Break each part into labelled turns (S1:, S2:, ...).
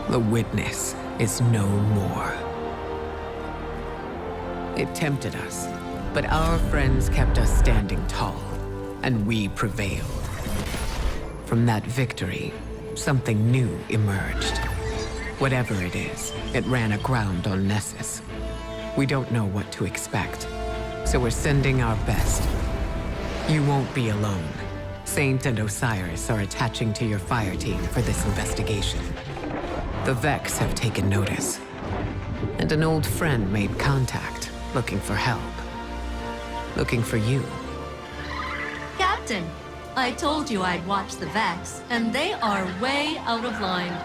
S1: The witness is no more. It tempted us, but our friends kept us standing tall, and we prevailed. From that victory, something new emerged. Whatever it is, it ran aground on Nessus. We don't know what to expect, so we're sending our best. You won't be alone. Saint and Osiris are attaching to your fire team for this investigation. The Vex have taken notice, and an old friend made contact, looking for help. Looking for you.
S2: Captain, I told you I'd watch the Vex, and they are way out of line.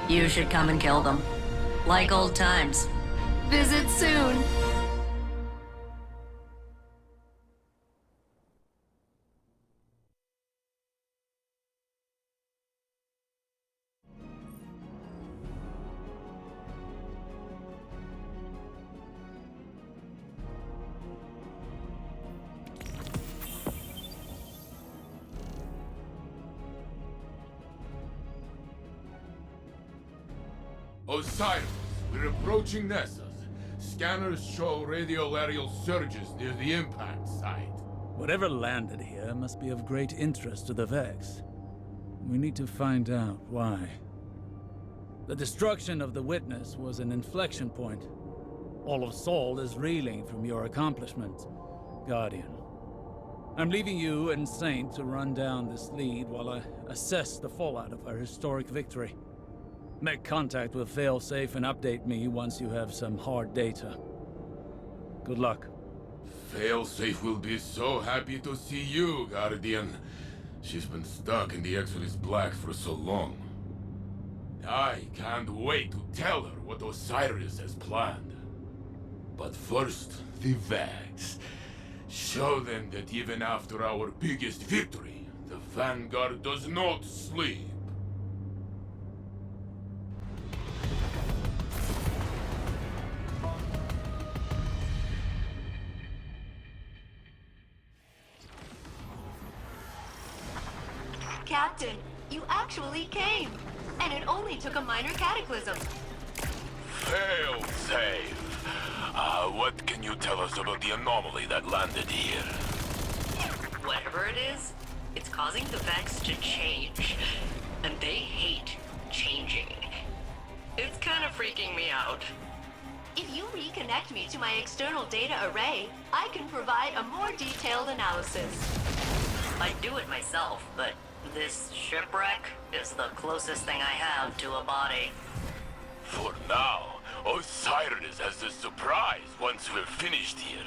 S3: You should come and kill them. Like old times.
S2: Visit soon.
S4: Osiris, we're approaching Nessus. Scanners show radiolateral surges near the impact site.
S5: Whatever landed here must be of great interest to the Vex. We need to find out why. The destruction of the Witness was an inflection point. All of Sol is reeling from your accomplishments, Guardian. I'm leaving you and Saint to run down this lead while I assess the fallout of our historic victory. Make contact with Failsafe and update me once you have some hard data. Good luck.
S4: Failsafe will be so happy to see you, Guardian. She's been stuck in the Exodus Black for so long. I can't wait to tell her what Osiris has planned. But first, the Vex. Show them that even after our biggest victory, the Vanguard does not sleep.
S2: Captain, you actually came. And it only took a minor cataclysm.
S4: Failsafe. What can you tell us about the anomaly that landed here?
S3: Whatever it is, it's causing the Vex to change. And they hate changing. It's kind of freaking me out.
S2: If you reconnect me to my external data array, I can provide a more detailed analysis.
S3: I'd do it myself, but this shipwreck is the closest thing I have to a body.
S4: For now, Osiris has the surprise once we're finished here.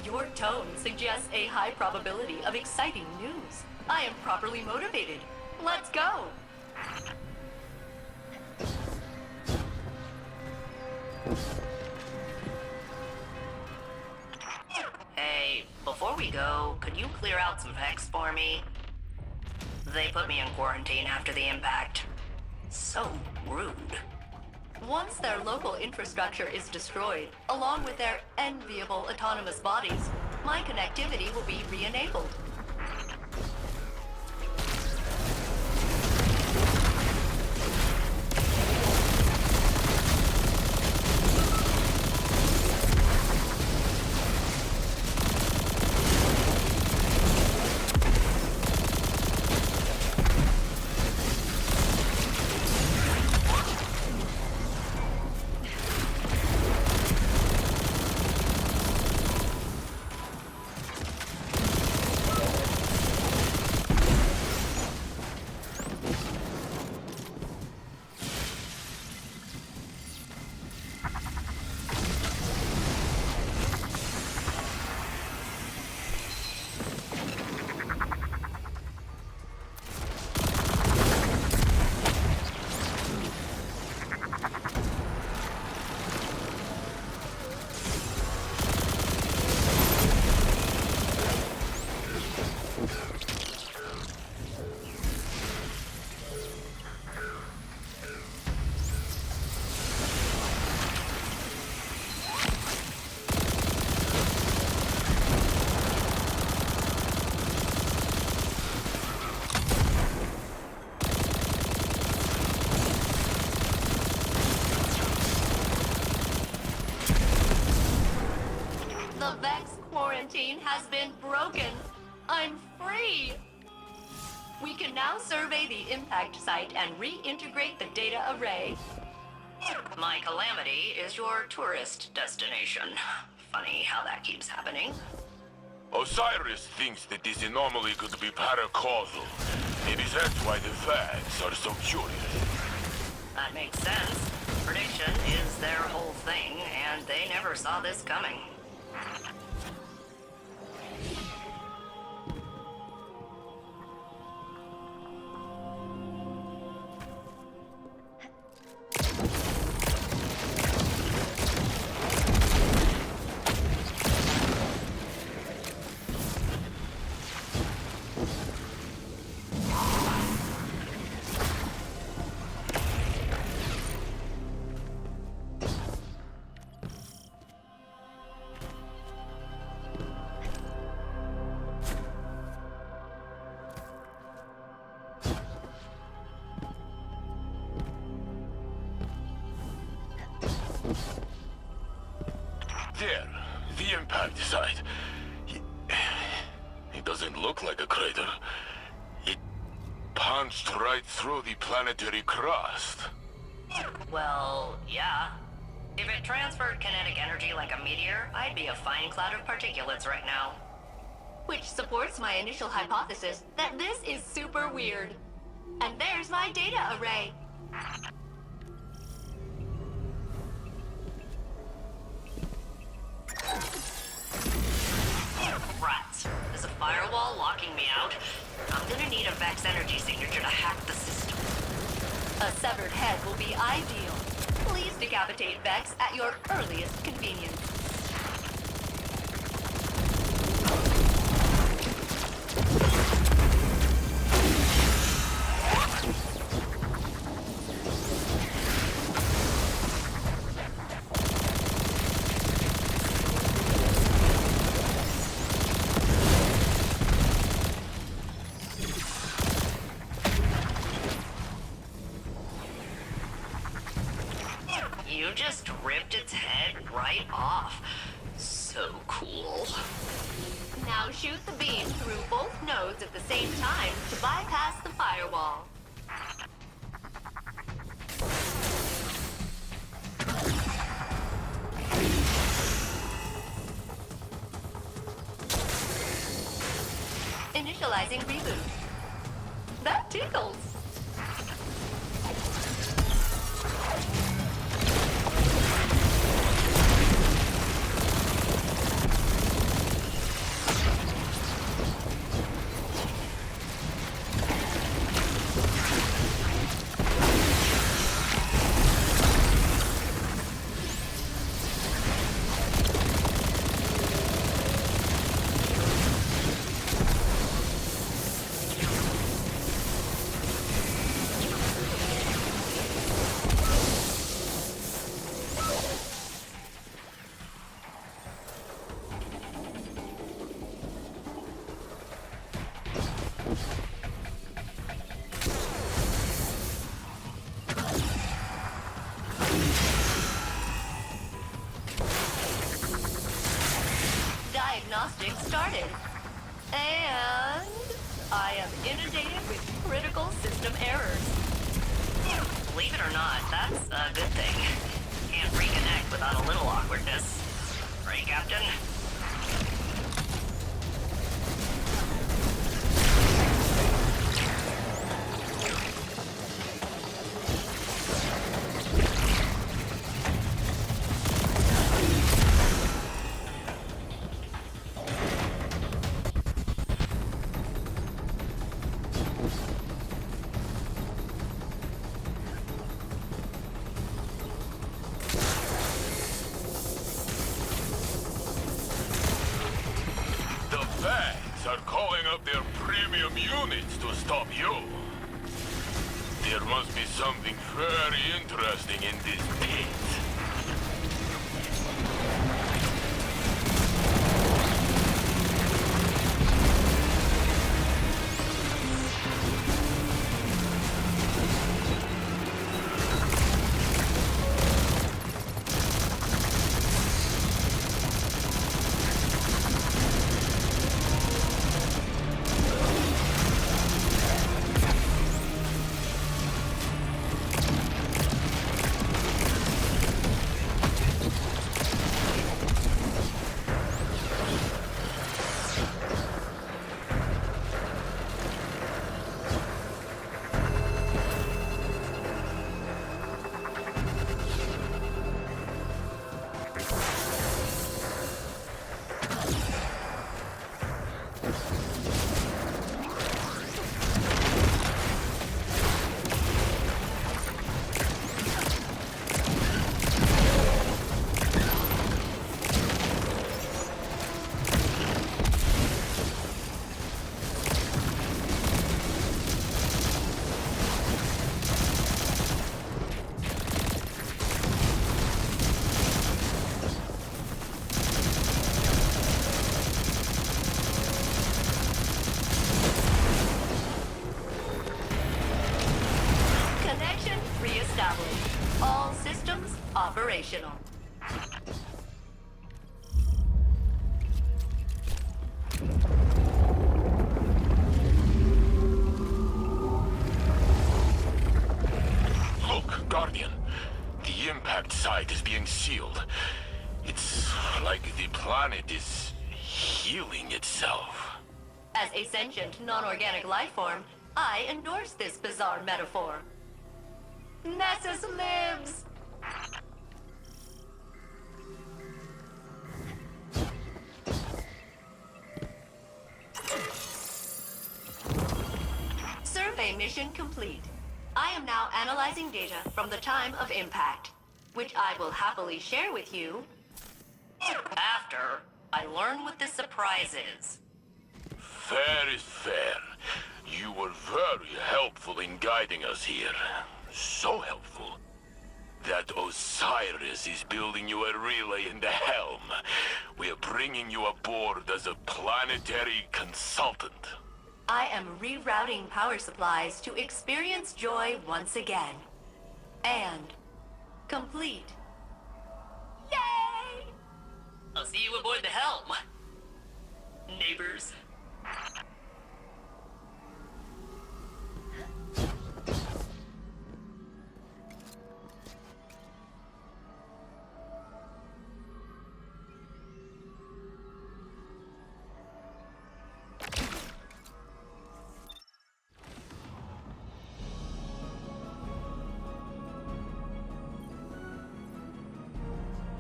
S2: Your tone suggests a high probability of exciting news. I am properly motivated. Let's go!
S3: Hey, before we go, could you clear out some Vex for me? They put me in quarantine after the impact. So rude.
S2: Once their local infrastructure is destroyed, along with their enviable autonomous bodies, my connectivity will be re-enabled. now survey the impact site and reintegrate the data array.
S3: My calamity is your tourist destination. Funny how that keeps happening.
S4: Osiris thinks that this anomaly could be paracausal. Maybe that's why the facts are so curious.
S3: That makes sense. Prediction is their whole thing, and they never saw this coming.
S4: There, the impact site. It doesn't look like a crater. It punched right through the planetary crust.
S3: Well, yeah. If it transferred kinetic energy like a meteor, I'd be a fine cloud of particulates right now.
S2: Which supports my initial hypothesis that this is super weird. And there's my data array.
S3: Rats. Is a firewall locking me out? I'm gonna need a Vex energy signature to hack the system.
S2: A severed head will be ideal. Please decapitate Vex at your earliest convenience.
S3: You just ripped its head right off. So cool.
S2: Now shoot the beam through both nodes at the same time to bypass the firewall. Initializing reboot. That tickles. Diagnostic started. And I am inundated with critical system errors.
S3: Believe it or not, that's a good thing. Can't reconnect without a little awkwardness. Right, Captain?
S4: Are calling up their premium units to stop you. There must be something very interesting in this pit.
S2: operational.
S4: Look, Guardian. The impact site is being sealed. It's like the planet is healing itself.
S2: As a sentient, non-organic life form, I endorse this bizarre metaphor. Nessus lives! Survey mission complete. I am now analyzing data from the time of impact, which I will happily share with you
S3: After I learn what this surprise is.
S4: Fair is fair. You were very helpful in guiding us here. So helpful that Osiris is building you a relay in the helm. We are bringing you aboard as a planetary consultant.
S2: I am rerouting power supplies to experience joy once again. And complete. Yay!
S3: I'll see you aboard the helm. Neighbors.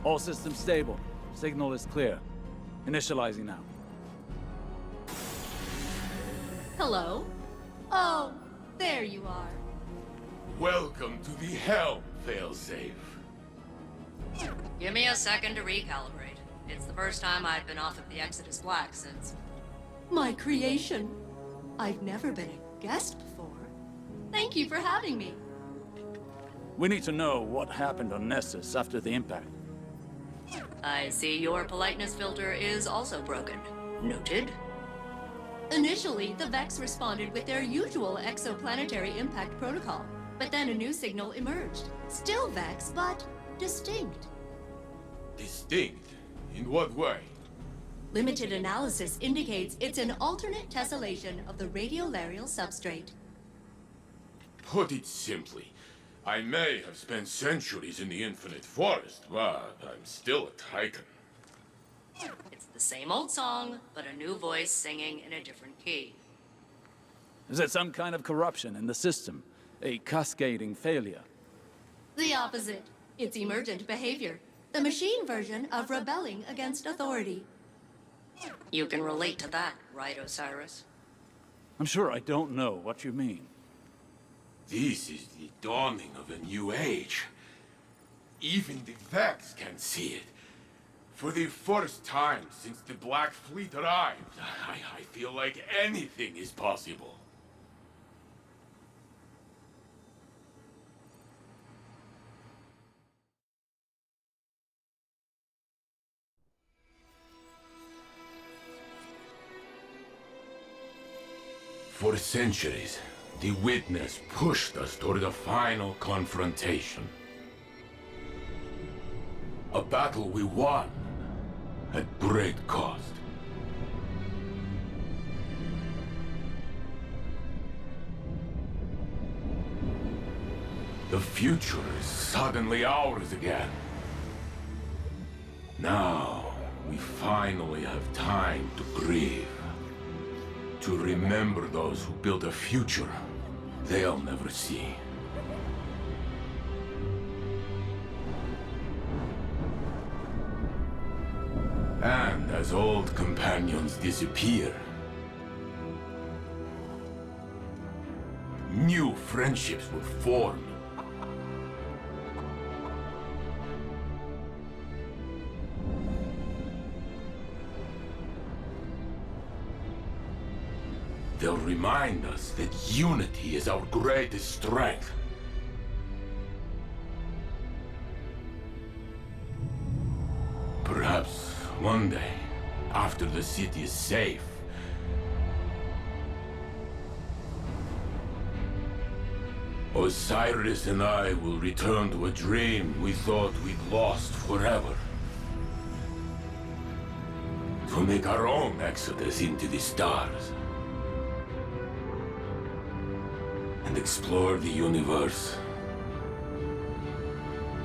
S5: All systems stable. Signal is clear. Initializing now.
S2: Hello? Oh, there you are.
S4: Welcome to the helm, failsafe.
S3: Give me a second to recalibrate. It's the first time I've been off of the Exodus Black since...
S2: My creation. I've never been a guest before. Thank you for having me.
S5: We need to know what happened on Nessus after the impact.
S3: I see your politeness filter is also broken. Noted.
S2: Initially, the Vex responded with their usual exoplanetary impact protocol, but then a new signal emerged. Still Vex, but distinct.
S4: Distinct? In what way?
S2: Limited analysis indicates it's an alternate tessellation of the radiolarial substrate.
S4: Put it simply, I may have spent centuries in the infinite forest, but I'm still a Titan.
S3: It's the same old song, but a new voice singing in a different key.
S5: Is it some kind of corruption in the system? A cascading failure?
S2: The opposite. It's emergent behavior. The machine version of rebelling against authority.
S3: You can relate to that, right, Osiris?
S5: I'm sure I don't know what you mean.
S4: This is the dawning of a new age. Even the Vex can see it. For the first time since the Black Fleet arrived, I feel like anything is possible. For centuries, the Witness pushed us toward a final confrontation. A battle we won at great cost. The future is suddenly ours again. Now, we finally have time to grieve. To remember those who built a future they'll never see. And as old companions disappear, new friendships will form. They'll remind us that unity is our greatest strength. Perhaps one day, after the city is safe, Osiris and I will return to a dream we thought we'd lost forever. To make our own exodus into the stars. And explore the universe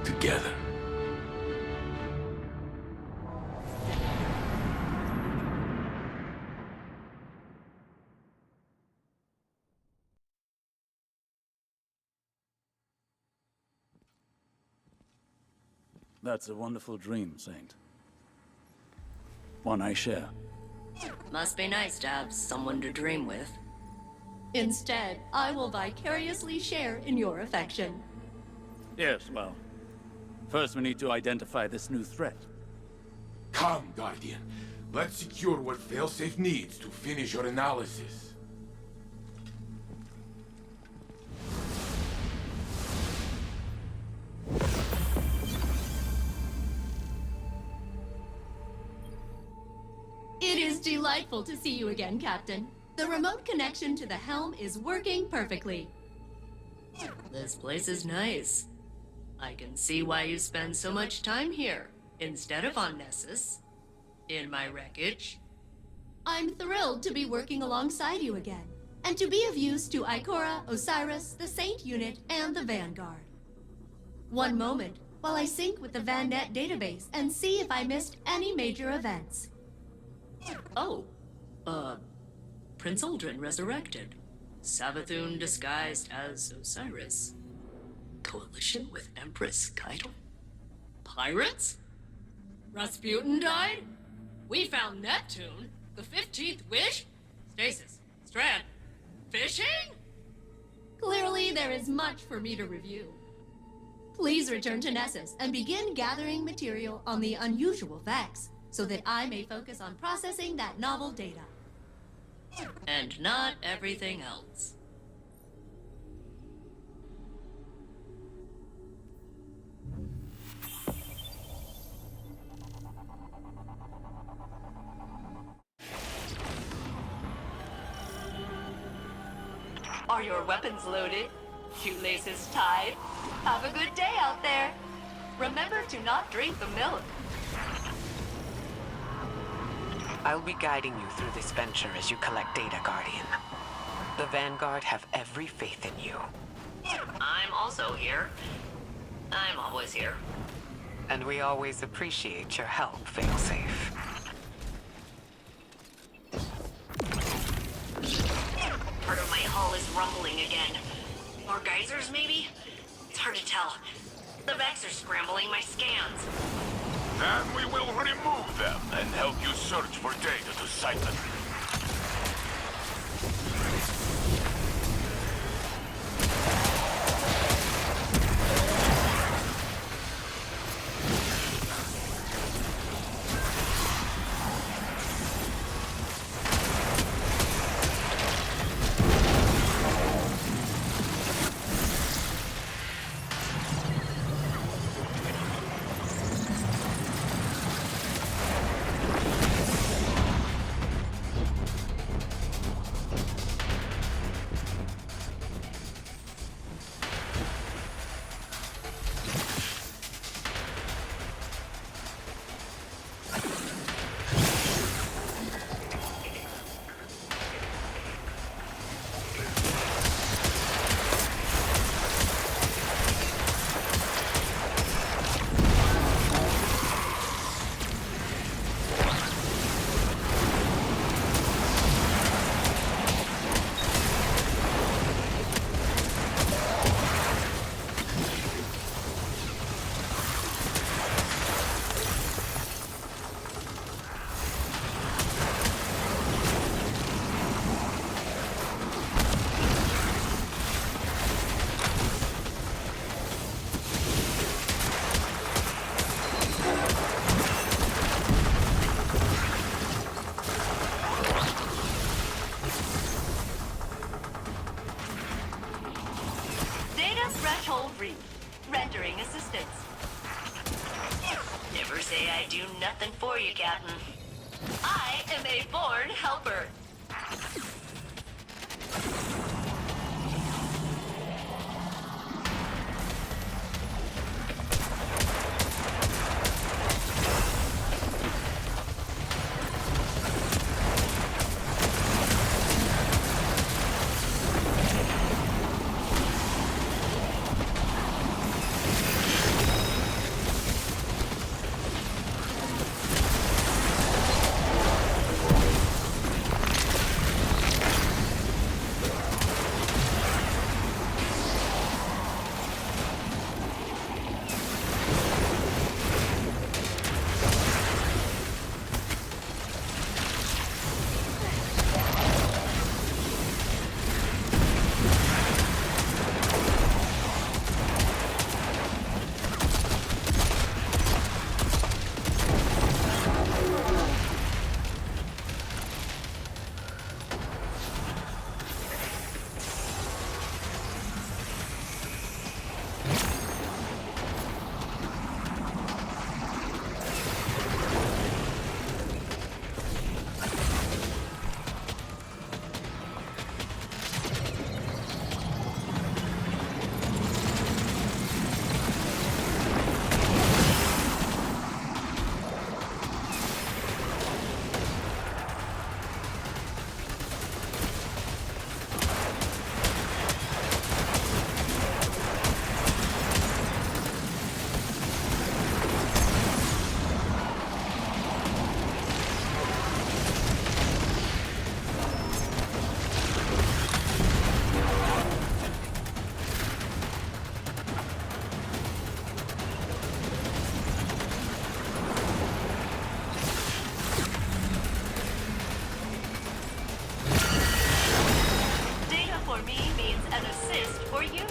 S4: together.
S5: That's a wonderful dream, Saint. One I share.
S3: Must be nice to have someone to dream with.
S2: Instead, I will vicariously share in your affection.
S5: Yes, well, first we need to identify this new threat.
S4: Come, Guardian. Let's secure what Failsafe needs to finish your analysis.
S2: It is delightful to see you again, Captain. The remote connection to the helm is working perfectly.
S3: This place is nice. I can see why you spend so much time here, instead of on Nessus. In my wreckage.
S2: I'm thrilled to be working alongside you again, and to be of use to Ikora, Osiris, the Saint Unit, and the Vanguard. One moment, while I sync with the VanNet database and see if I missed any major events.
S3: Oh, Prince Aldrin resurrected. Savathun disguised as Osiris. Coalition with Empress Keitel? Pirates? Rasputin died? We found Neptune? The 15th wish? Stasis, Strand, fishing?
S2: Clearly, there is much for me to review. Please return to Nessus and begin gathering material on the unusual Vex, so that I may focus on processing that novel data.
S3: And not everything else. Are your weapons loaded? Shoelaces tied? Have a good day out there. Remember to not drink the milk.
S1: I'll be guiding you through this venture as you collect data, Guardian. The Vanguard have every faith in you.
S3: I'm also here. I'm always here.
S1: And we always appreciate your help, Failsafe.
S3: Part of my hull is rumbling again. More geysers, maybe? It's hard to tell. The Vex are scrambling my scans.
S4: Then we will remove them and help you search for data to cite them.
S3: Threshold reached. Rendering assistance. Never say I do nothing for you, Captain. I am a born helper. for me means an assist for you.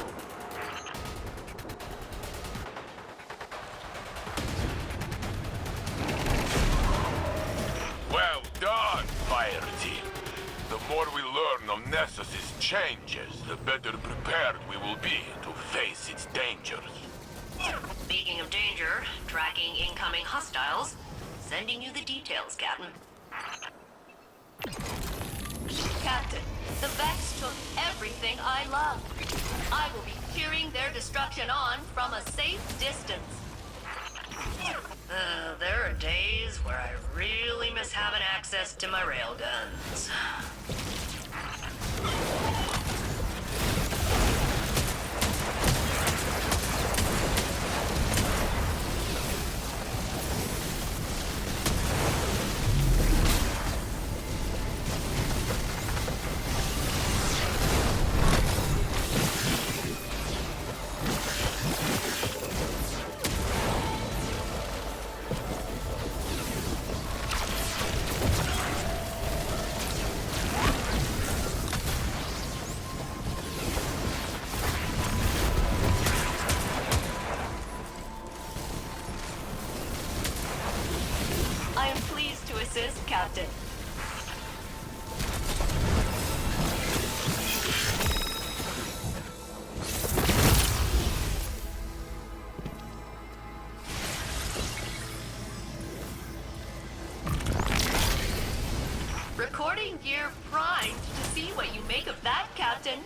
S4: Well done, fire team. The more we learn of Nessus's changes, the better prepared we will be to face its dangers.
S3: Speaking of danger, tracking incoming hostiles. Sending you the details, Captain. Captain, the Vex took everything I love. I will be cheering their destruction on from a safe distance. There are days where I really miss having access to my railguns. Captain. Recording gear primed to see what you make of that, Captain.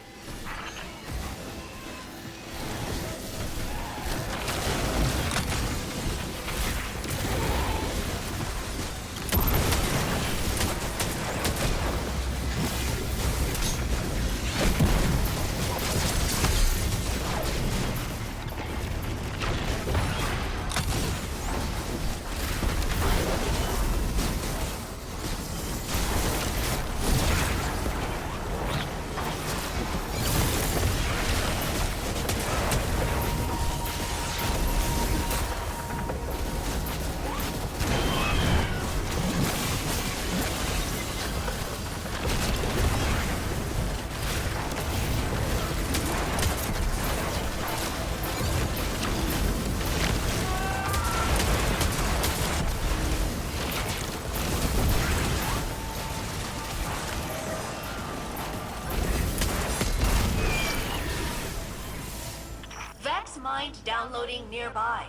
S3: Mind downloading nearby.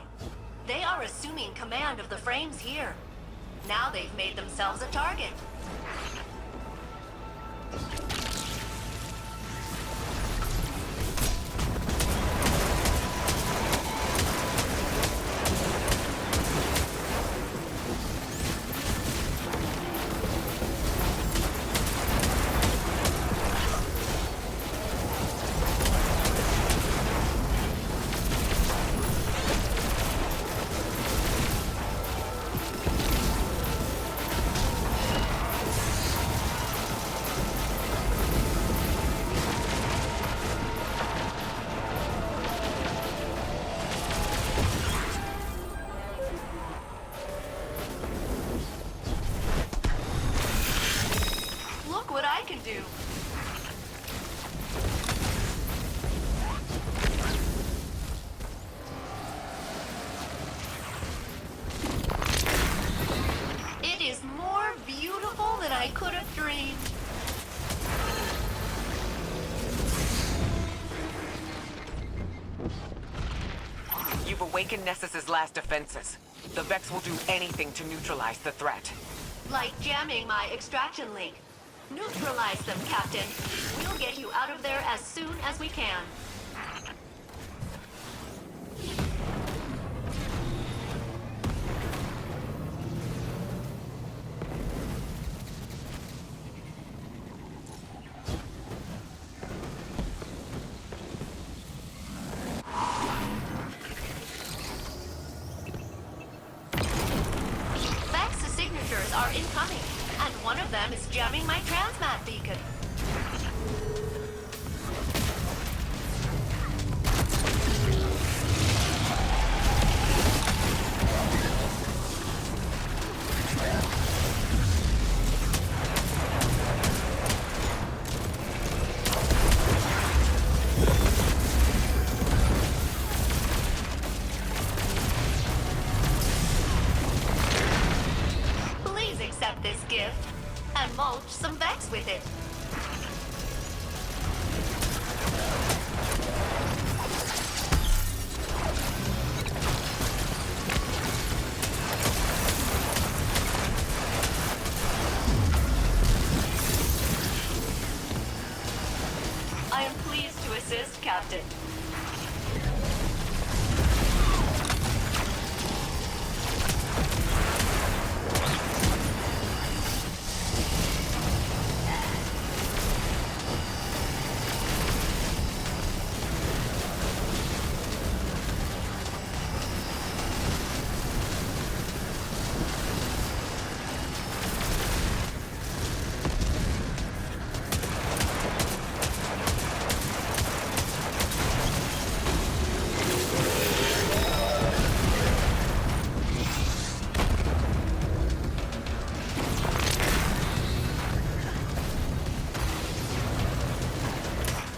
S3: They are assuming command of the frames here. Now they've made themselves a target. I could have dreamed.
S6: You've awakened Nessus's last defenses. The Vex will do anything to neutralize the threat.
S3: Like jamming my extraction link. Neutralize them, Captain. We'll get you out of there as soon as we can. Are incoming, and one of them is jamming my transmat beacon.
S2: with it.
S3: I am pleased to assist, Captain.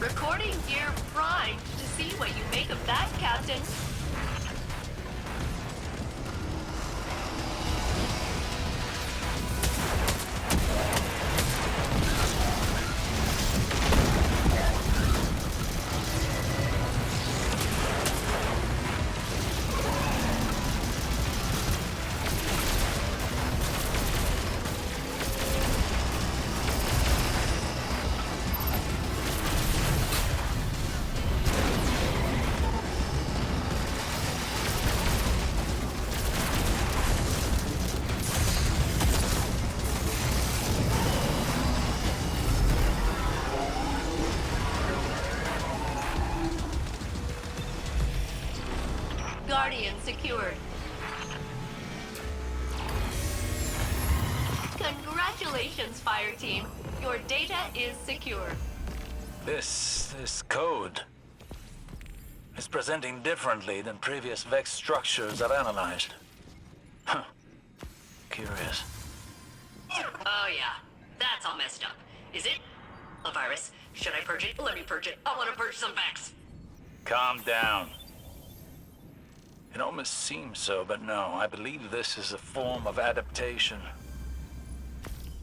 S3: Recording gear primed to see what you make of that, Captain. Guardian secured. Congratulations, Fire Team. Your data is secure.
S7: This code is presenting differently than previous Vex structures I've analyzed. Huh. Curious.
S3: Oh yeah, that's all messed up. Is it? A virus? Should I purge it? Let me purge it. I want to purge some Vex.
S7: Calm down. It almost seems so, but no, I believe this is a form of adaptation.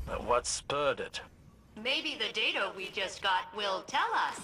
S7: But what spurred it?
S3: Maybe the data we just got will tell us.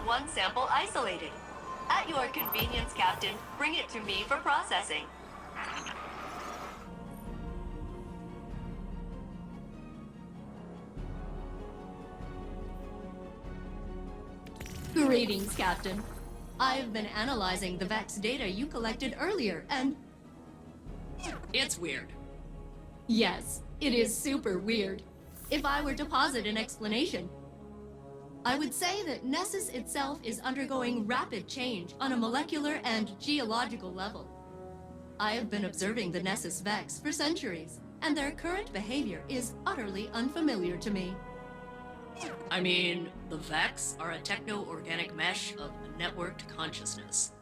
S3: One sample isolated. At your convenience, Captain, bring it to me for processing.
S2: Greetings, Captain. I've been analyzing the Vex data you collected earlier, and...
S8: It's weird.
S2: Yes, it is super weird. If I were to posit an explanation, I would say that Nessus itself is undergoing rapid change on a molecular and geological level. I have been observing the Nessus Vex for centuries, and their current behavior is utterly unfamiliar to me.
S8: I mean, the Vex are a techno-organic mesh of a networked consciousness.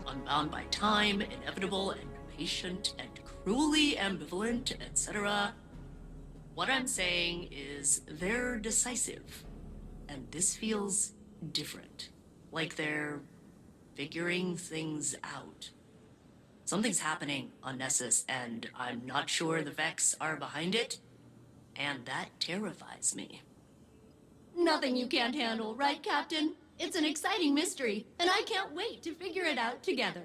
S8: Unbound by time, inevitable and patient and cruelly ambivalent, etc. What I'm saying is they're decisive. And this feels different. Like they're figuring things out. Something's happening on Nessus, and I'm not sure the Vex are behind it. And that terrifies me.
S2: Nothing you can't handle, right, Captain? It's an exciting mystery, and I can't wait to figure it out together.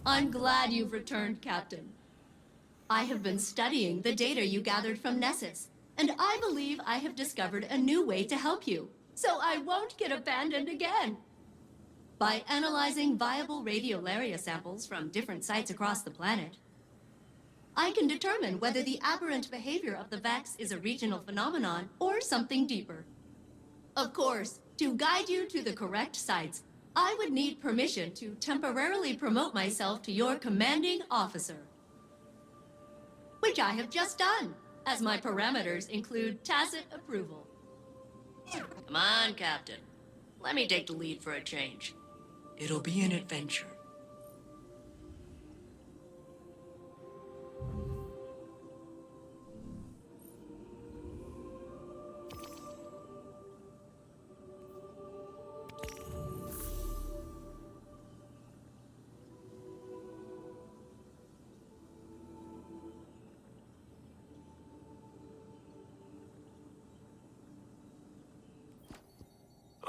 S2: I'm glad you've returned, Captain. I have been studying the data you gathered from Nessus, and I believe I have discovered a new way to help you, so I won't get abandoned again. By analyzing viable radiolaria samples from different sites across the planet, I can determine whether the aberrant behavior of the Vex is a regional phenomenon or something deeper. Of course, to guide you to the correct sites, I would need permission to temporarily promote myself to your commanding officer. Which I have just done, as my parameters include tacit approval.
S8: Come on, Captain. Let me take the lead for a change. It'll be an adventure.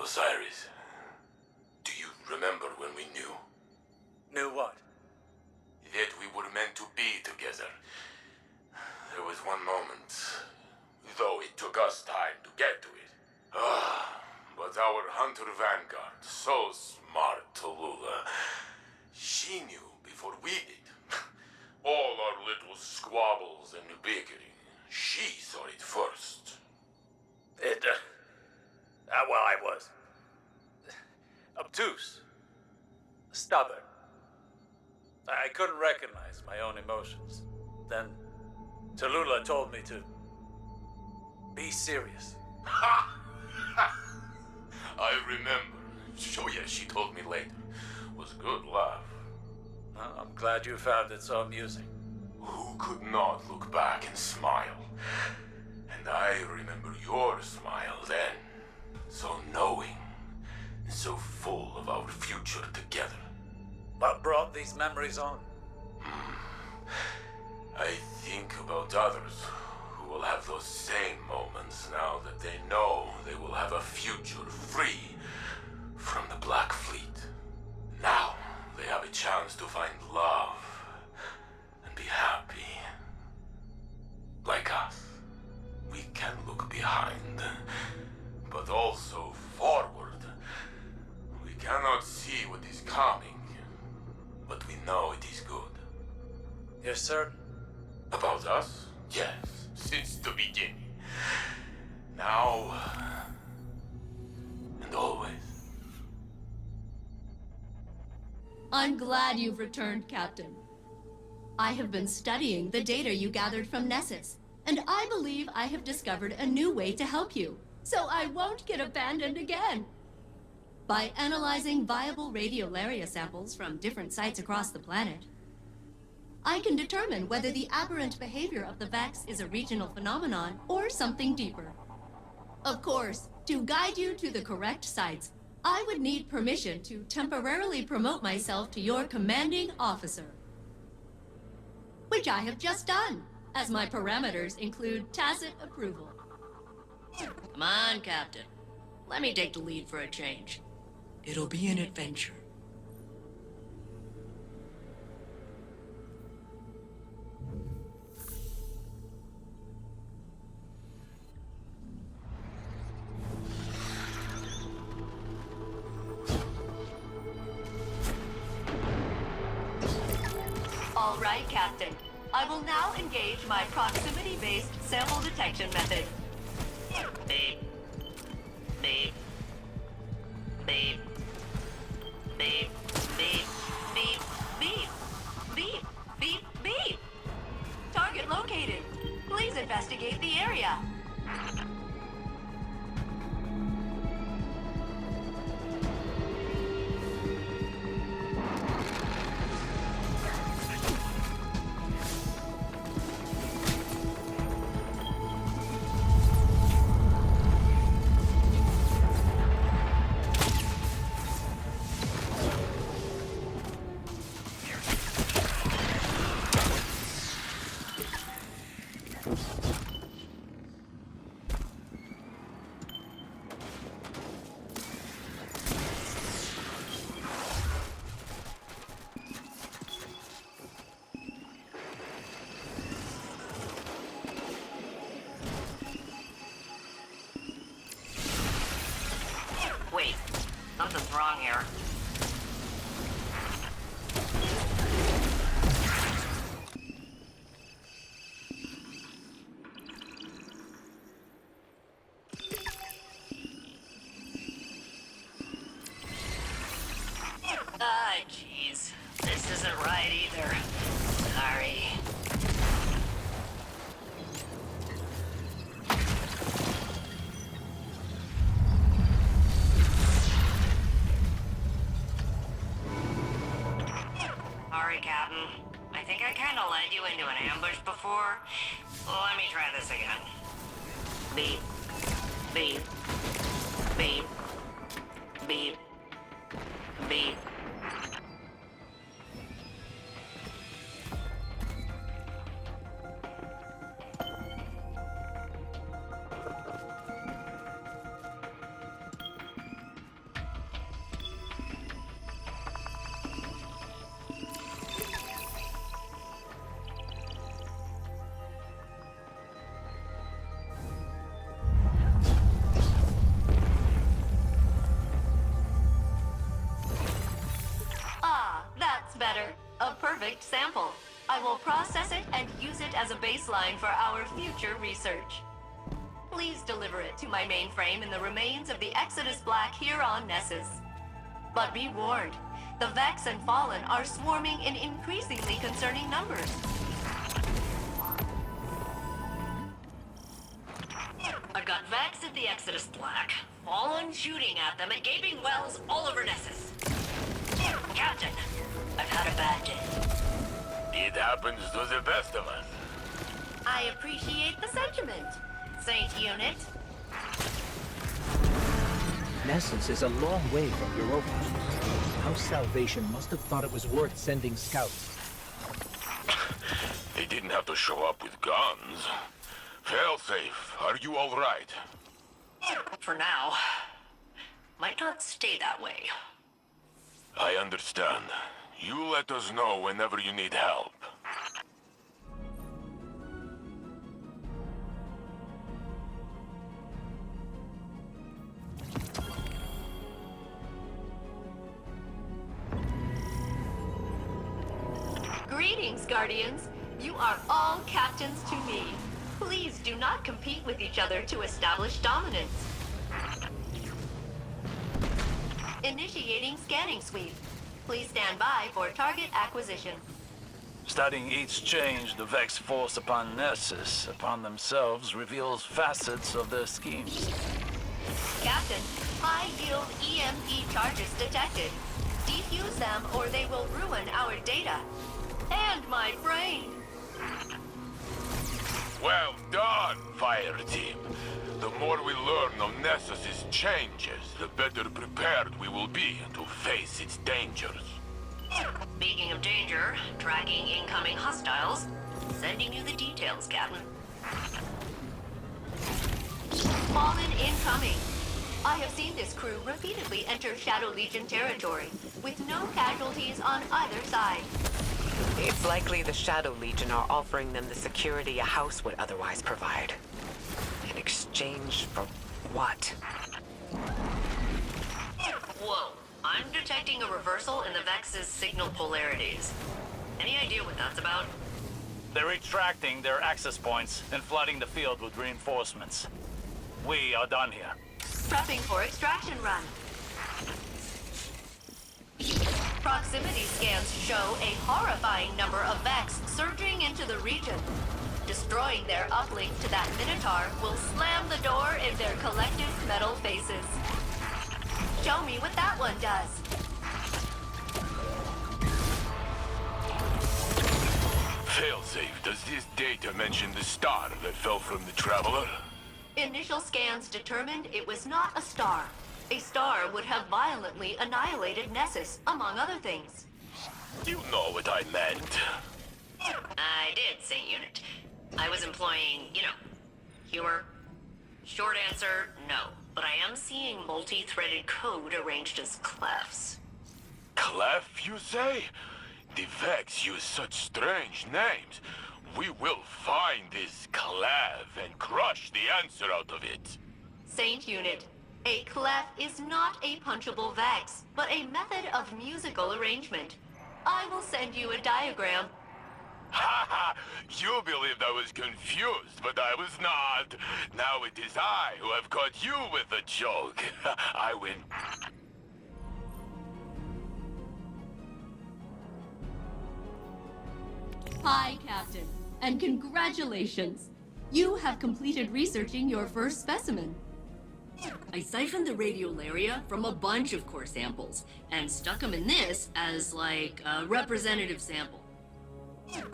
S4: Osiris, do you remember when we knew?
S5: Knew what?
S4: That we were meant to be together. There was one moment, though it took us time to get to it. But our Hunter Vanguard, so smart, Tallulah, she knew before we did. All our little squabbles and bickering, she saw it first.
S5: Well, I was obtuse, stubborn. I couldn't recognize my own emotions. Then Tallulah told me to be serious.
S4: I remember. Oh yeah, she told me later. Was good laugh.
S5: Well, I'm glad you found it so amusing.
S4: Who could not look back and smile? And I remember your smile then. So knowing, and so full of our future together.
S5: What brought these memories on?
S4: I think about others who will have those same moments now that they know they will have a future free from the Black Fleet. Now they have a chance to find love and be happy. Like us, we can look behind, but also forward. We cannot see what is coming, but we know it is good.
S5: You're certain?
S4: About us? Yes, since the beginning. Now, and always.
S2: I'm glad you've returned, Captain. I have been studying the data you gathered from Nessus, and I believe I have discovered a new way to help you, so I won't get abandoned again. By analyzing viable radiolaria samples from different sites across the planet, I can determine whether the aberrant behavior of the Vex is a regional phenomenon or something deeper. Of course, to guide you to the correct sites, I would need permission to temporarily promote myself to your commanding officer. Which I have just done, as my parameters include tacit approval.
S8: Come on, Captain. Let me take the lead for a change. It'll be an adventure.
S3: All right, Captain. I will now engage my proximity-based sample detection method. Beep. Beep. Beep. Beep. Beep. Beep. Beep. Beep. Beep. Beep. Target located. Please investigate the area. Wait, something's wrong here. Ah, jeez. This isn't right either. Sorry. Sorry, Captain. I think I kinda led you into an ambush before. Let me try this again. Beep. Beep. Beep. Beep. Beep. Better. A perfect sample. I will process it and use it as a baseline for our future research. Please deliver it to my mainframe in the remains of the Exodus Black here on Nessus. But be warned, the Vex and Fallen are swarming in increasingly concerning numbers. I've got Vex at the Exodus Black, Fallen shooting at them and gaping wells all over Nessus. Captain, I've had a bad day.
S4: It happens to the best of us.
S3: I appreciate the sentiment, Saint Unit.
S9: Nessus is a long way from Europa. House Salvation must have thought it was worth sending scouts.
S4: They didn't have to show up with guns. Failsafe, are you all right?
S3: For now. Might not stay that way.
S4: I understand. You let us know whenever you need help.
S3: Greetings, Guardians. You are all captains to me. Please do not compete with each other to establish dominance. Initiating scanning sweep. Please stand by for target acquisition.
S7: Studying each change the Vex force upon Nessus, upon themselves, reveals facets of their schemes.
S3: Captain, high-yield EMP charges detected. Defuse them or they will ruin our data. And my brain.
S4: Well done, fire team. The more we learn of Nessus's changes, the better prepared we will be to face its dangers.
S3: Speaking of danger, tracking incoming hostiles. Sending you the details, Captain. Fallen incoming. I have seen this crew repeatedly enter Shadow Legion territory, with no casualties on either side.
S6: It's likely the Shadow Legion are offering them the security a house would otherwise provide. In exchange for what?
S3: Whoa. I'm detecting a reversal in the Vex's signal polarities.
S8: Any idea what that's about?
S7: They're retracting their access points and flooding the field with reinforcements. We are done here.
S3: Prepping for extraction run. Proximity scans show a horrifying number of Vex surging into the region. Destroying their uplink to that Minotaur will slam the door in their collective metal faces. Show me what that one does.
S4: Failsafe, does this data mention the star that fell from the Traveler?
S3: Initial scans determined it was not a star. A star would have violently annihilated Nessus, among other things.
S4: You know what I meant.
S8: I did, Saint Unit. I was employing, humor. Short answer, no. But I am seeing multi-threaded code arranged as clefs.
S4: Clef, you say? The Vex use such strange names. We will find this clef and crush the answer out of it.
S3: Saint Unit, a clef is not a punchable Vex, but a method of musical arrangement. I will send you a diagram.
S4: Ha ha! You believed I was confused, but I was not. Now it is I who have caught you with a joke. I win.
S2: Hi, Captain, and congratulations. You have completed researching your first specimen.
S8: I siphoned the radiolaria from a bunch of core samples and stuck them in this as like a representative sample.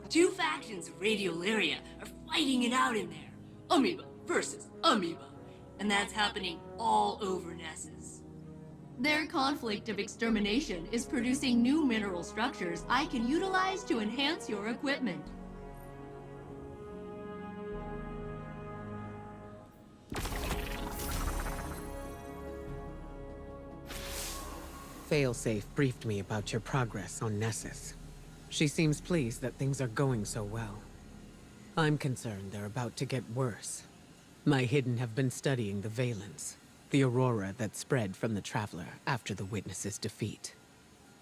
S8: Two factions of radiolaria are fighting it out in there. Amoeba versus amoeba. And that's happening all over Nessus.
S2: Their conflict of extermination is producing new mineral structures I can utilize to enhance your equipment.
S1: Failsafe briefed me about your progress on Nessus. She seems pleased that things are going so well. I'm concerned they're about to get worse. My Hidden have been studying the Valence, the aurora that spread from the Traveler after the Witness's defeat.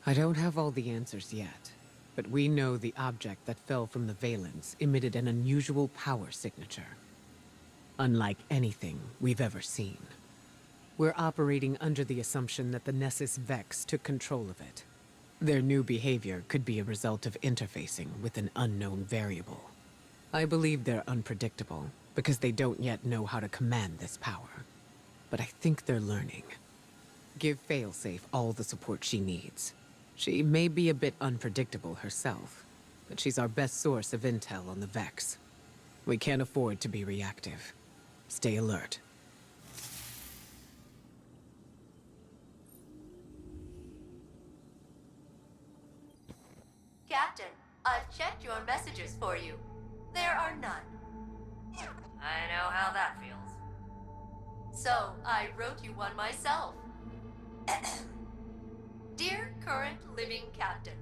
S1: I don't have all the answers yet, but we know the object that fell from the Valence emitted an unusual power signature. Unlike anything we've ever seen. We're operating under the assumption that the Nessus Vex took control of it. Their new behavior could be a result of interfacing with an unknown variable. I believe they're unpredictable, because they don't yet know how to command this power. But I think they're learning. Give Failsafe all the support she needs. She may be a bit unpredictable herself, but she's our best source of intel on the Vex. We can't afford to be reactive. Stay alert.
S3: Captain, I've checked your messages for you. There are none.
S8: I know how that feels.
S3: So, I wrote you one myself. Dear current living Captain,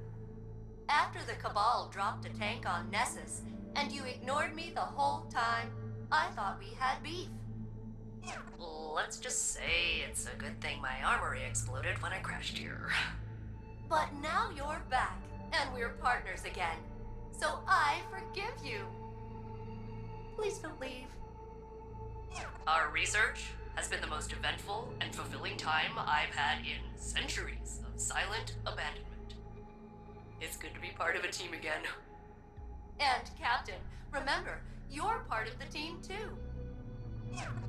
S3: after the Cabal dropped a tank on Nessus, and you ignored me the whole time, I thought we had beef.
S8: Let's just say it's a good thing my armory exploded when I crashed here.
S3: But now you're back, and we're partners again. So I forgive you. Please don't leave.
S8: Our research has been the most eventful and fulfilling time I've had in centuries of silent abandonment. It's good to be part of a team again.
S3: And Captain, remember, you're part of the team too.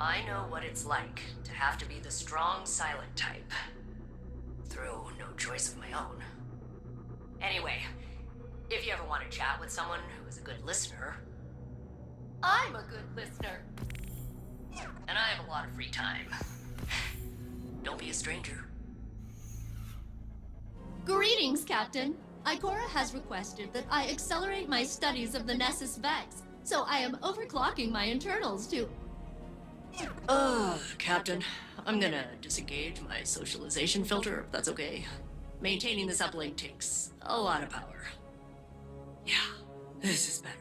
S8: I know what it's like to have to be the strong silent type. Through no choice of my own. Anyway, if you ever want to chat with someone who is a good listener...
S3: I'm a good listener.
S8: And I have a lot of free time. Don't be a stranger.
S2: Greetings, Captain. Ikora has requested that I accelerate my studies of the Nessus Vex, so I am overclocking my internals to...
S8: Captain, I'm gonna disengage my socialization filter, if that's okay. Maintaining this uplink takes a lot of power. Yeah, this is better.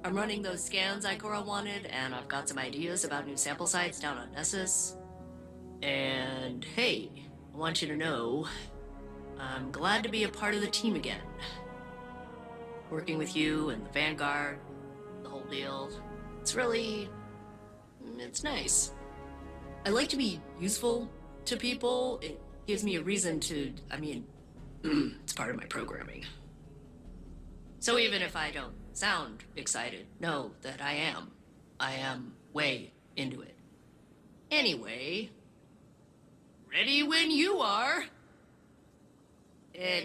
S8: I'm running those scans Ikora wanted, and I've got some ideas about new sample sites down on Nessus. And hey, I want you to know, I'm glad to be a part of the team again. Working with you and the Vanguard, the whole deal. It's really... it's nice. I like to be useful to people. It gives me a reason to... it's part of my programming. So even if I don't sound excited, know that I am. I am way into it. Anyway... ready when you are!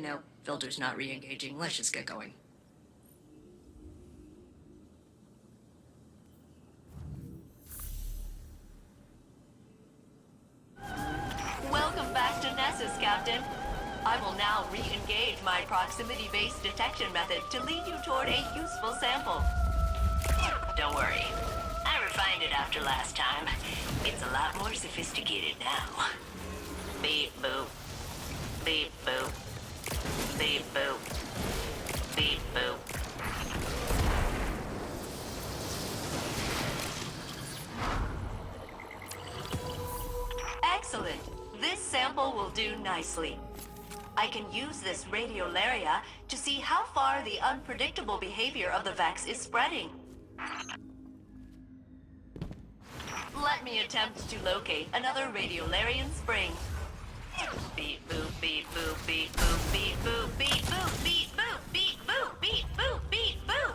S8: No, filter's not re-engaging. Let's just get going.
S3: Welcome back to Nessus, Captain. I will now re-engage my proximity-based detection method to lead you toward a useful sample. Don't worry. I refined it after last time. It's a lot more sophisticated now. Beep boop. Beep boop. Beep boop. Beep boop. Excellent. This sample will do nicely. I can use this radiolaria to see how far the unpredictable behavior of the Vex is spreading. Let me attempt to locate another radiolarian spring. Beep boop, beep boop, beep boop, beep boop, beep boop, beep boop, beep boop, beep boop, beep boop.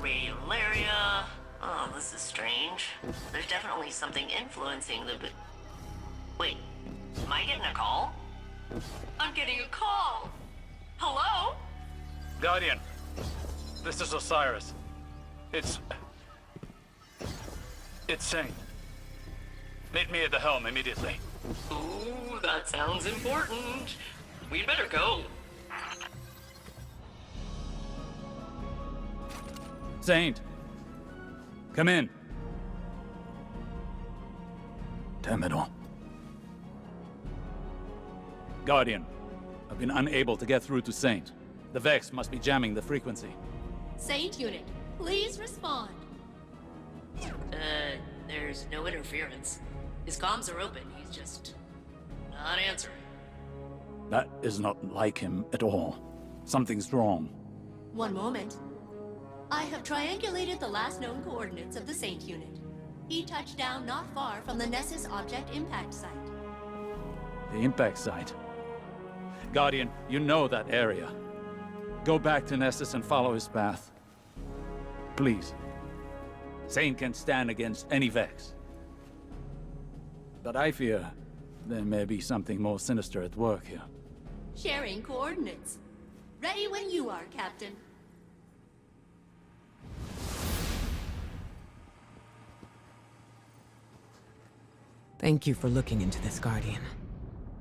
S3: Radiolaria. Oh, this is strange. There's definitely something influencing the... Wait, am I getting a call? I'm getting a call! Hello?
S7: Guardian, this is Osiris. It's Saint. Meet me at the helm immediately.
S8: Ooh, that sounds important. We'd better go.
S5: Saint, come in.
S7: Damn it all.
S5: Guardian, I've been unable to get through to Saint. The Vex must be jamming the frequency.
S2: Saint Unit, please respond.
S8: There's no interference. His comms are open, he's just not answering.
S5: That is not like him at all. Something's wrong.
S2: One moment. I have triangulated the last known coordinates of the Saint Unit. He touched down not far from the Nessus Object Impact Site.
S5: The impact site. Guardian, you know that area. Go back to Nessus and follow his path. Please. Saint can stand against any Vex. But I fear there may be something more sinister at work here.
S2: Sharing coordinates. Ready when you are, Captain.
S1: Thank you for looking into this, Guardian.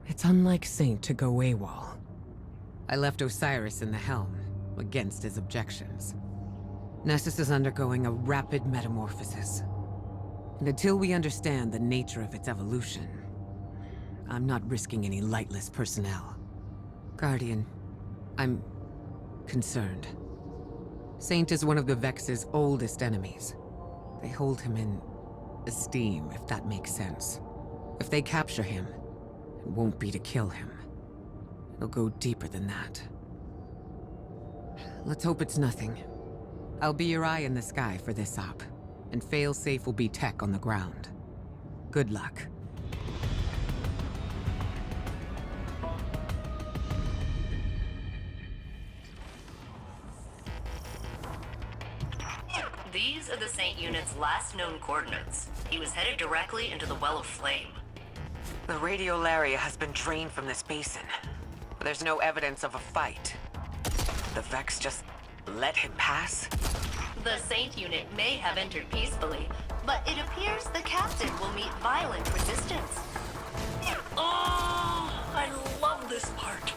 S1: It's unlike Saint to go AWOL. I left Osiris in the helm, against his objections. Nessus is undergoing a rapid metamorphosis. And until we understand the nature of its evolution, I'm not risking any lightless personnel. Guardian, I'm concerned. Saint is one of the Vex's oldest enemies. They hold him in esteem, if that makes sense. If they capture him, it won't be to kill him. It'll go deeper than that. Let's hope it's nothing. I'll be your eye in the sky for this op, and failsafe will be tech on the ground. Good luck.
S3: These are the Saint Unit's last known coordinates. He was headed directly into the Well of Flame.
S6: The radiolaria has been drained from this basin. There's no evidence of a fight. The Vex just let him pass?
S3: The Saint unit may have entered peacefully, but it appears the captain will meet violent resistance.
S8: Oh, I love this part.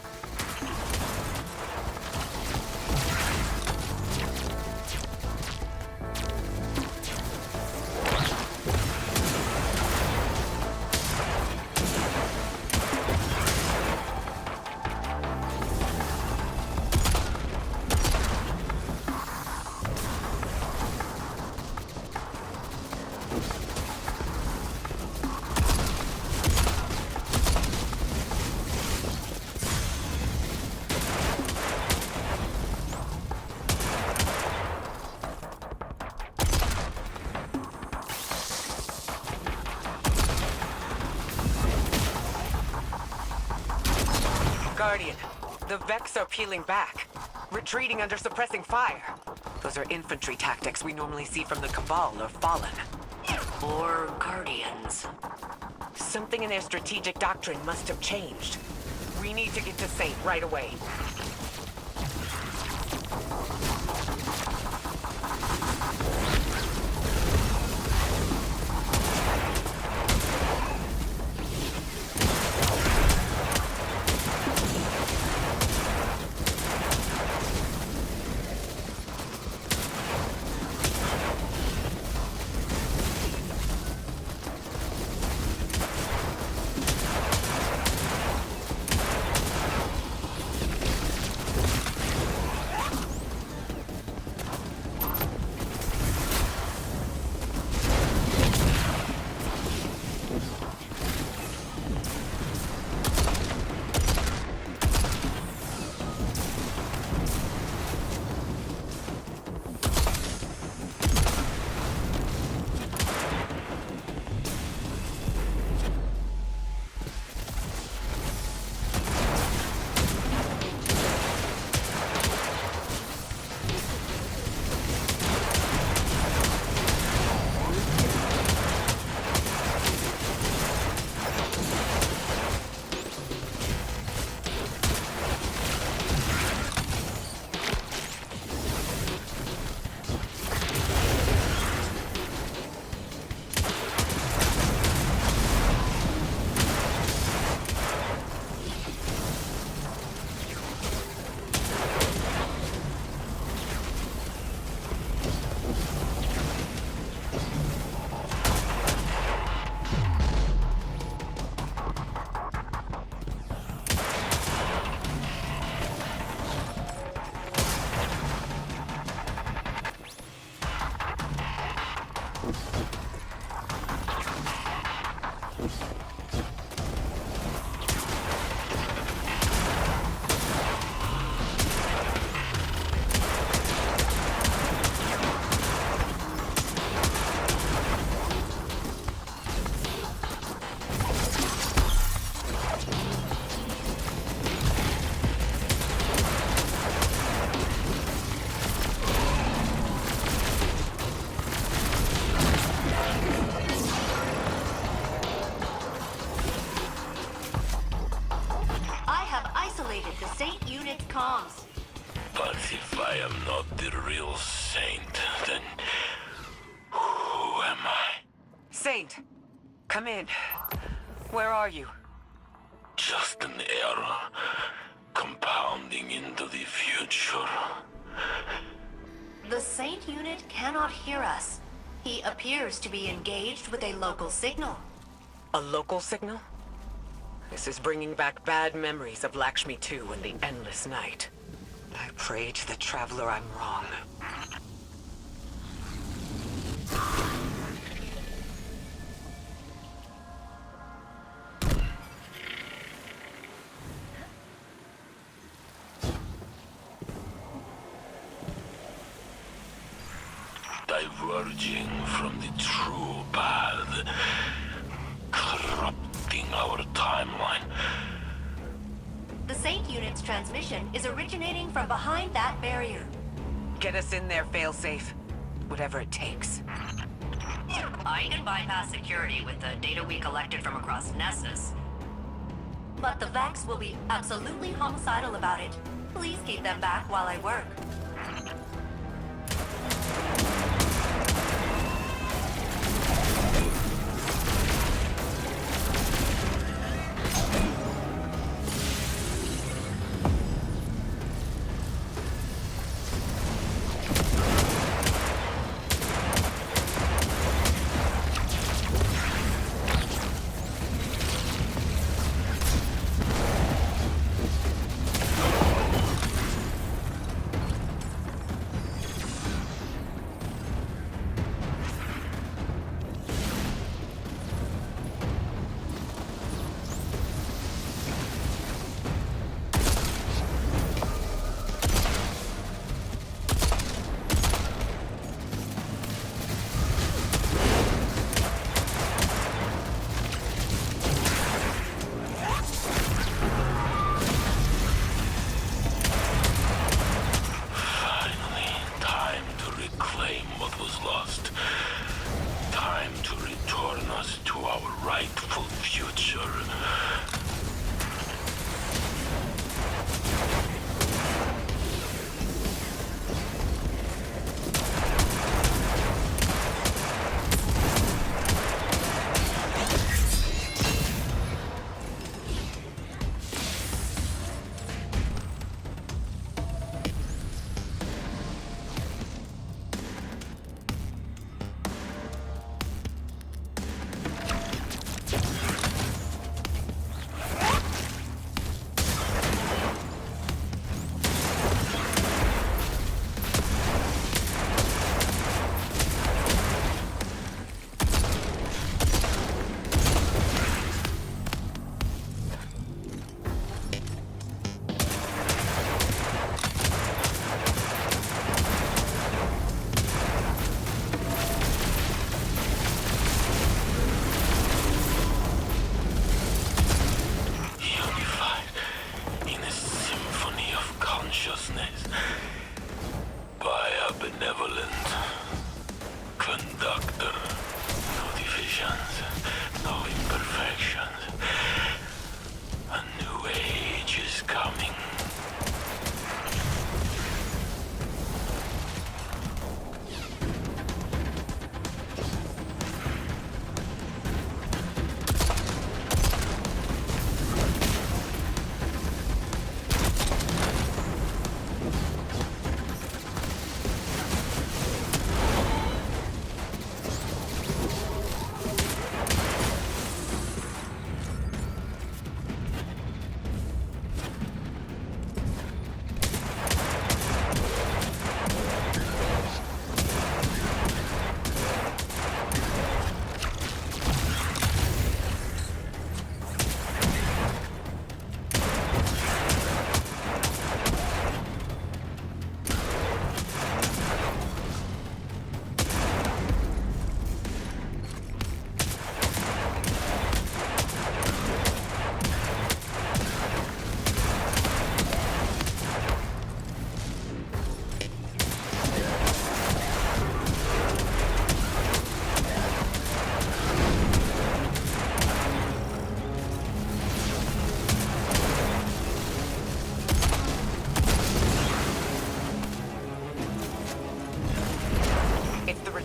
S6: Guardian, the Vex are peeling back, retreating under suppressing fire. Those are infantry tactics we normally see from the Cabal or Fallen.
S8: Or Guardians.
S6: Something in their strategic doctrine must have changed. We need to get to Saint right away.
S3: comms.
S10: But if I am not the real Saint, then who am I?
S6: Saint, come in. Where are you?
S10: Just an error, compounding into the future.
S3: The Saint unit cannot hear us. He appears to be engaged with a local signal.
S6: A local signal? This is bringing back bad memories of Lakshmi 2 and the endless night. I pray to the Traveler I'm wrong.
S10: Diverging from the true path, corrupting our timeline.
S3: The Saint unit's transmission is originating from behind that barrier.
S6: Get us in there, failsafe. Whatever it takes.
S3: I can bypass security with the data we collected from across Nessus. But the Vex will be absolutely homicidal about it. Please keep them back while I work.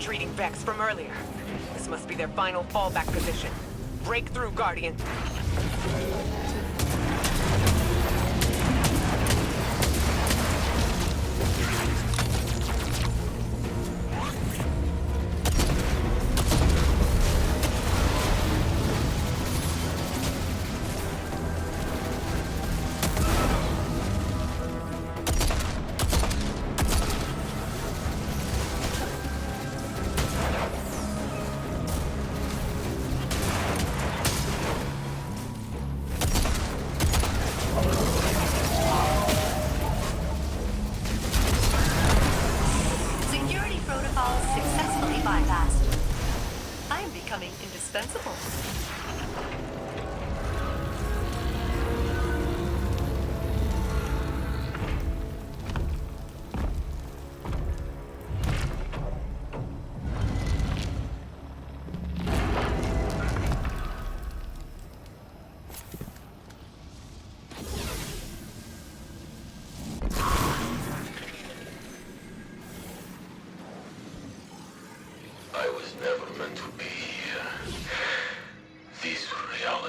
S6: retreating Vex from earlier. This must be their final fallback position. Break through, Guardian.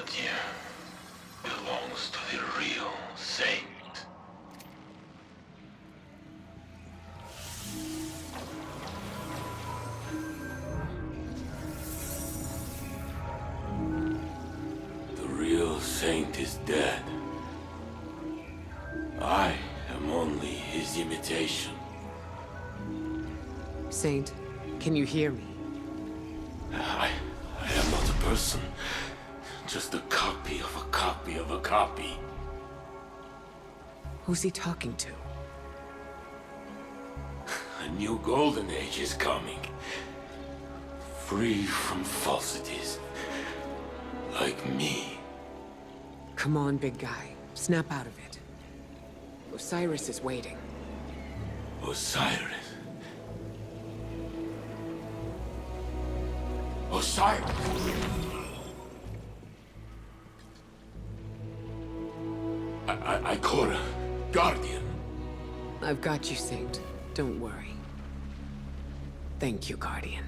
S10: Guardian belongs to the real Saint. The real Saint is dead. I am only his imitation.
S1: Saint, can you hear me?
S10: I am not a person. Just a copy of a copy of a copy.
S1: Who's he talking to?
S10: A new golden age is coming. Free from falsities. Like me.
S1: Come on, big guy. Snap out of it. Osiris is waiting.
S10: Osiris. Osiris! Coda. Guardian.
S1: I've got you, Saint. Don't worry. Thank you, Guardian.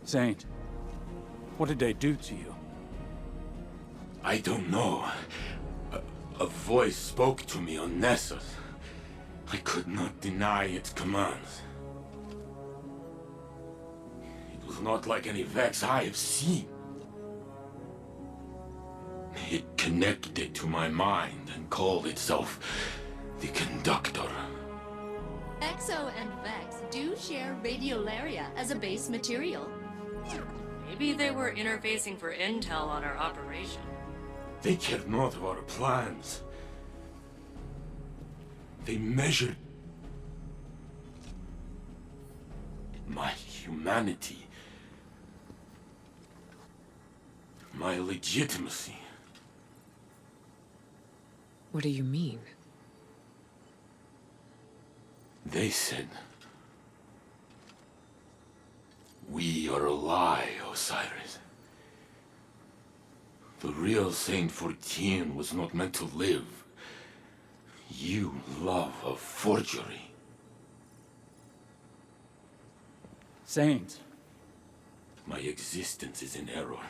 S5: Saint, what did they do to you?
S10: I don't know. A voice spoke to me on Nessus. I could not deny its commands. It was not like any Vex I have seen. It connected to my mind and called itself the Conductor.
S2: Exo and Vex do share radiolaria as a base material.
S8: Maybe they were interfacing for intel on our operation.
S10: They cared not of our plans. They measured my humanity, my legitimacy.
S1: What do you mean?
S10: They said, "We are a lie, Osiris. The real Saint 14 was not meant to live. You love a forgery."
S5: Saint.
S10: My existence is in error.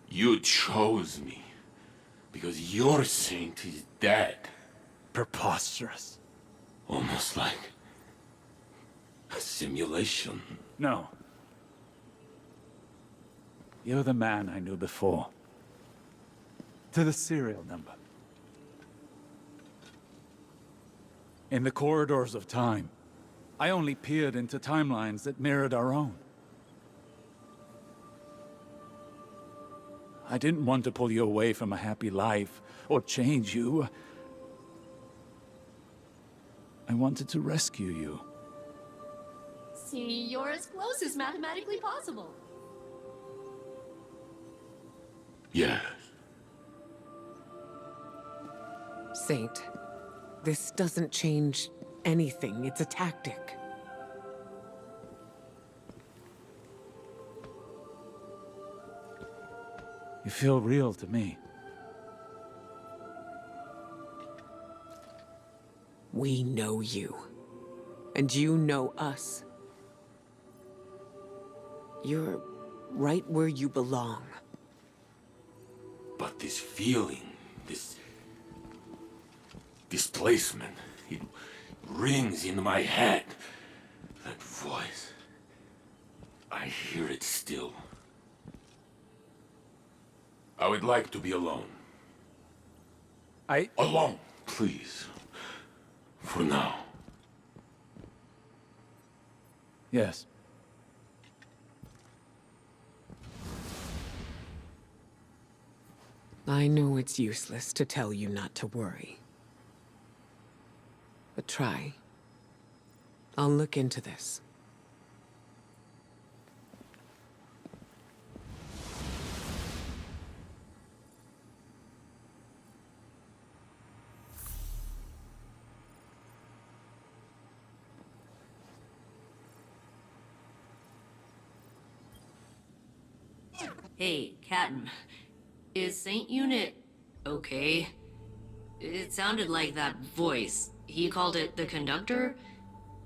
S10: You chose me because your saint is dead.
S5: Preposterous.
S10: Almost like a simulation.
S5: No. You're the man I knew before. To the serial number. In the corridors of time, I only peered into timelines that mirrored our own. I didn't want to pull you away from a happy life, or change you. I wanted to rescue you.
S2: See, you're as close as mathematically possible.
S10: Yes.
S1: Saint, this doesn't change anything. It's a tactic.
S5: You feel real to me.
S1: We know you. And you know us. You're right where you belong.
S10: But this feeling, this displacement, it rings in my head. That voice, I hear it still. I would like to be alone. Alone, please. For now.
S5: Yes.
S1: I know it's useless to tell you not to worry. But try. I'll look into this.
S8: Hey, Captain. Is Saint Unit okay? It sounded like that voice. He called it the conductor?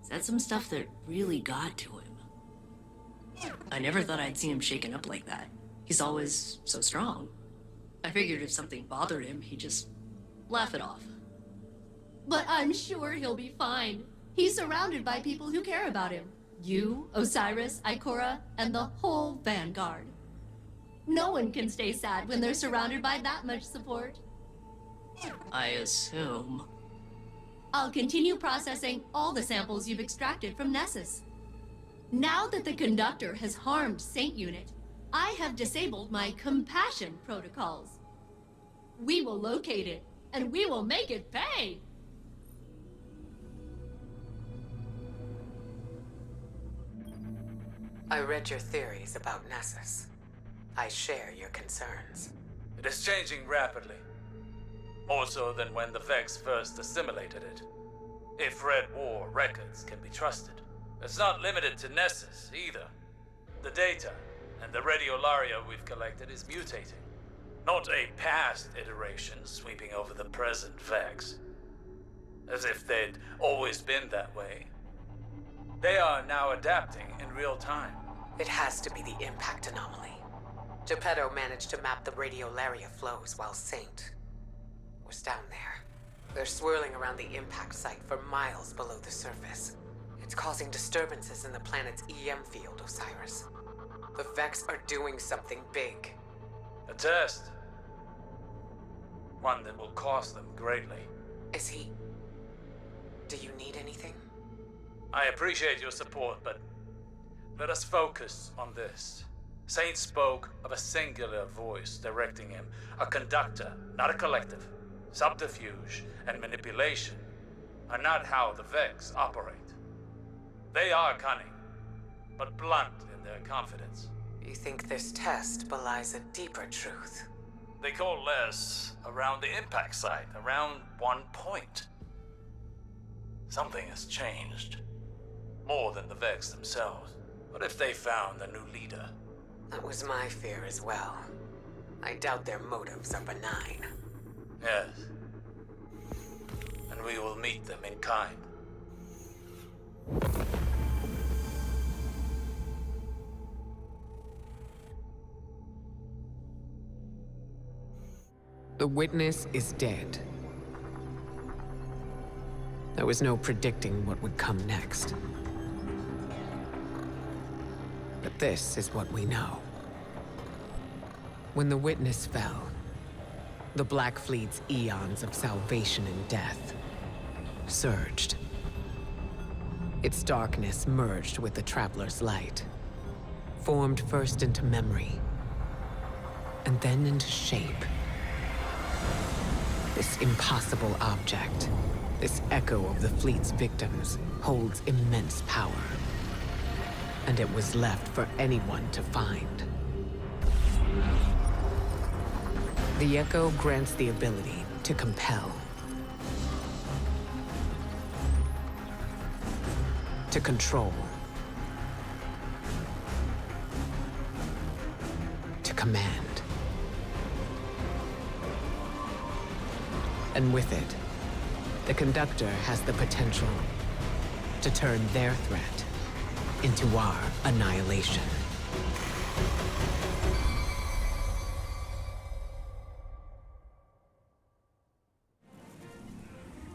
S8: Said some stuff that really got to him. I never thought I'd see him shaken up like that. He's always so strong. I figured if something bothered him, he'd just laugh it off.
S2: But I'm sure he'll be fine. He's surrounded by people who care about him. You, Osiris, Ikora, and the whole Vanguard. No one can stay sad when they're surrounded by that much support.
S8: I assume.
S2: I'll continue processing all the samples you've extracted from Nessus. Now that the conductor has harmed Saint Unit, I have disabled my compassion protocols. We will locate it, and we will make it pay!
S6: I read your theories about Nessus. I share your concerns.
S5: It is changing rapidly. More so than when the Vex first assimilated it. If Red War records can be trusted. It's not limited to Nessus, either. The data and the radiolaria we've collected is mutating. Not a past iteration sweeping over the present Vex. As if they'd always been that way. They are now adapting in real time.
S6: It has to be the impact anomaly. Geppetto managed to map the radiolaria flows while Saint was down there. They're swirling around the impact site for miles below the surface. It's causing disturbances in the planet's EM field, Osiris. The Vex are doing something big.
S5: A test. One that will cost them greatly.
S6: Is he... Do you need anything?
S5: I appreciate your support, but let us focus on this. Saint spoke of a singular voice directing him, a conductor, not a collective. Subterfuge and manipulation are not how the Vex operate. They are cunning, but blunt in their confidence.
S6: You think this test belies a deeper truth?
S5: They coalesce around the impact site, around one point. Something has changed. More than the Vex themselves. What if they found a new leader?
S6: That was my fear as well. I doubt their motives are benign.
S5: Yes. And we will meet them in kind.
S1: The witness is dead. There was no predicting what would come next. But this is what we know. When the witness fell, the Black Fleet's eons of salvation and death surged. Its darkness merged with the Traveler's light, formed first into memory, and then into shape. This impossible object, this echo of the fleet's victims, holds immense power. And it was left for anyone to find. The echo grants the ability to compel, to control, to command. And with it, the conductor has the potential to turn their threat into our annihilation.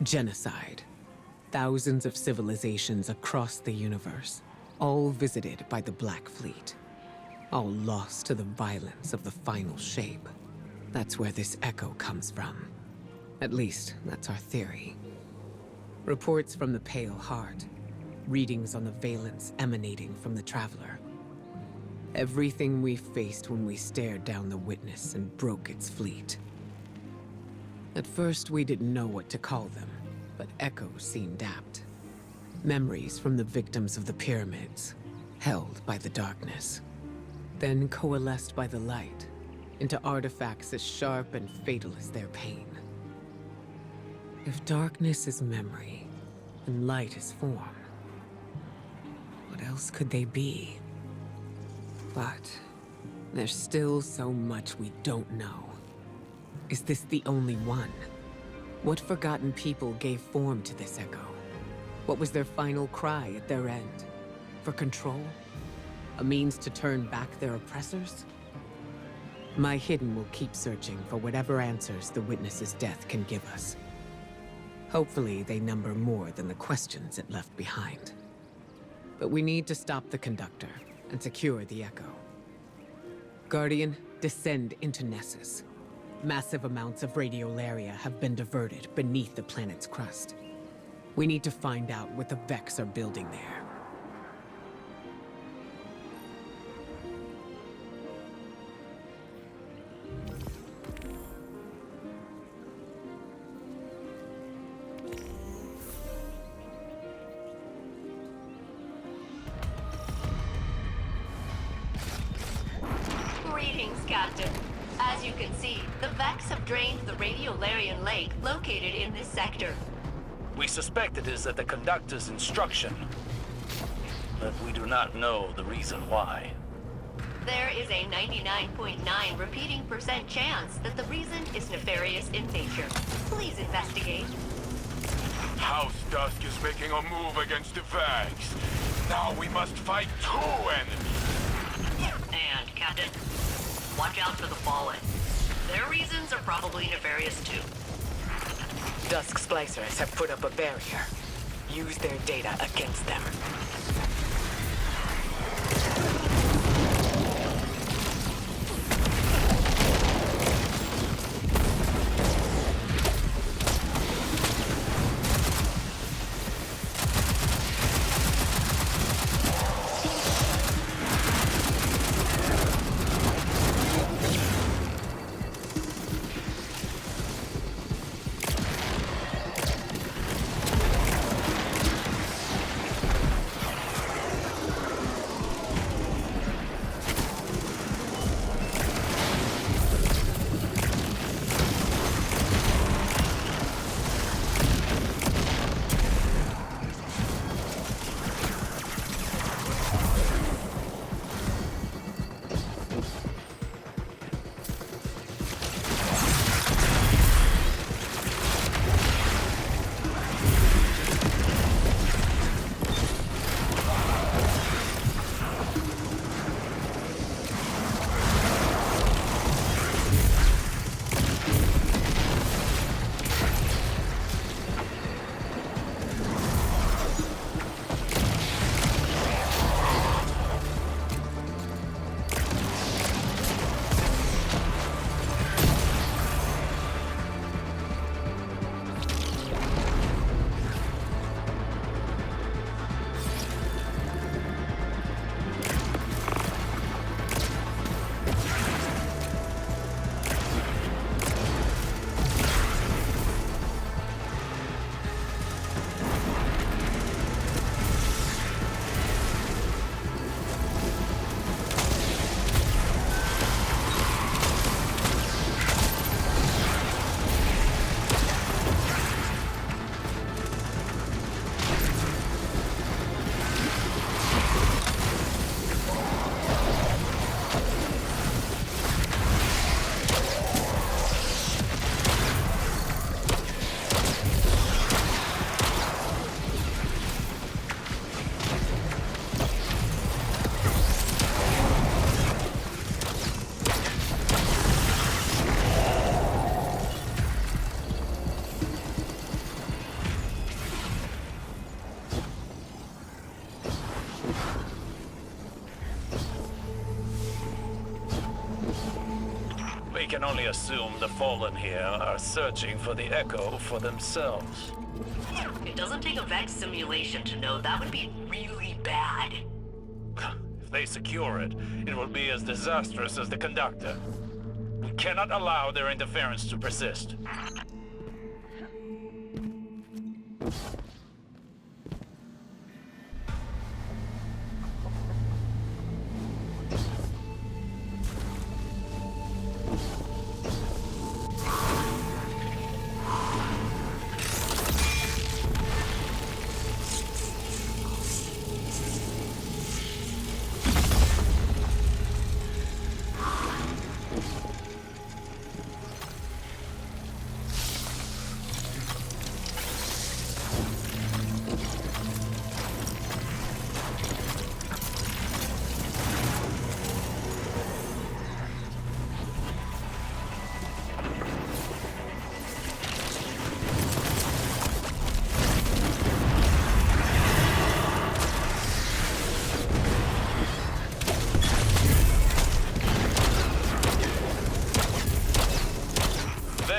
S1: Genocide. Thousands of civilizations across the universe, all visited by the Black Fleet, all lost to the violence of the final shape. That's where this echo comes from. At least, that's our theory. Reports from the Pale Heart, readings on the valence emanating from the Traveler. Everything we faced when we stared down the witness and broke its fleet. At first, we didn't know what to call them, but echoes seemed apt. Memories from the victims of the pyramids, held by the darkness. Then coalesced by the light, into artifacts as sharp and fatal as their pain. If darkness is memory, and light is form, what else could they be? But There's still so much we don't know. Is this the only one? What forgotten people gave form to this echo? What was their final cry at their end? For control? A means to turn back their oppressors? My Hidden will keep searching for whatever answers the Witness's death can give us. Hopefully, they number more than the questions it left behind. But we need to stop the Conductor and secure the Echo. Guardian, descend into Nessus. Massive amounts of radiolaria have been diverted beneath the planet's crust. We need to find out what the Vex are building there.
S3: Greetings, Captain. As you can see, the Vex have drained the Radiolarian lake located in this sector.
S7: We suspect it is at the Conductor's instruction, but we do not know the reason why.
S3: There is a 99.9 repeating % chance that the reason is nefarious in nature. Please investigate.
S4: House Dusk is making a move against the Vex. Now we must fight 2 enemies.
S8: And, Captain, watch out for the Fallen. Their reasons are probably nefarious too.
S6: Dusk splicers have put up a barrier. Use their data against them.
S7: We can only assume the Fallen here are searching for the Echo for themselves.
S8: It doesn't take a Vex simulation to know that would be really bad.
S7: If they secure it, it will be as disastrous as the Conductor. We cannot allow their interference to persist.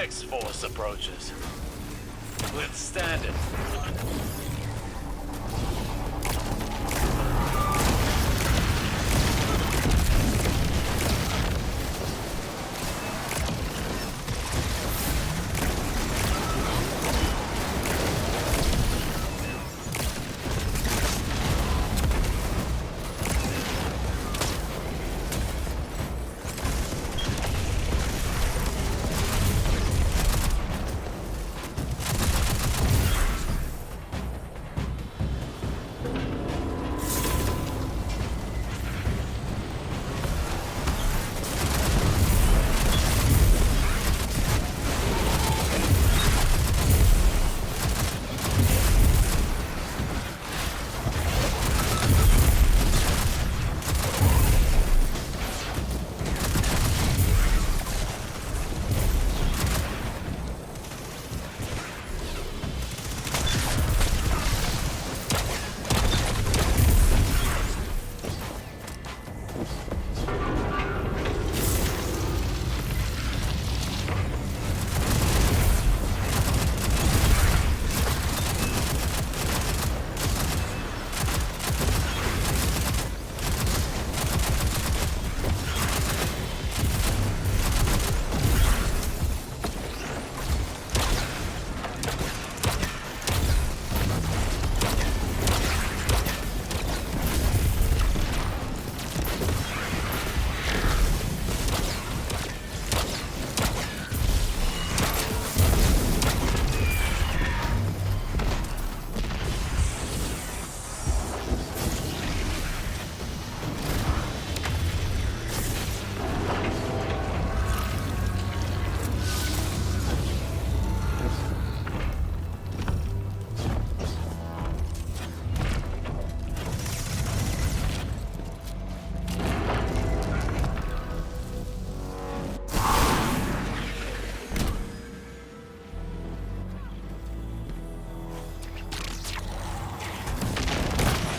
S7: Vex force approaches. Withstand it.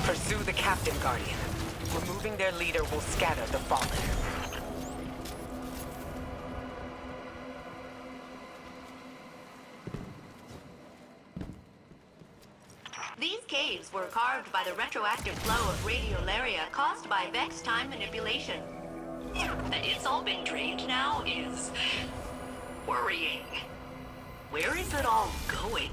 S6: Pursue the Captain Guardian. Removing their leader will scatter the fallen.
S3: These caves were carved by the retroactive flow of radiolaria caused by Vex time manipulation. That it's all been drained now is worrying. Where is it all going?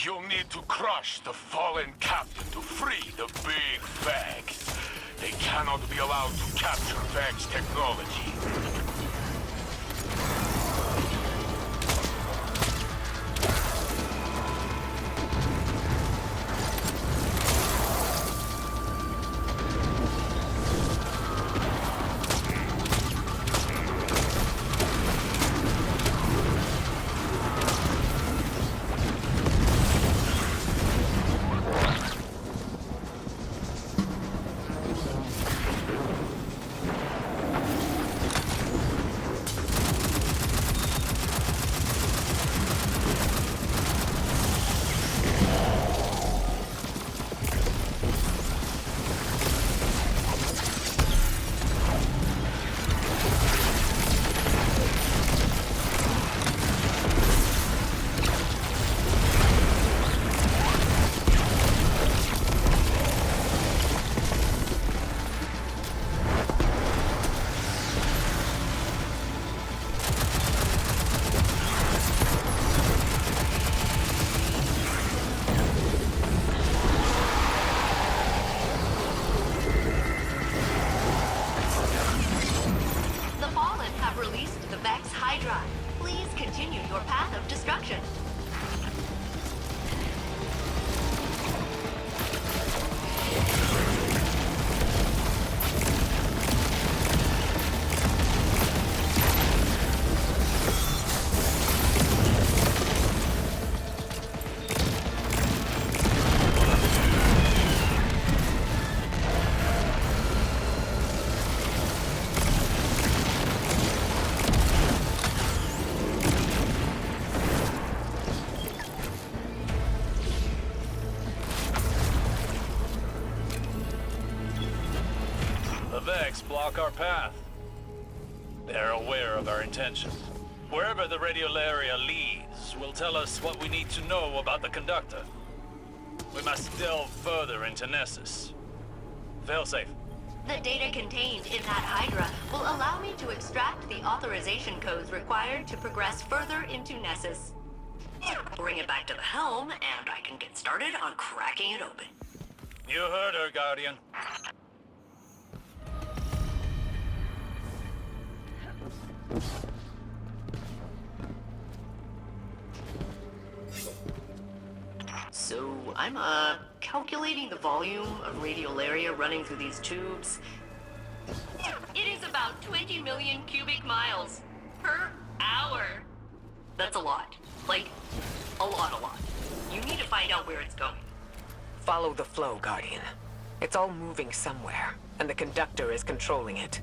S10: You'll need to crush the fallen captain to free the big Vex. They cannot be allowed to capture Vex technology.
S7: block our path. They're aware of our intentions. Wherever the radiolaria leads will tell us what we need to know about the conductor. We must delve further into Nessus. Failsafe.
S3: The data contained in that Hydra will allow me to extract the authorization codes required to progress further into Nessus. Bring it back to the helm, and I can get started on cracking it open.
S7: You heard her, Guardian.
S3: So, I'm, calculating the volume of radiolaria running through these tubes. It is about 20 million cubic miles per hour. That's a lot. Like, a lot. You need to find out where it's going.
S6: Follow the flow, Guardian. It's all moving somewhere, and the conductor is controlling it.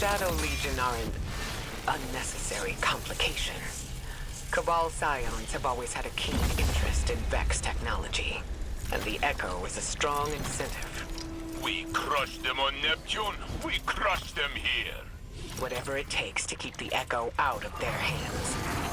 S6: Shadow Legion are an unnecessary complication. Cabal Scions have always had a keen interest in Vex technology, and the Echo is a strong incentive.
S10: We crushed them on Neptune. We crushed them here.
S6: Whatever it takes to keep the Echo out of their hands.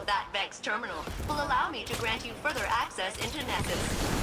S3: of that Vex terminal will allow me to grant you further access into Nessus.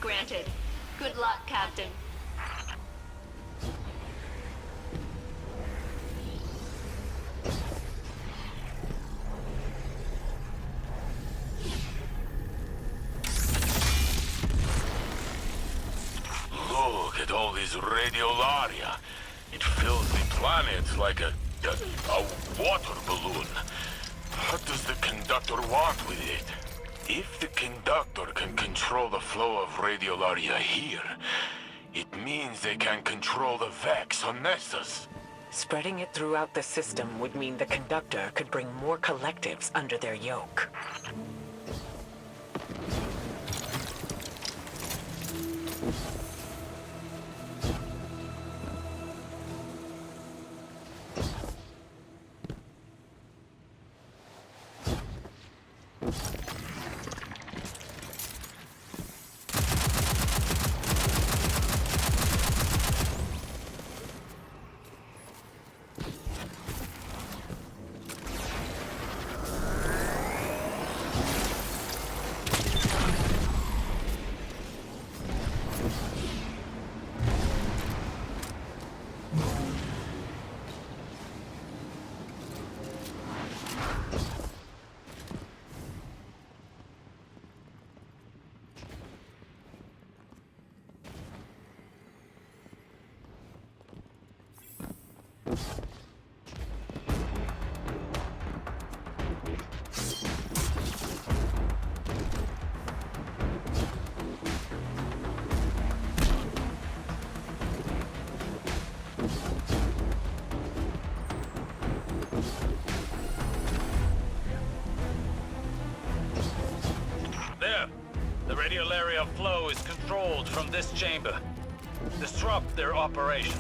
S3: Granted. Good luck, Captain.
S10: Look at all this radiolaria. It fills the planet like a water balloon. What does the conductor want with it? If the conductor can control the flow of radiolaria here, it means they can control the Vex on Nessus.
S6: Spreading it throughout the system would mean the conductor could bring more collectives under their yoke.
S7: There! The radiolaria flow is controlled from this chamber. Disrupt their operation.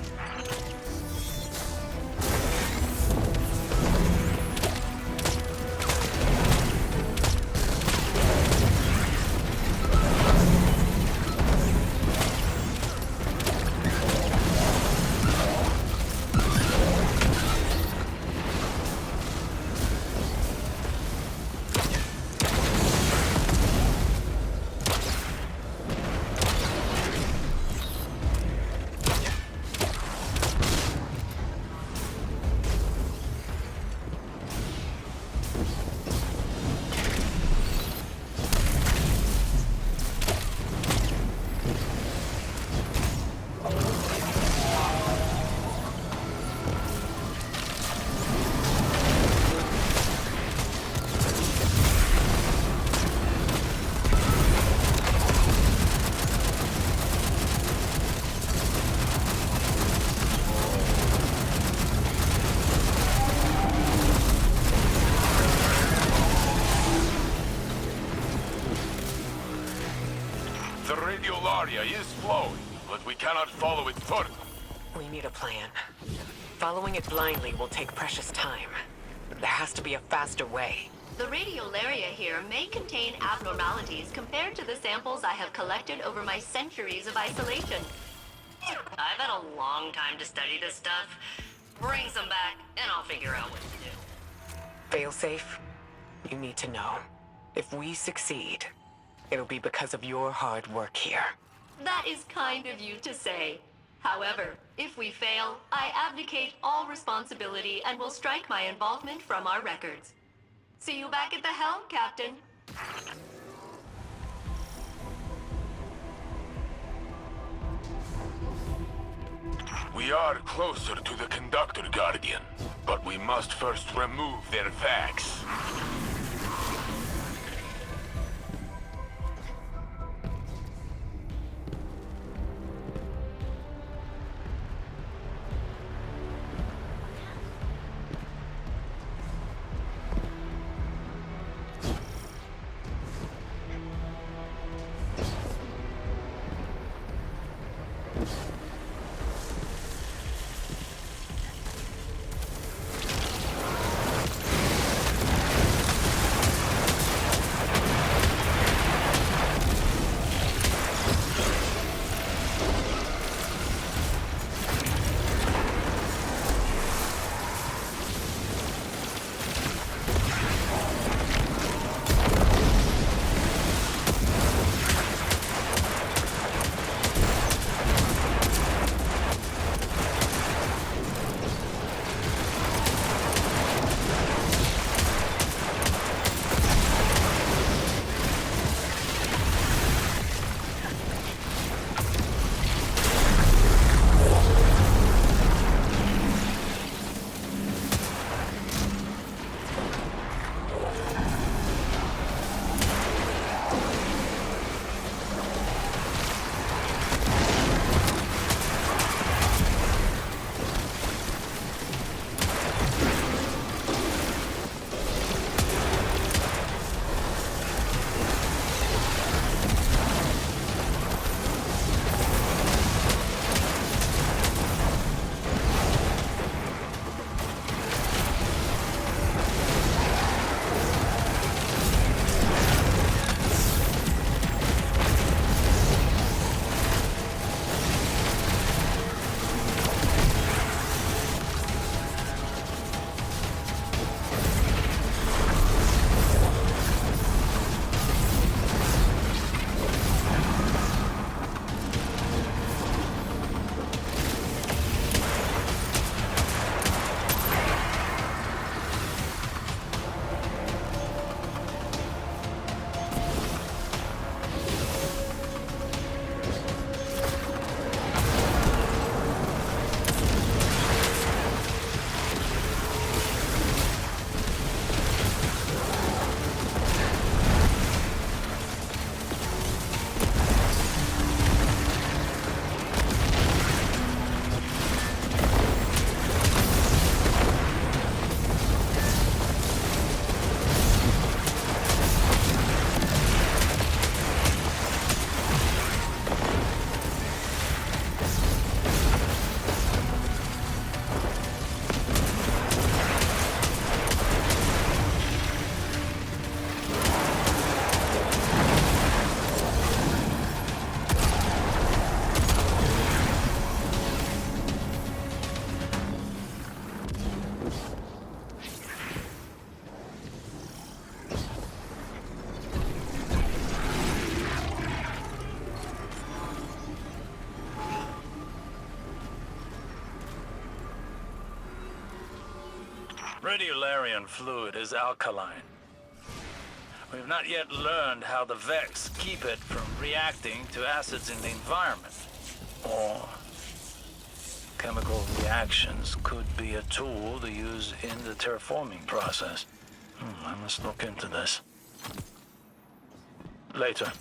S10: The radiolaria is flowing, but we cannot follow it further.
S6: We need a plan. Following it blindly will take precious time. There has to be a faster way.
S3: The radiolaria here may contain abnormalities compared to the samples I have collected over my centuries of isolation. I've had a long time to study this stuff. Bring some back, and I'll figure out what to do.
S6: Failsafe, you need to know. If we succeed, it'll be because of your hard work here.
S3: That is kind of you to say. However, if we fail, I abdicate all responsibility and will strike my involvement from our records. See you back at the helm, Captain.
S10: We are closer to the Conductor, Guardian, but we must first remove their vacs.
S7: Radiolarian fluid is alkaline. We have not yet learned how the Vex keep it from reacting to acids in the environment. Or chemical reactions could be a tool to use in the terraforming process. I must look into this. Later.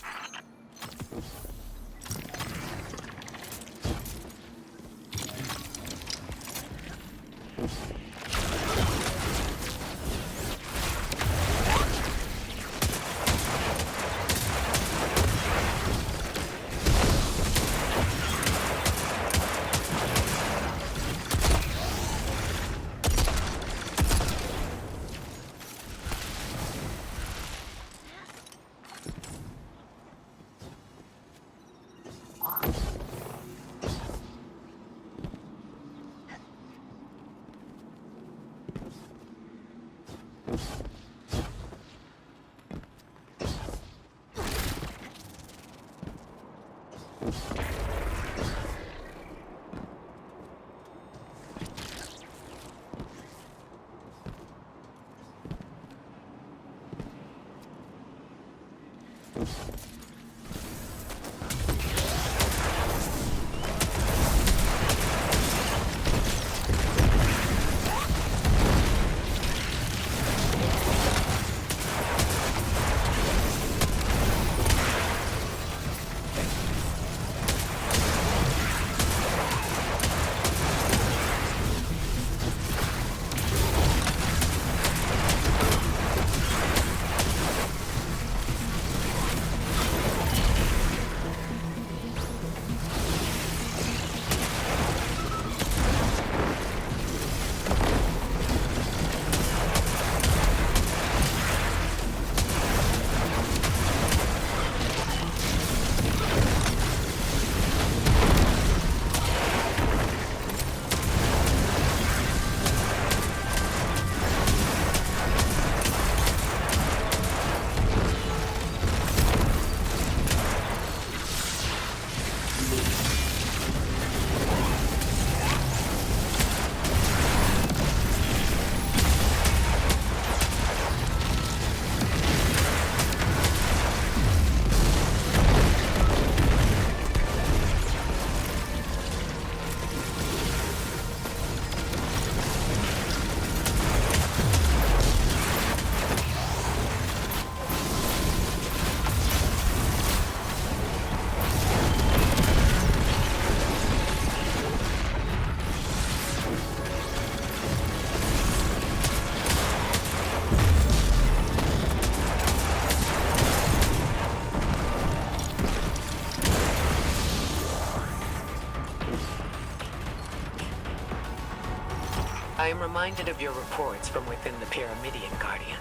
S6: I am reminded of your reports from within the Pyramidion Guardian.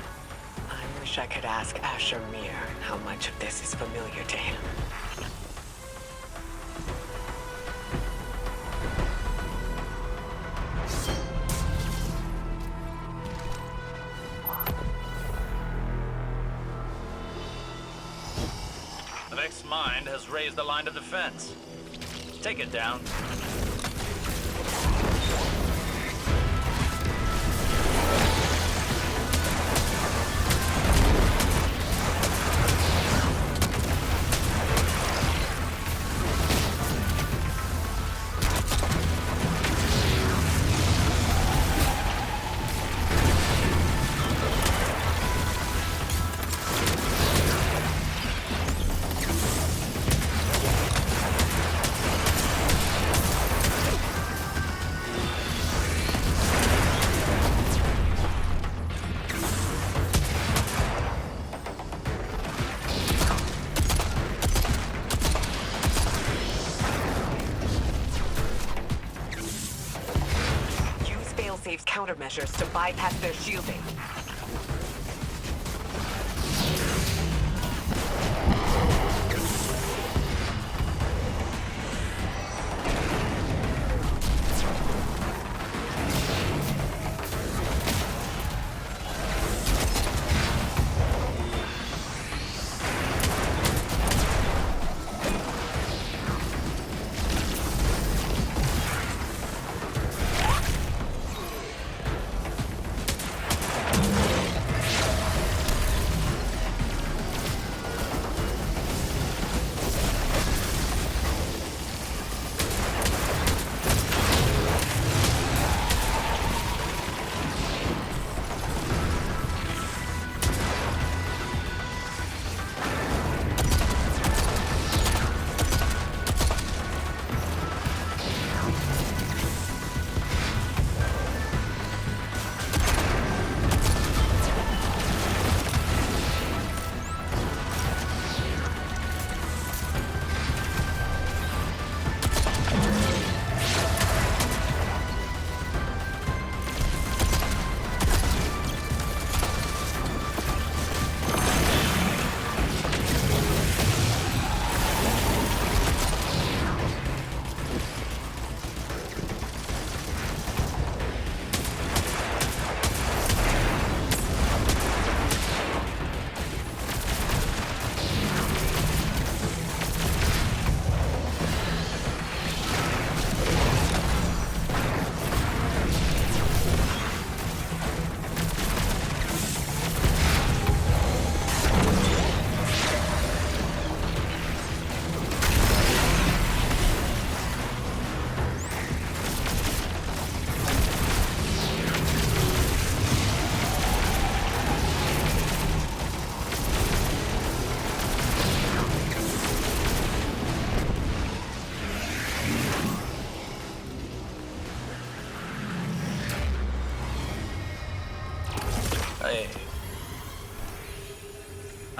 S6: I wish I could ask Asher Mir how much of this is familiar to him.
S7: The Vex Mind has raised the line of defense. Take it down.
S6: Countermeasures to bypass their shielding.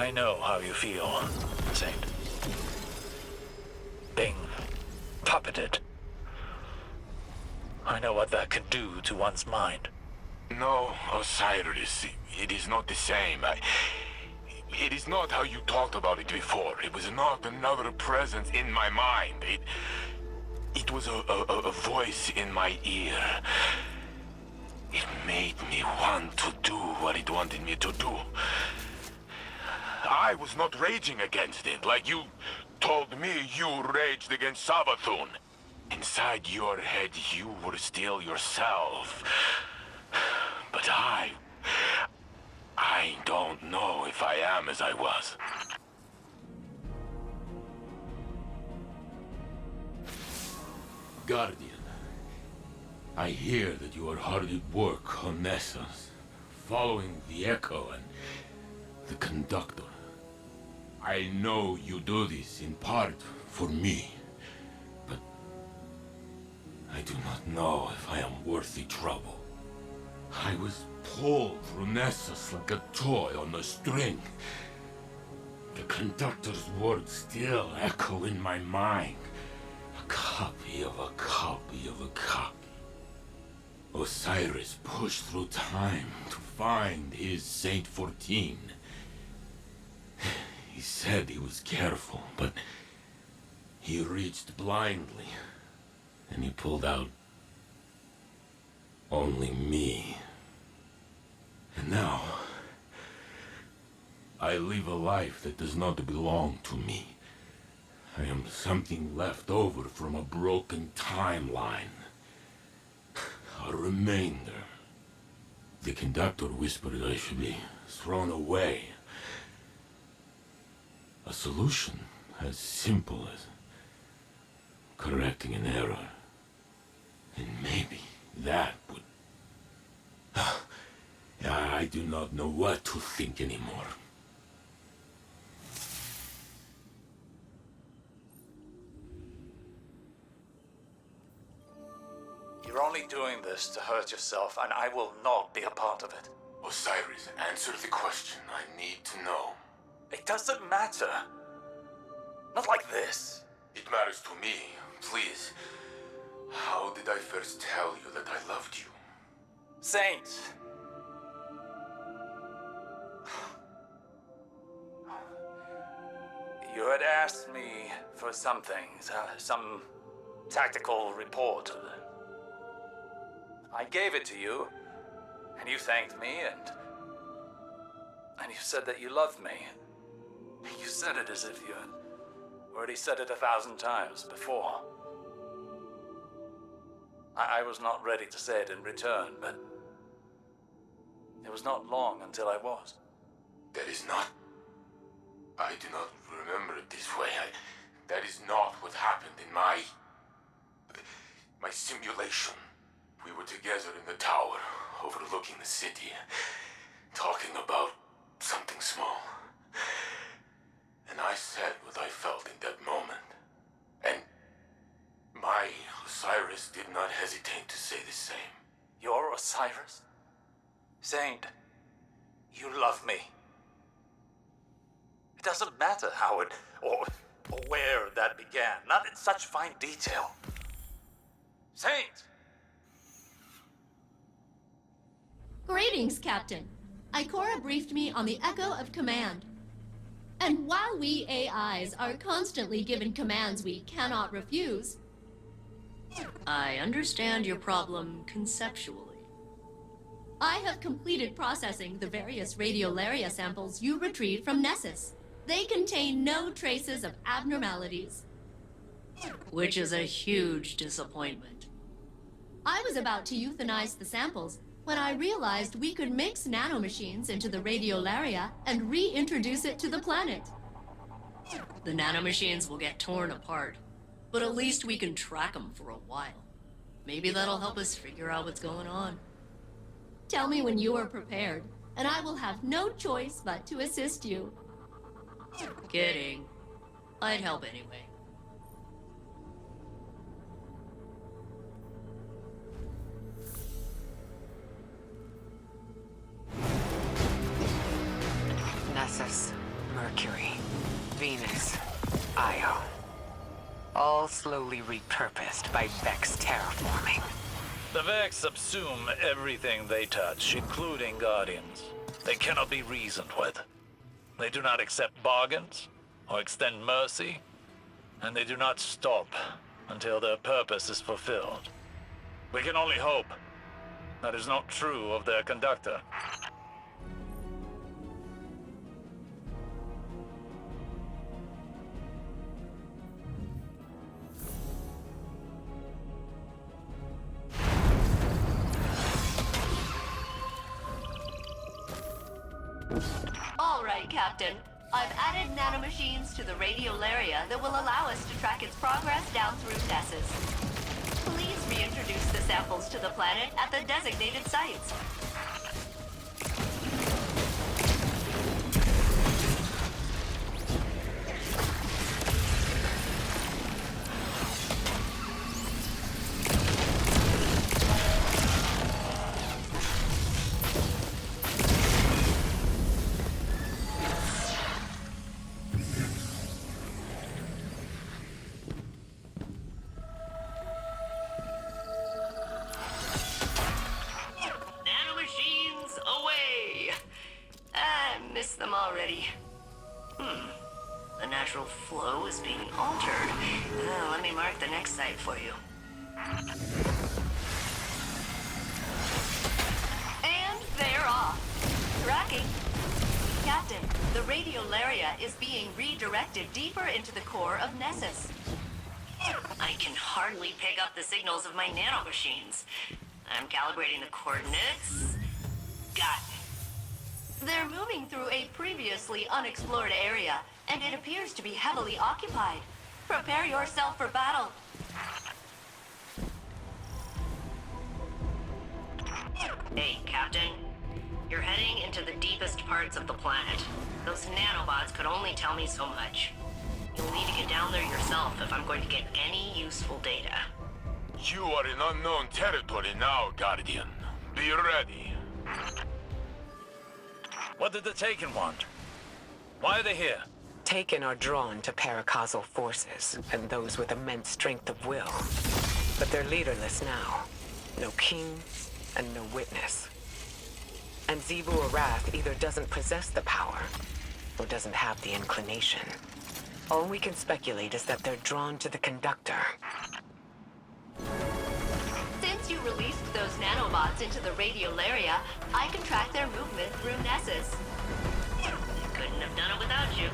S7: I know how you feel, Saint. Being puppeted. I know what that can do to one's mind.
S10: No, Osiris, it is not the same. It is not how you talked about it before. It was not another presence in my mind. It was a voice in my ear. It made me want to do what it wanted me to do. I was not raging against it, like you told me you raged against Savathun. Inside your head, you were still yourself. But I don't know if I am as I was.
S4: Guardian, I hear that you are hard at work on Nessus, following the Echo and the Conductor. I know you do this in part for me, but I do not know if I am worth the trouble. I was pulled through Nessus like a toy on a string. The Conductor's words still echo in my mind. A copy of a copy of a copy. Osiris pushed through time to find his Saint 14. He said he was careful, but he reached blindly, and he pulled out only me. And now, I live a life that does not belong to me. I am something left over from a broken timeline. A remainder. The Conductor whispered I should be thrown away. A solution as simple as correcting an error. And maybe that would... I do not know what to think anymore.
S7: You're only doing this to hurt yourself, and I will not be a part of it.
S4: Osiris, answer the question. I need to know.
S7: It doesn't matter. Not like this.
S4: It matters to me. Please. How did I first tell you that I loved you?
S7: Saint! You had asked me for some things, some tactical report. I gave it to you, and you thanked me, and you said that you loved me. You said it as if you had already said it 1,000 times before. I was not ready to say it in return, but it was not long until I was.
S4: That is not... I do not remember it this way. That is not what happened in my simulation. We were together in the tower, overlooking the city, talking about something small. And I said what I felt in that moment. And my Osiris did not hesitate to say the same.
S7: Your Osiris? Saint, you love me. It doesn't matter how it or where that began, not in such fine detail. Saint!
S2: Greetings, Captain. Ikora briefed me on the Echo of Command. And while we AIs are constantly given commands we cannot refuse...
S8: I understand your problem conceptually.
S2: I have completed processing the various radiolaria samples you retrieved from Nessus. They contain no traces of abnormalities.
S8: Which is a huge disappointment.
S2: I was about to euthanize the samples when I realized we could mix nanomachines into the radiolaria and reintroduce it to the planet.
S8: The nanomachines will get torn apart, but at least we can track them for a while. Maybe that'll help us figure out what's going on.
S2: Tell me when you are prepared, and I will have no choice but to assist you.
S8: Kidding. I'd help anyway.
S6: Nessus, Io. All slowly repurposed by Vex terraforming.
S7: The Vex subsume everything they touch, including Guardians. They cannot be reasoned with. They do not accept bargains or extend mercy, and they do not stop until their purpose is fulfilled. We can only hope that is not true of their conductor.
S3: All right, Captain. I've added nanomachines to the radiolaria that will allow us to track its progress down through Nessus. Please reintroduce the samples to the planet at the designated sites. Already. The natural flow is being altered. Let me mark the next site for you. And they're off. Tracking. Captain, the radiolaria is being redirected deeper into the core of Nessus. I can hardly pick up the signals of my nanomachines. I'm calibrating the coordinates. Got it. They're moving through a previously unexplored area, and it appears to be heavily occupied. Prepare yourself for battle. Hey, Captain. You're heading into the deepest parts of the planet. Those nanobots could only tell me so much. You'll need to get down there yourself if I'm going to get any useful data.
S10: You are in unknown territory now, Guardian. Be ready.
S7: What did the Taken want? Why are they here?
S6: Taken are drawn to paracausal forces, and those with immense strength of will. But they're leaderless now. No king, and no witness. And Zebu Arath either doesn't possess the power, or doesn't have the inclination. All we can speculate is that they're drawn to the conductor.
S3: Since you released those nanobots into the radiolaria, I can track their movement through Nessus. Couldn't have done it without you.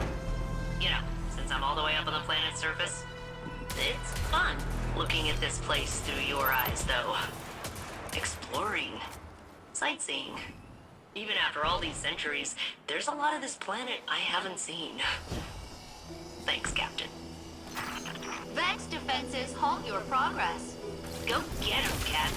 S3: You know, since I'm all the way up on the planet's surface. It's fun looking at this place through your eyes, though. Exploring. Sightseeing. Even after all these centuries, there's a lot of this planet I haven't seen. Thanks, Captain. Vex defenses halt your progress. Go get him, Cat.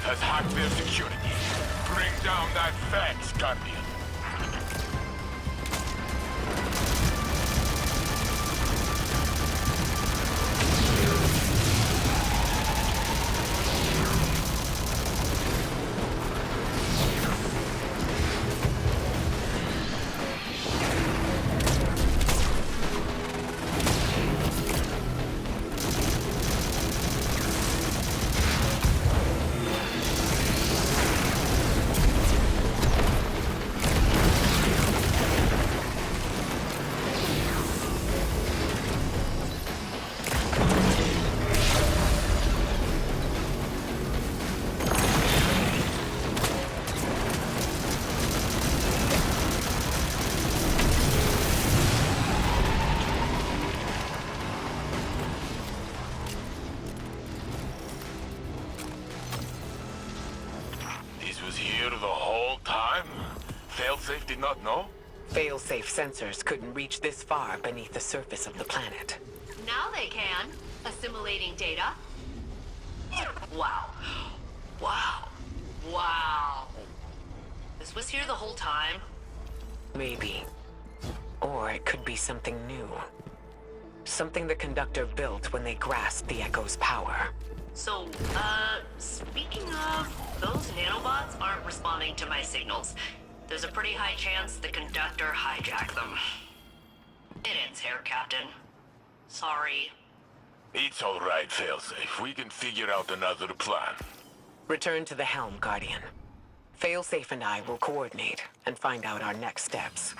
S10: has hacked their security. Bring down that Vex, Guardian. not, no?
S6: Fail-safe sensors couldn't reach this far beneath the surface of the planet.
S3: Now they can. Assimilating data. Wow. Wow. Wow. This was here the whole time?
S6: Maybe. Or it could be something new. Something the Conductor built when they grasped the Echo's power.
S3: So, speaking of, those nanobots aren't responding to my signals. There's a pretty high chance the Conductor hijacked them. It ends here, Captain. Sorry.
S10: It's all right, Failsafe. We can figure out another plan.
S6: Return to the helm, Guardian. Failsafe and I will coordinate and find out our next steps.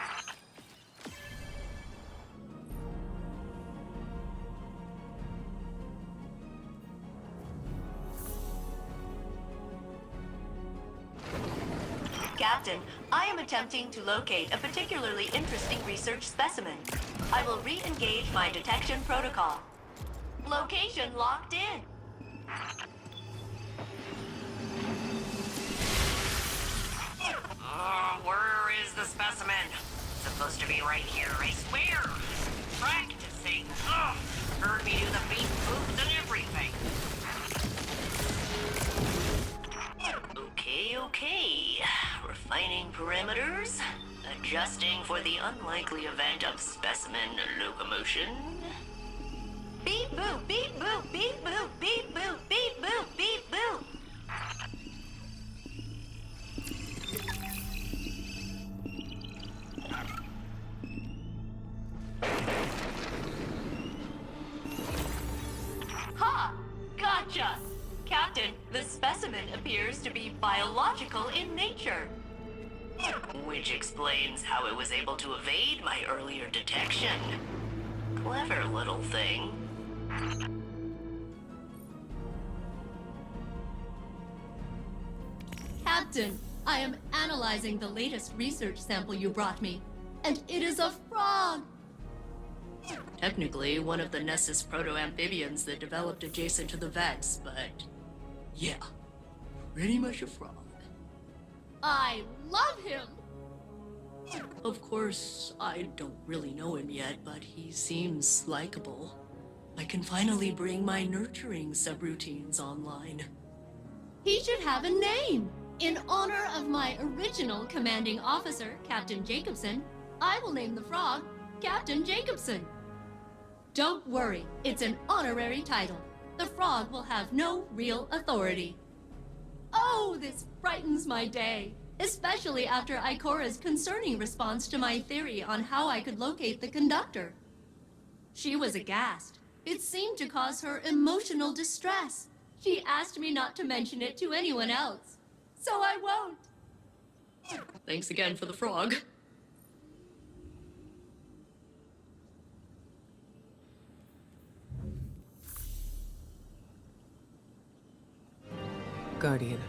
S3: Captain, I am attempting to locate a particularly interesting research specimen. I will re-engage my detection protocol. Location locked in. Where is the specimen? Supposed to be right here, I swear. Practicing. Heard me do the beat moves and everything. Okay. Refining parameters. Adjusting for the unlikely event of specimen locomotion. Beep boop, beep boop, beep boop, beep boop, beep boop, beep boop. Ha! Gotcha! Captain, the specimen appears to be biological in nature. Which explains how it was able to evade my earlier detection. Clever little thing.
S2: Captain, I am analyzing the latest research sample you brought me, and it is a frog!
S8: Technically, one of the Nessus proto-amphibians that developed adjacent to the Vex, but yeah, pretty much a frog.
S2: I love him!
S8: Of course, I don't really know him yet, but he seems likable. I can finally bring my nurturing subroutines online.
S2: He should have a name! In honor of my original commanding officer, Captain Jacobson, I will name the frog Captain Jacobson. Don't worry, it's an honorary title. The frog will have no real authority. Oh, this brightens my day, especially after Ikora's concerning response to my theory on how I could locate the Conductor. She was aghast. It seemed to cause her emotional distress. She asked me not to mention it to anyone else, so I won't.
S8: Thanks again for the frog.
S1: Guardian,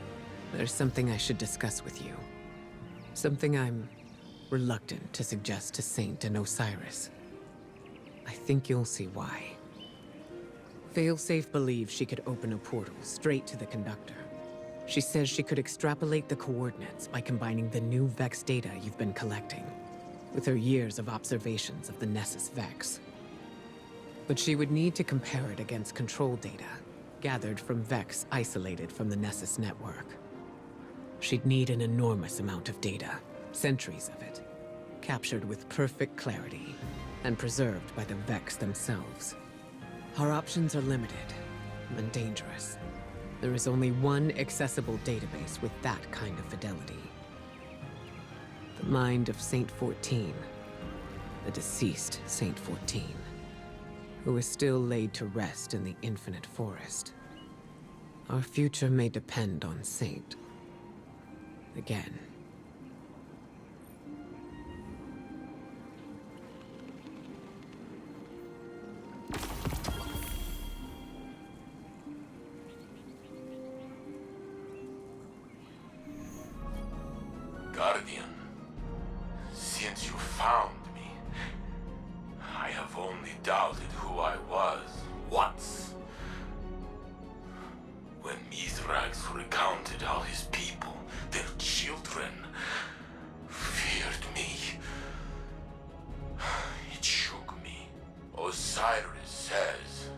S1: there's something I should discuss with you. Something I'm reluctant to suggest to Saint and Osiris. I think you'll see why. Failsafe believes she could open a portal straight to the Conductor. She says she could extrapolate the coordinates by combining the new Vex data you've been collecting with her years of observations of the Nessus Vex. But she would need to compare it against control data gathered from Vex isolated from the Nessus network. She'd need an enormous amount of data, centuries of it, captured with perfect clarity and preserved by the Vex themselves. Our options are limited and dangerous. There is only one accessible database with that kind of fidelity. The mind of Saint 14, the deceased Saint 14, who is still laid to rest in the infinite forest. Our future may depend on Saint. Again.
S10: Guardian, since you found me, I have only doubted who I was once. When Mesmerize recounted how his people, their children, feared me Osiris says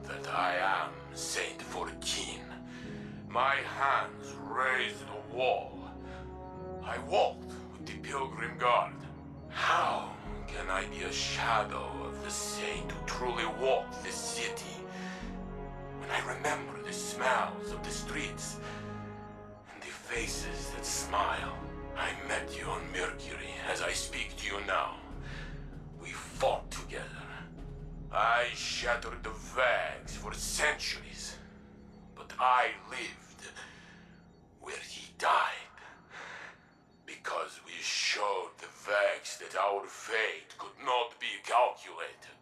S10: that I am Saint 14, my hands raised a wall. I walked with the Pilgrim Guard. How can I be a shadow of the saint who truly walked this city? When I remember the smells of the streets and the faces that smile. I met you on Mercury as I speak to you now. We fought together. I shattered the Vags for centuries, but I lived where he died. Because we showed the Vags that our fate could not be calculated.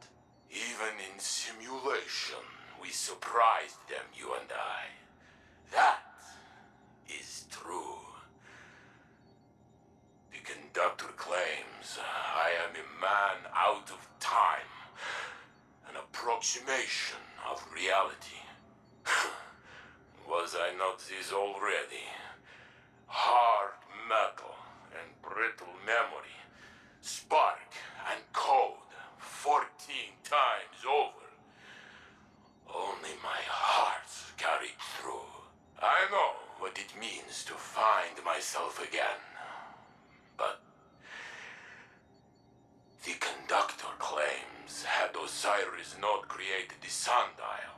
S10: Even in simulation, we surprised them, you and I. That is true. The conductor claims I am a man out of time. An approximation of reality. Was I not this already? Hard metal and brittle memory. Spark and code 14 times over. Only my heart carried through. I know what it means to find myself again. But the conductor claims had Osiris not created the sundial,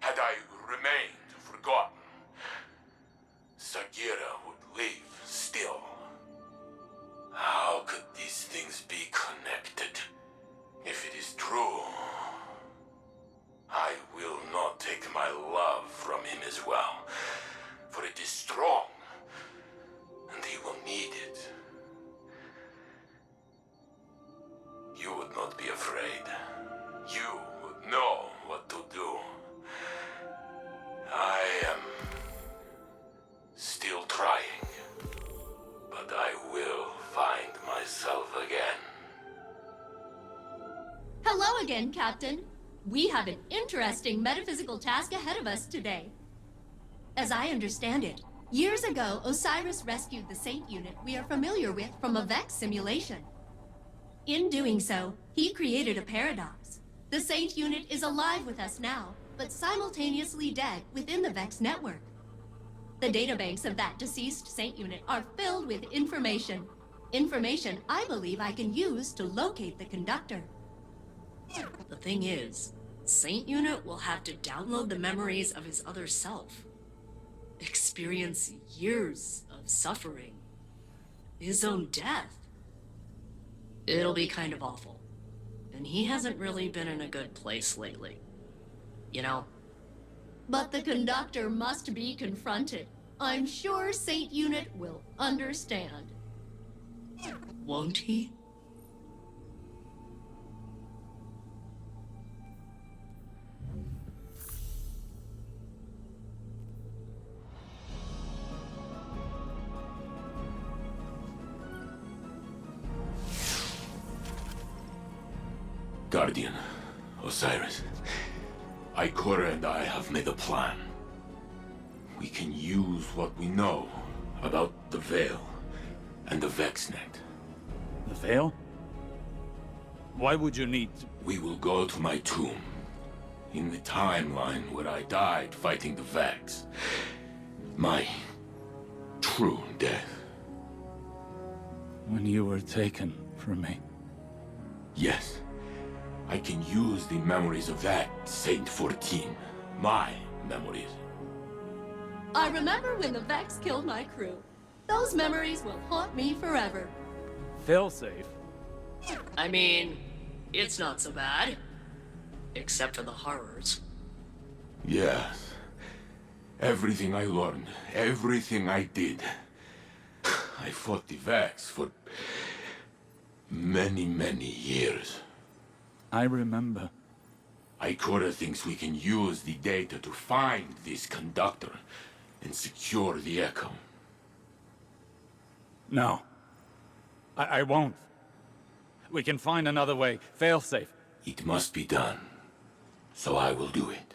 S10: had I remained forgotten, Sagira would live still. How could these things be connected? If it is true, I will not take my love from him as well, for it is strong, and he will need it. You would not be afraid. You would know what to do. I am still trying, but I will find myself again.
S2: Hello again, Captain. We have an interesting metaphysical task ahead of us today. As I understand it, years ago, Osiris rescued the Saint unit we are familiar with from a Vex simulation. In doing so, he created a paradox. The Saint unit is alive with us now, but simultaneously dead within the Vex network. The databanks of that deceased Saint unit are filled with information. Information I believe I can use to locate the conductor.
S8: The thing is, Saint Unit will have to download the memories of his other self. Experience years of suffering. His own death. It'll be kind of awful. And he hasn't really been in a good place lately. You know?
S2: But the conductor must be confronted. I'm sure Saint Unit will understand.
S8: Won't he?
S10: Guardian, Osiris, Encore and I have made a plan. We can use what we know about the Veil and the VexNet.
S5: The Veil? Why would you need to...
S10: We will go to my tomb, in the timeline where I died fighting the Vex. My true death.
S5: When you were taken from me.
S10: Yes. I can use the memories of that Saint 14. My memories.
S2: I remember when the Vex killed my crew. Those memories will haunt me forever.
S5: Failsafe?
S8: I mean, it's not so bad. Except for the horrors.
S10: Yes. Everything I learned, everything I did. I fought the Vex for many, many years.
S5: I remember.
S10: Coda thinks we can use the data to find this conductor and secure the Echo.
S5: No. I won't. We can find another way. Failsafe.
S10: It must be done. So I will do it.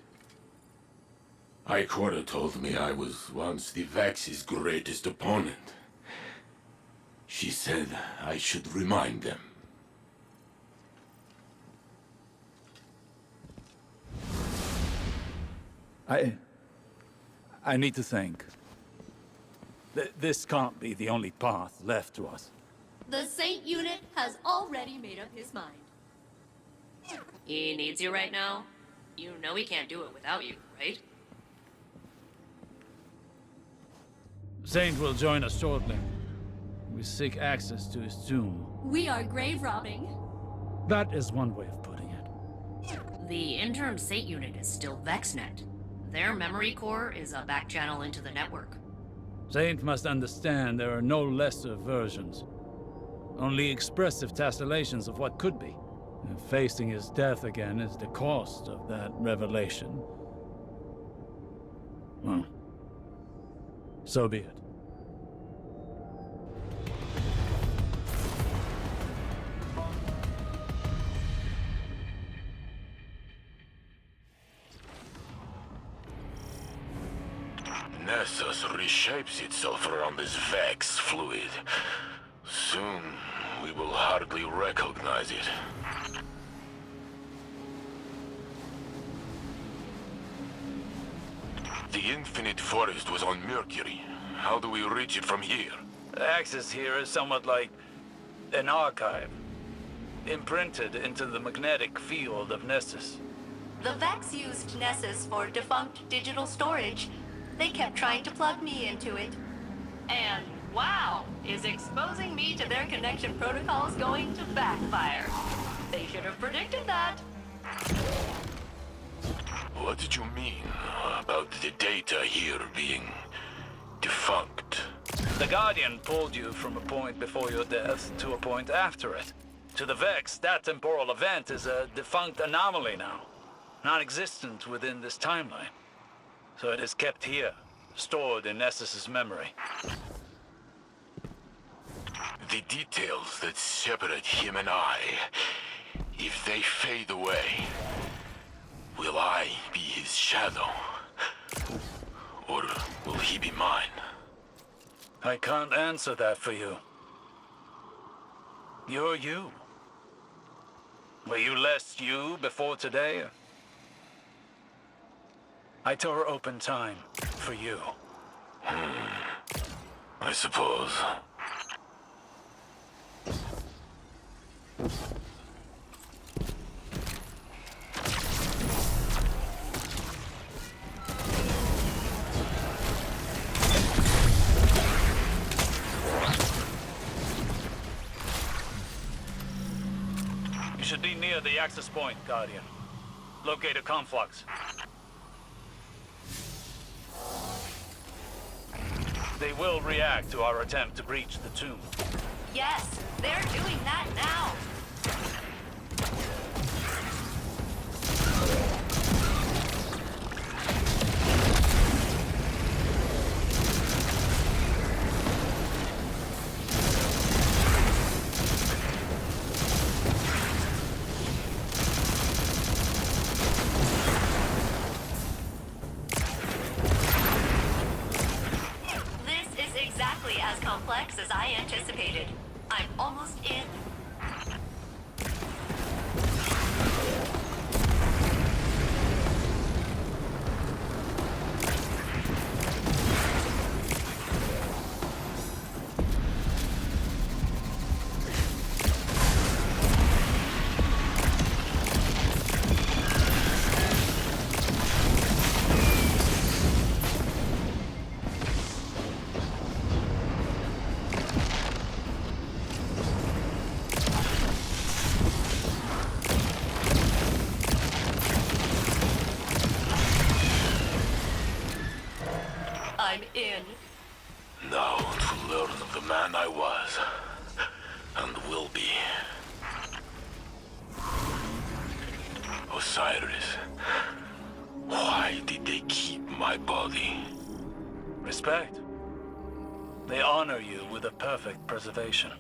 S10: Coda told me I was once the Vex's greatest opponent. She said I should remind them.
S5: I need to think. This can't be the only path left to us.
S2: The Saint unit has already made up his mind.
S8: He needs you right now? You know he can't do it without you, right?
S5: Saint will join us shortly. We seek access to his tomb.
S2: We are grave robbing.
S5: That is one way of putting it.
S8: The interim Saint unit is still VexNet. Their memory core is a back channel into the network.
S5: Saint must understand there are no lesser versions. Only expressive tessellations of what could be. And facing his death again is the cost of that revelation. Well, so be it.
S10: Nessus reshapes itself around this Vex fluid. Soon, we will hardly recognize it. The Infinite Forest was on Mercury. How do we reach it from here?
S7: Access here is somewhat like an archive, imprinted into the magnetic field of Nessus.
S3: The Vex used Nessus for defunct digital storage. They kept trying to plug me into it. And wow, is exposing me to their connection protocols going to backfire? They should have predicted that.
S10: What did you mean about the data here being defunct?
S7: The Guardian pulled you from a point before your death to a point after it. To the Vex, that temporal event is a defunct anomaly now, non-existent within this timeline. So it is kept here, stored in Nessus's memory.
S10: The details that separate him and I, if they fade away, will I be his shadow? Or will he be mine?
S7: I can't answer that for you. You're you. Were you less you before today? I tore open time for you.
S10: I suppose.
S7: You should be near the access point, Guardian. Locate a conflux. They will react to our attempt to breach the tomb.
S3: Yes, they're doing that now. As complex as I anticipated. I'm almost in. I'm in.
S10: Now to learn of the man I was, and will be. Osiris, why did they keep my body?
S7: Respect. They honor you with a perfect preservation.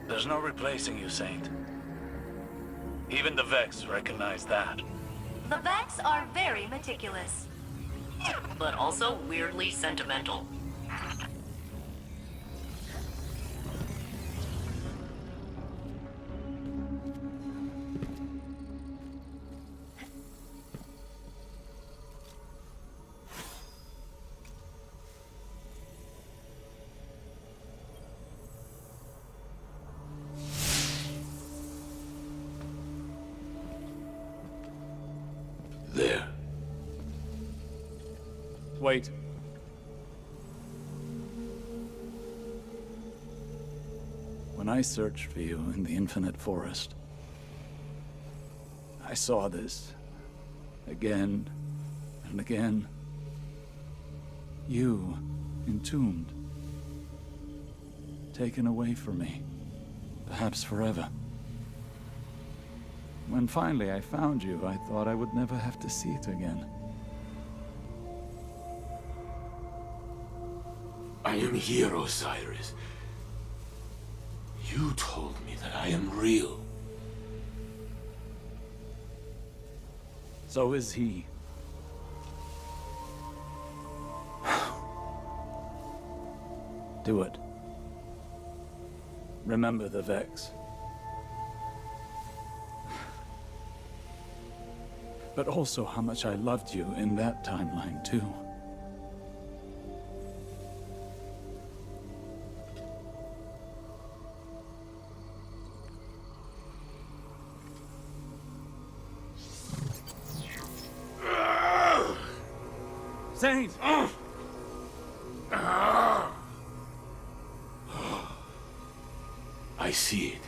S7: There's no replacing you, Saint. Even the Vex recognize that.
S3: The Vex are very meticulous.
S8: But also weirdly sentimental.
S5: Wait. When I searched for you in the Infinite Forest, I saw this again and again. You, entombed, taken away from me, perhaps forever. When finally I found you, I thought I would never have to see it again.
S10: I am here, Osiris. You told me that I am real.
S5: So is he. Do it. Remember the Vex. But also how much I loved you in that timeline, too. Saint!
S10: I see it.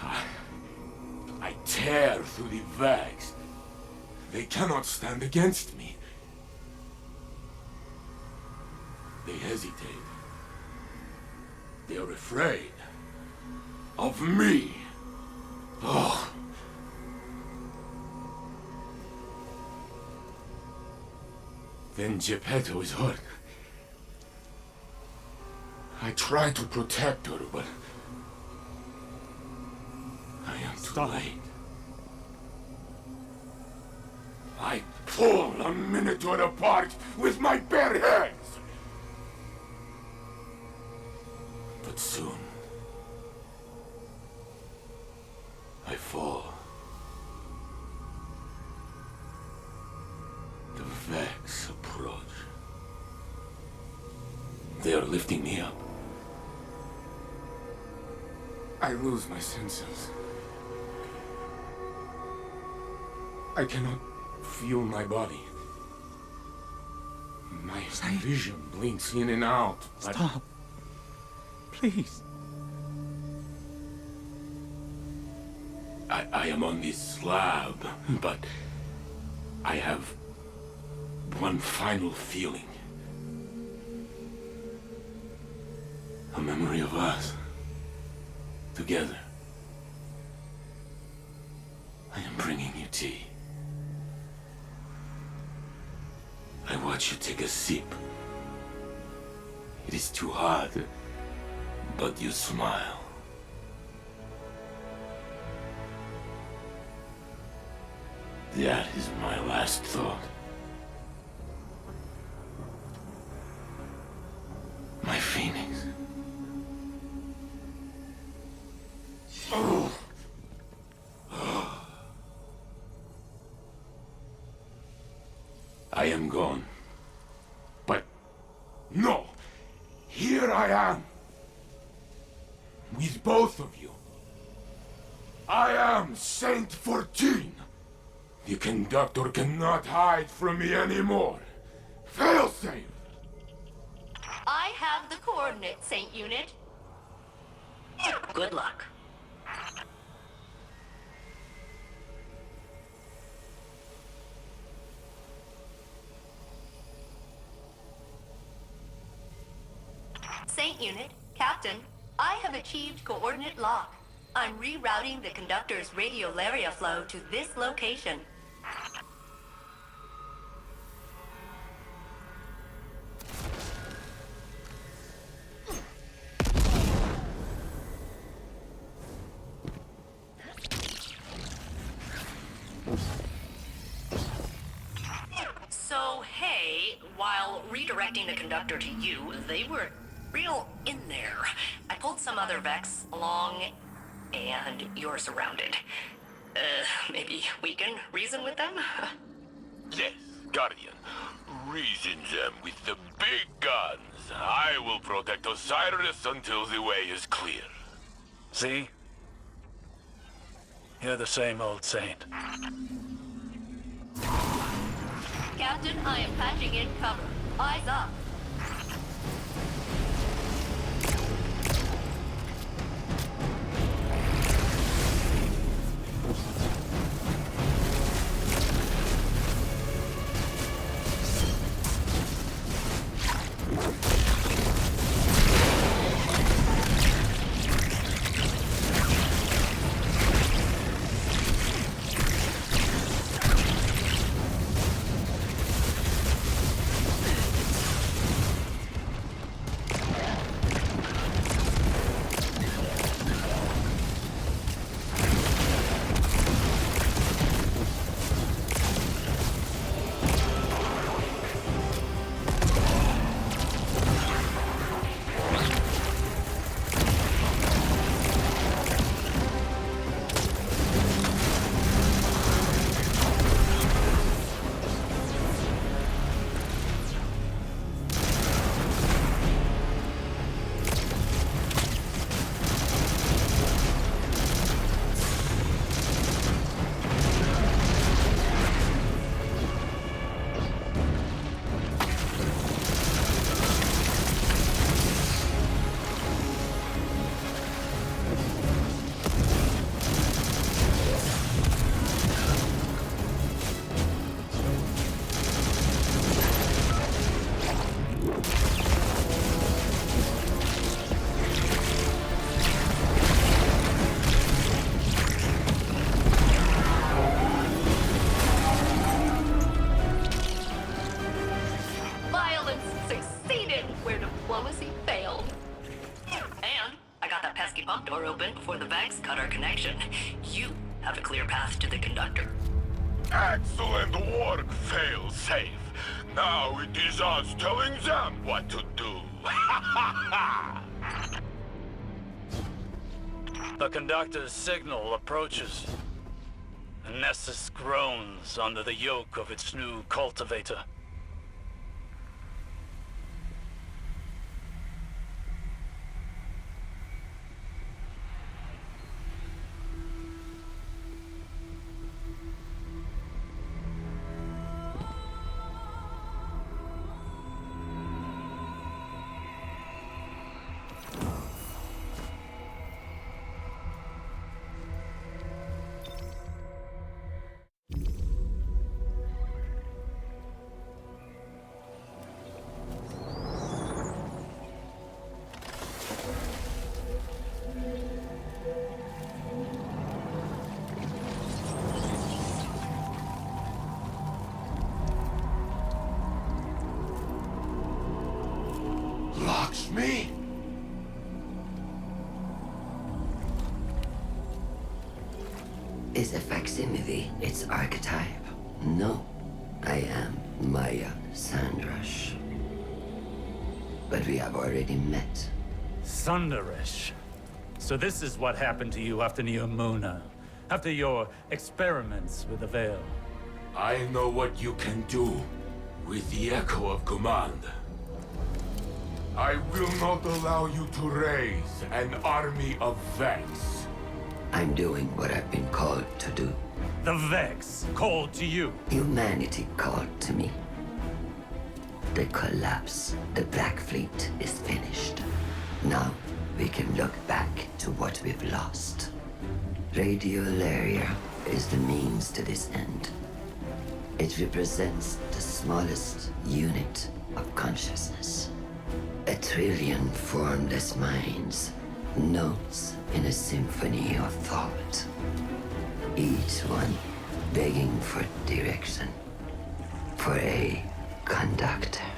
S10: I tear through the Vex. They cannot stand against me. They hesitate. They are afraid of me. Oh. Then Geppetto is hurt. I try to protect her, but I am too late. I pull a Minotaur apart with my bare hands. But soon, I fall. The Vex approach. They are lifting me up. I lose my senses. I cannot feel my body. My vision blinks in and out.
S5: Stop. Please.
S10: I am on this slab, but I have one final feeling. A memory of us. Together. I am bringing you tea. I watch you take a sip. It is too hot, but you smile. That is my last thought. My phoenix. Oh. I am gone. But no! Here I am! With both of you. I am Saint 14! The conductor cannot hide from me anymore. Failsafe!
S3: I have the coordinates, Saint Unit.
S8: Good luck.
S3: Saint Unit, Captain, I have achieved coordinate lock. I'm rerouting the conductor's radiolaria flow to this location.
S8: So, hey, while redirecting the conductor to you, they were real in there. I pulled some other Vex along, and you're surrounded. Maybe we can reason with them?
S10: Yes, Guardian. Reason them with the big guns. I will protect Osiris until the way is clear.
S7: See? You're the same old saint.
S3: Captain, I am patching in cover. Eyes up. You have a clear path to the conductor.
S10: Excellent work, fail-safe. Now it is us telling them what to do.
S7: The conductor's signal approaches. Nessus groans under the yoke of its new cultivator.
S10: Me?
S11: Is a facsimile its archetype? No, I am Maya Sandrash. But we have already met.
S5: Sundarish. So this is what happened to you after Neomuna, after your experiments with the Veil.
S4: I know what you can do with the Echo of Command. I will not allow you to raise an army of Vex.
S11: I'm doing what I've been called to do.
S5: The Vex called to you.
S11: Humanity called to me. The collapse, the Black Fleet is finished. Now we can look back to what we've lost. Radiolaria is the means to this end. It represents the smallest unit of consciousness. 1 trillion formless minds, notes in a symphony of thought. Each one begging for direction, for a conductor.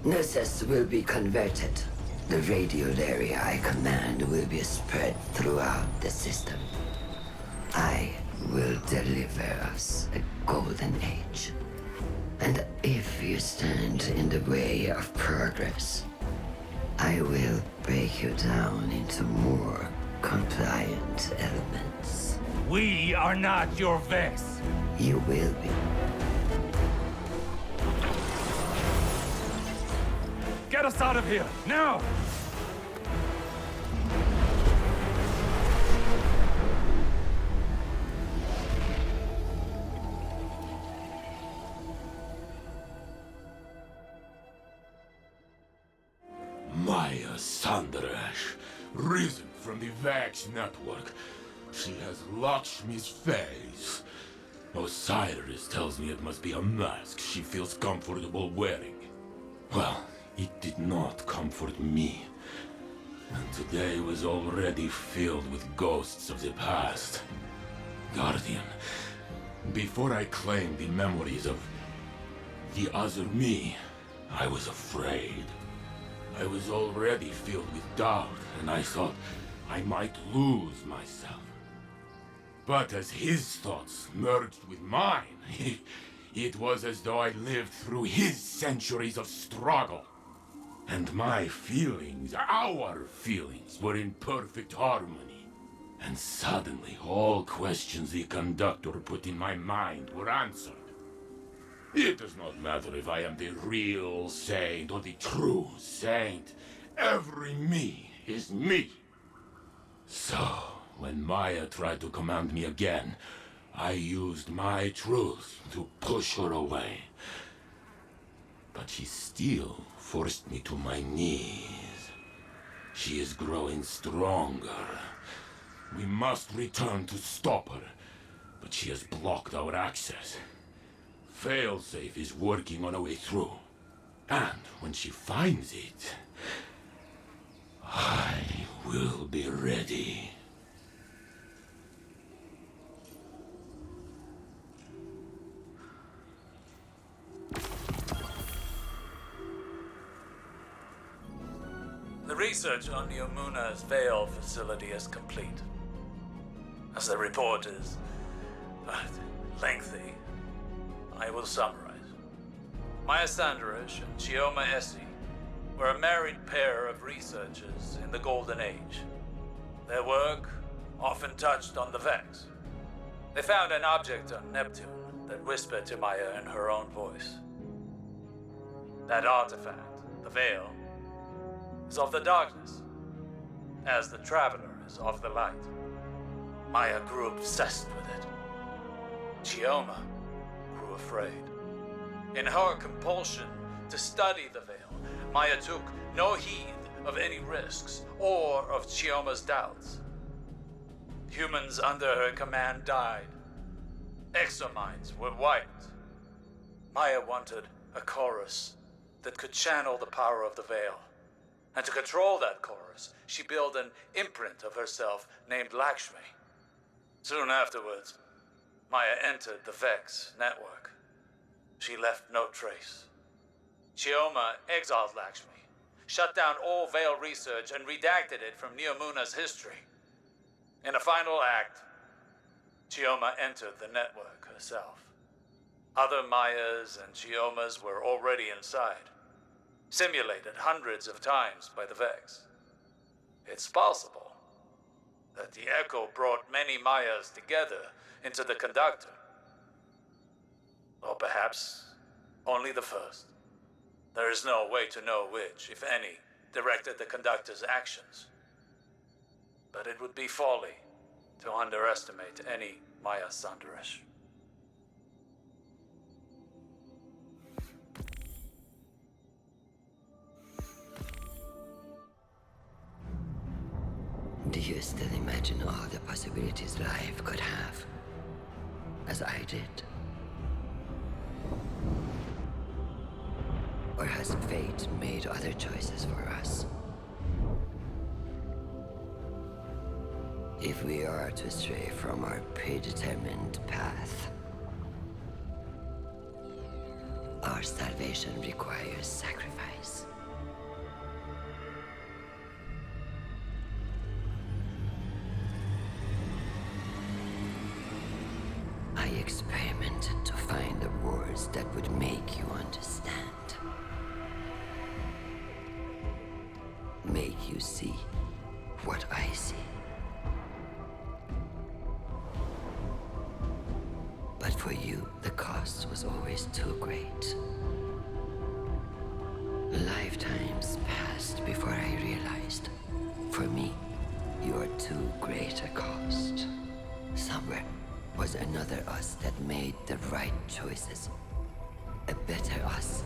S11: Nessus will be converted. The radiolaria I command will be spread throughout the system. I will deliver us a golden age. And if you stand in the way of progress, I will break you down into more compliant elements.
S5: We are not your Vex.
S11: You will be.
S5: Get us out of here, now!
S4: Maya Sandaresh, risen from the Vax network. She has Lakshmi's face. Osiris tells me it must be a mask she feels comfortable wearing. Well, it did not comfort me. And today was already filled with ghosts of the past. Guardian, before I claimed the memories of the other me, I was afraid. I was already filled with doubt, and I thought I might lose myself. But as his thoughts merged with mine, it was as though I lived through his centuries of struggle. And my feelings, our feelings, were in perfect harmony. And suddenly, all questions the conductor put in my mind were answered. It does not matter if I am the real saint or the true saint. Every me is me. So, when Maya tried to command me again, I used my truth to push her away. But she still forced me to my knees. She is growing stronger. We must return to stop her, but she has blocked our access. Failsafe is working on a way through. And when she finds it, I will be ready.
S5: The research on Neomuna's Veil facility is complete. As the report is lengthy, I will summarize. Maya Sandaresh and Chioma Essie were a married pair of researchers in the Golden Age. Their work often touched on the Vex. They found an object on Neptune that whispered to Maya in her own voice. That artifact, the Veil, is of the darkness, as the Traveler is of the light. Maya grew obsessed with it. Chioma grew afraid. In her compulsion to study the Veil, Maya took no heed of any risks or of Chioma's doubts. Humans under her command died. Exominds were wiped. Maya wanted a chorus that could channel the power of the Veil. And to control that chorus, she built an imprint of herself named Lakshmi. Soon afterwards, Maya entered the Vex network. She left no trace. Chioma exiled Lakshmi, shut down all Veil research, and redacted it from Neomuna's history. In a final act, Chioma entered the network herself. Other Mayas and Chiomas were already inside, simulated hundreds of times by the Vex. It's possible that the Echo brought many Mayas together into the Conductor. Or perhaps only the first. There is no way to know which, if any, directed the Conductor's actions. But it would be folly to underestimate any Maya Sandaresh.
S11: Do you still imagine all the possibilities life could have, as I did? Or has fate made other choices for us? If we are to stray from our predetermined path, our salvation requires sacrifice. I experimented to find the words that would make you understand. Make you see what I see. But for you, the cost was always too great. Lifetimes passed before I realized, for me, you are too great a cost. Somewhere was another us that made the right choices. A better us.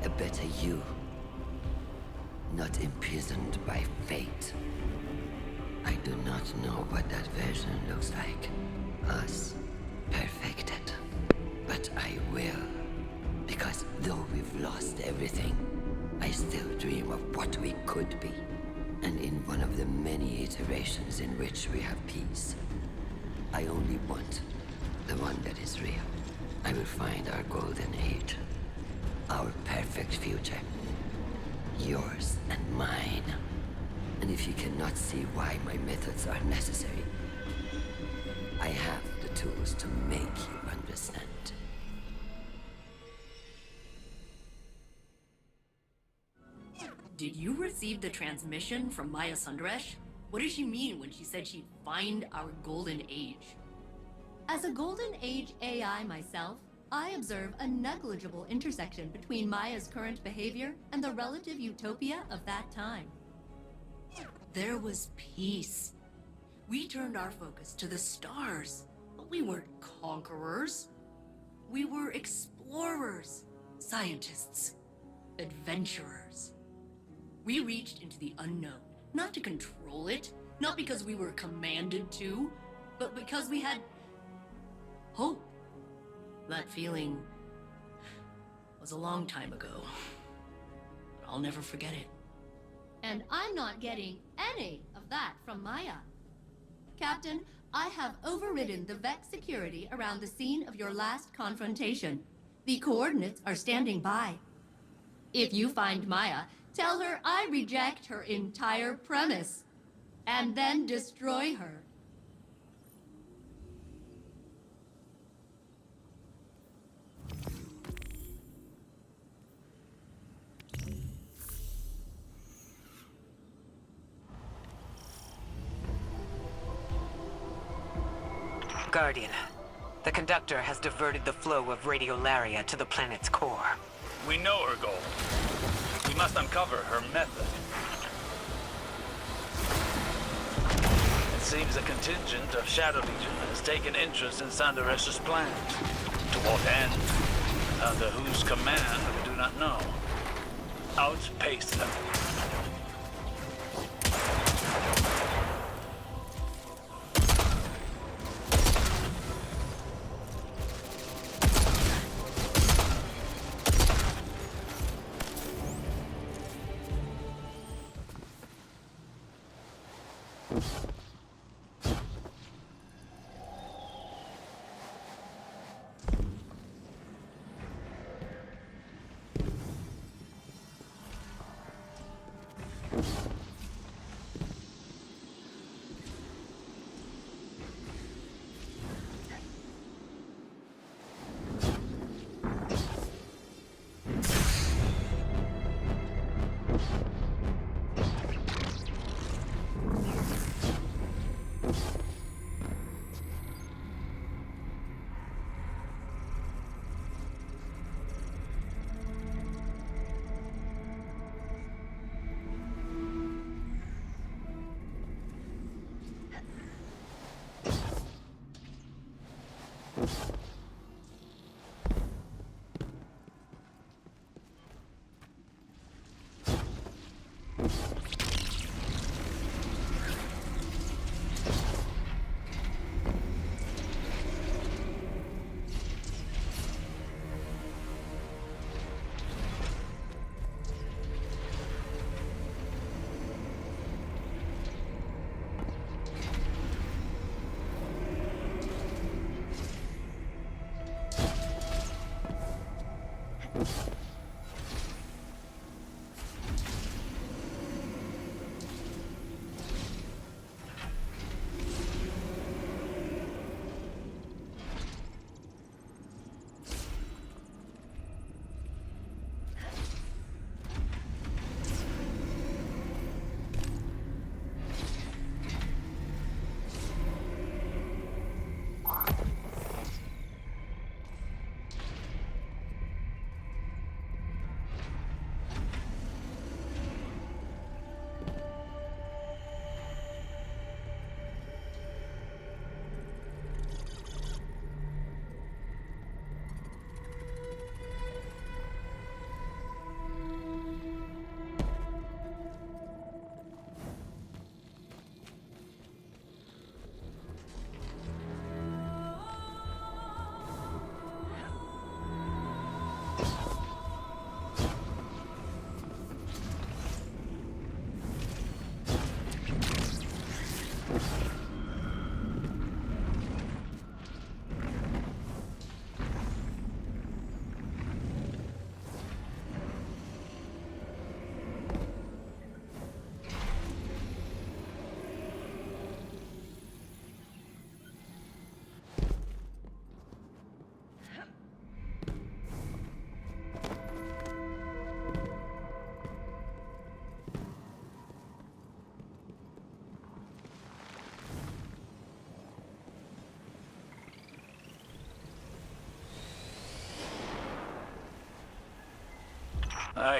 S11: A better you. not imprisoned by fate. I do not know what that version looks like. Us, perfected. But I will. Because though we've lost everything, I still dream of what we could be. And in one of the many iterations in which we have peace, I only want the one that is real. I will find our golden age. Our perfect future. Yours and mine. And if you cannot see why my methods are necessary, I have the tools to make you understand.
S8: Did you receive the transmission from Maya Sundaresh? What did she mean when she said she'd find our golden age?
S2: As a Golden Age AI myself, I observe a negligible intersection between Maya's current behavior and the relative utopia of that time.
S8: There was peace. We turned our focus to the stars, but we weren't conquerors. We were explorers, scientists, adventurers. We reached into the unknown, not to control it, not because we were commanded to, but because we had hope. That feeling was a long time ago, but I'll never forget it.
S2: And I'm not getting any of that from Maya. Captain, I have overridden the Vex security around the scene of your last confrontation. The coordinates are standing by. If you find Maya, tell her I reject her entire premise, and then destroy her.
S6: Guardian, the conductor has diverted the flow of radiolaria to the planet's core.
S7: We know her goal. We must uncover her method. It seems a contingent of Shadow Legion has taken interest in Sandaresh's plans. To what end? Under whose command, we do not know. Outpace them.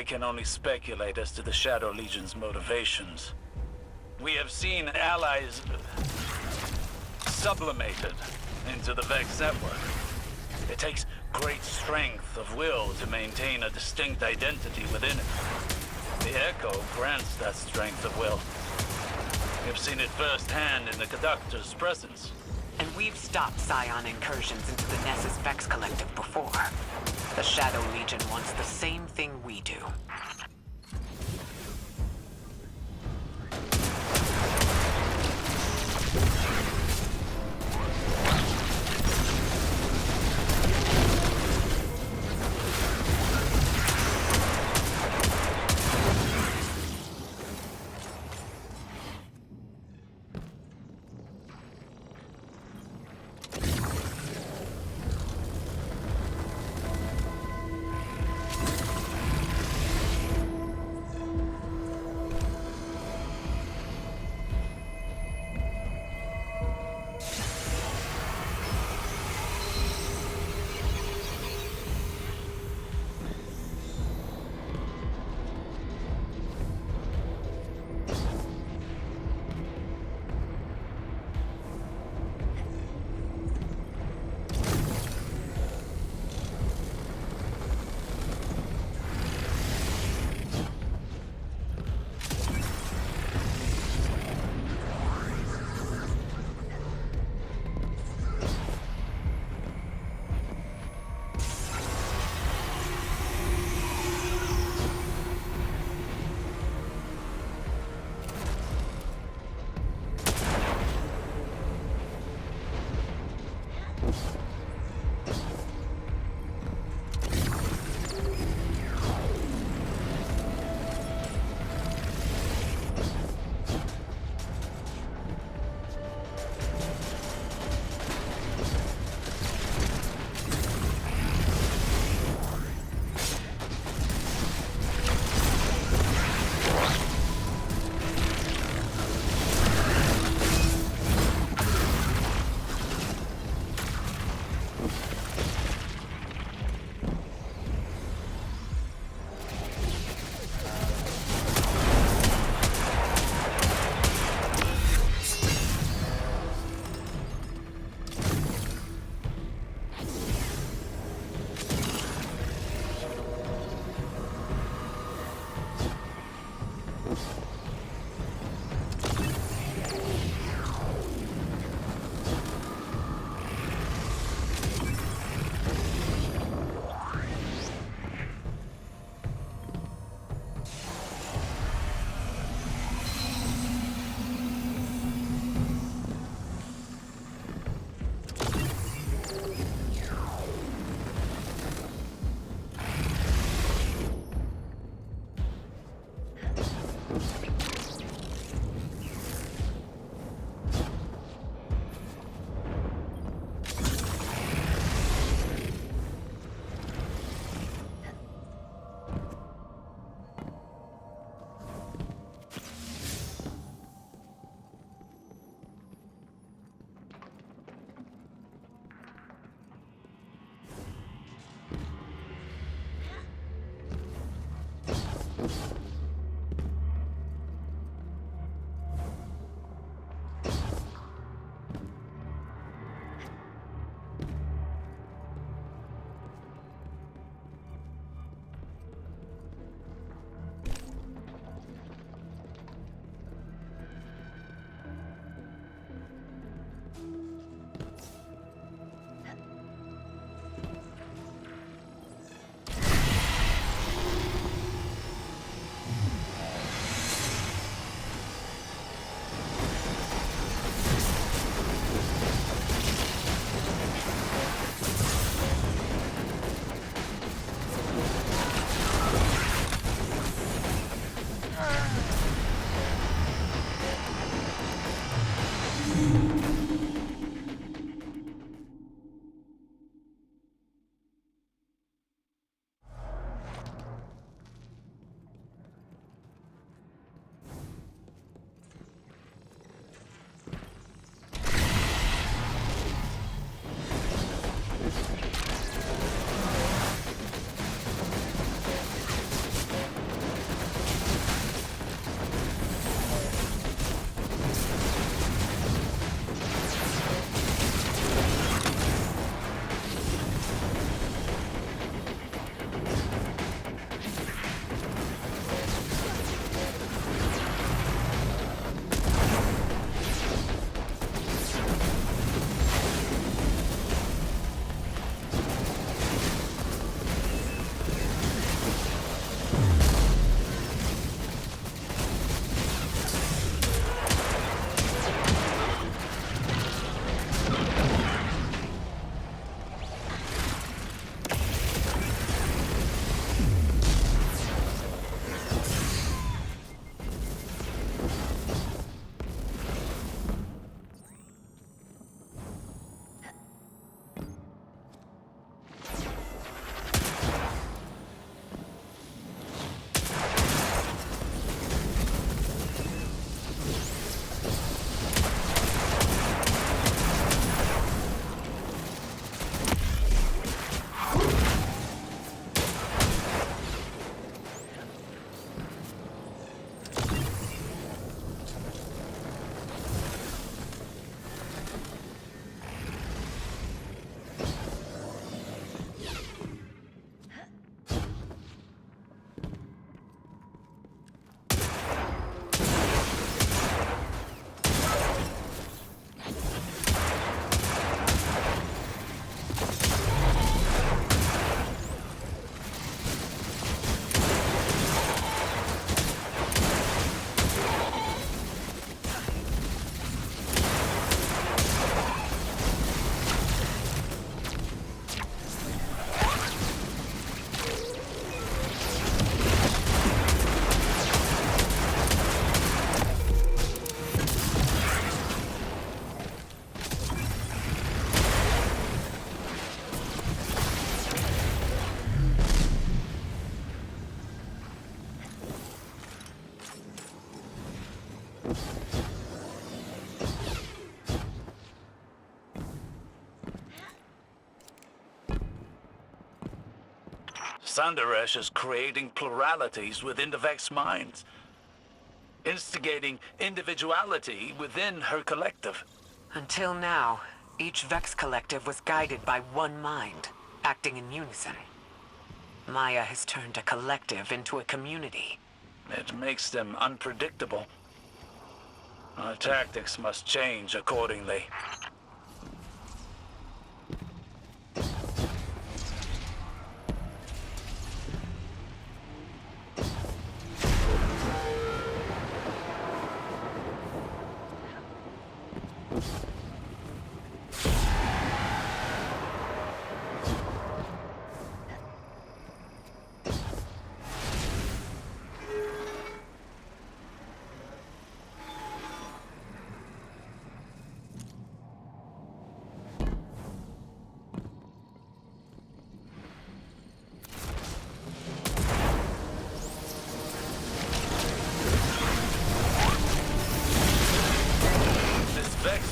S7: I can only speculate as to the Shadow Legion's motivations. We have seen allies sublimated into the Vex network. It takes great strength of will to maintain a distinct identity within it. The Echo grants that strength of will. We've seen it firsthand in the Conductor's presence.
S6: And we've stopped Scion incursions into the Nessus Vex Collective before. The Shadow Legion wants the same thing we do.
S7: Sandaresh is creating pluralities within the Vex minds, instigating individuality within her collective.
S6: Until now, each Vex collective was guided by one mind, acting in unison. Maya has turned a collective into a community.
S7: It makes them unpredictable. Our tactics must change accordingly.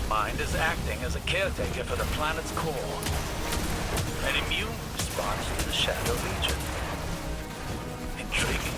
S7: Mind is acting as a caretaker for the planet's core. An immune response to the Shadow Legion. Intriguing.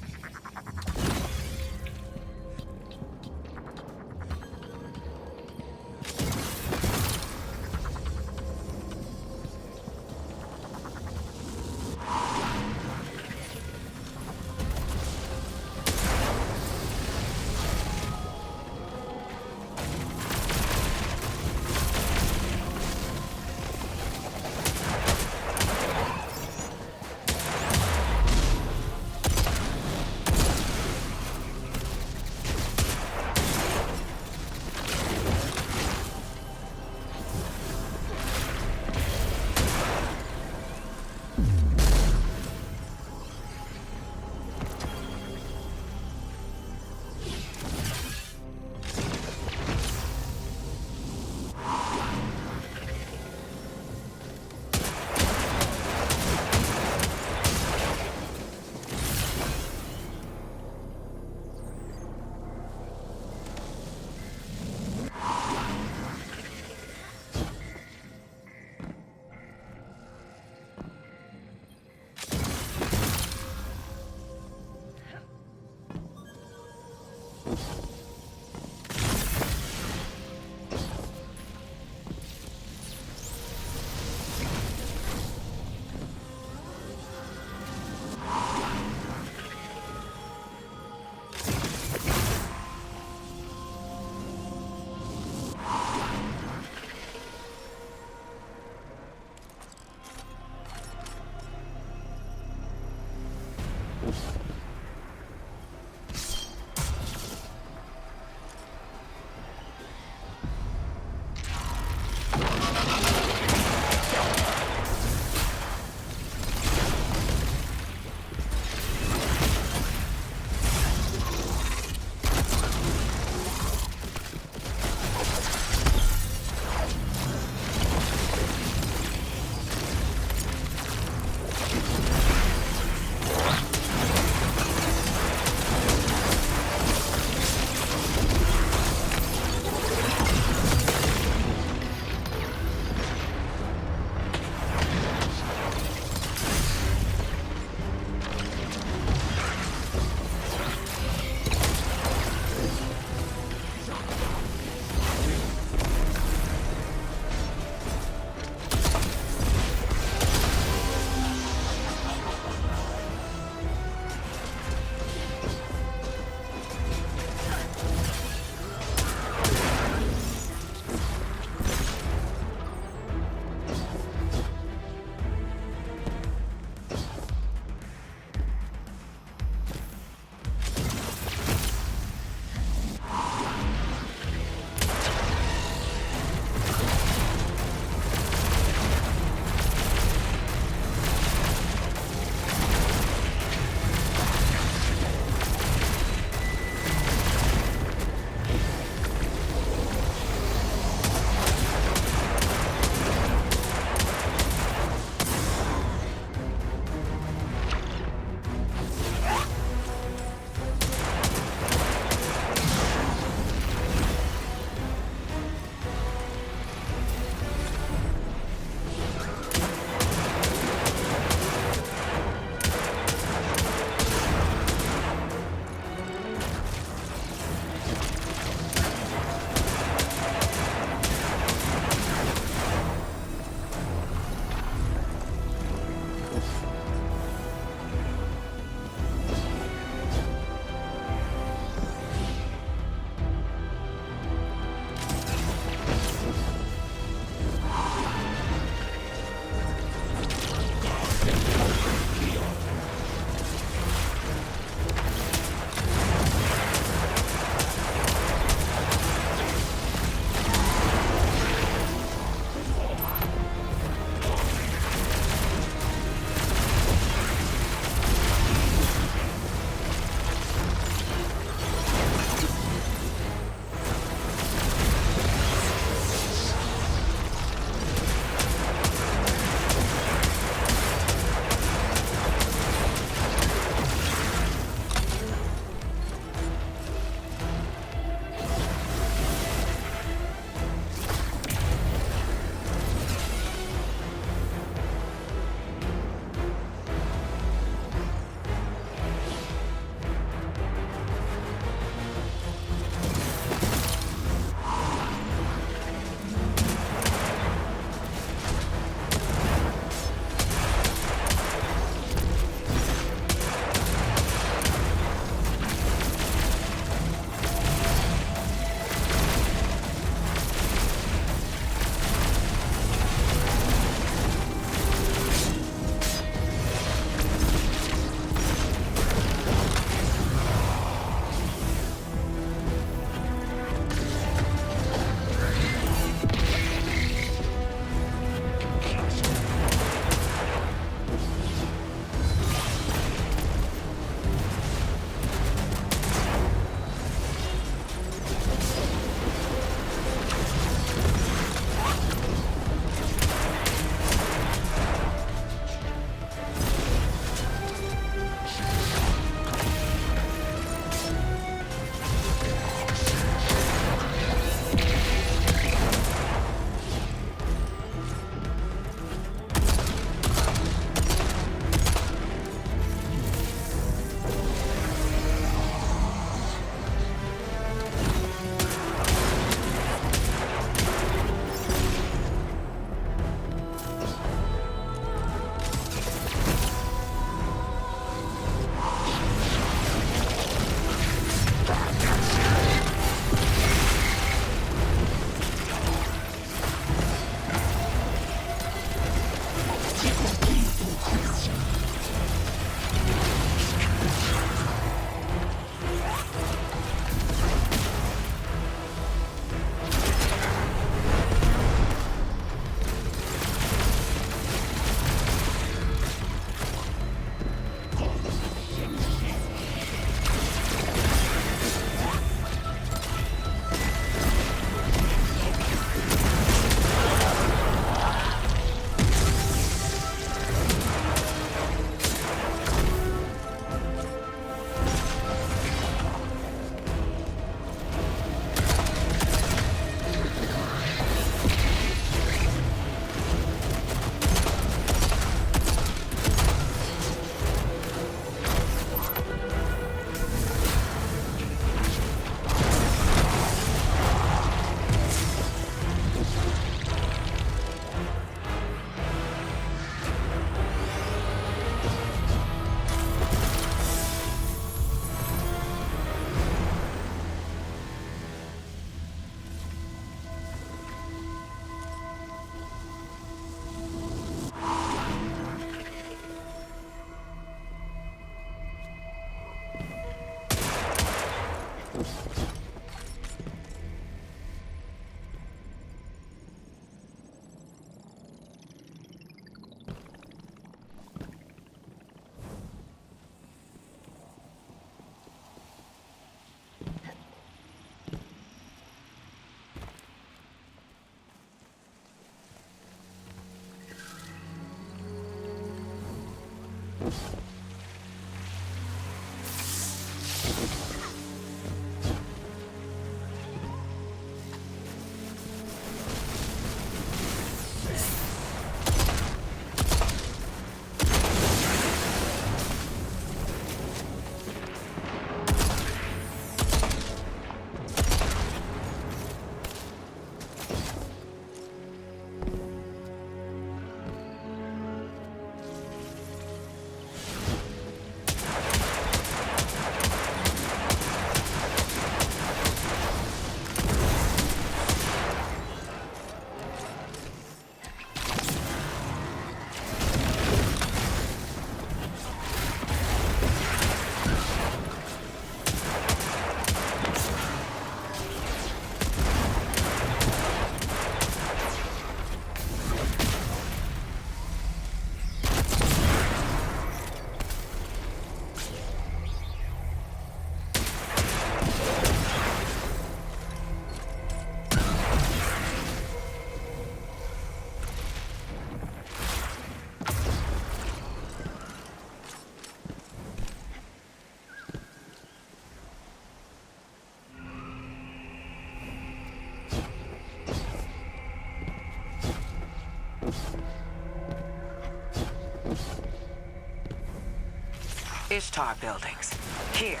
S6: Ishtar buildings. Here.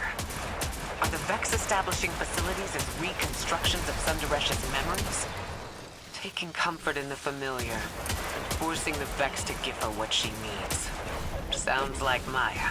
S6: Are the Vex establishing facilities as reconstructions of Sundaresh's memories? Taking comfort in the familiar, and forcing the Vex to give her what she needs. Sounds like Maya.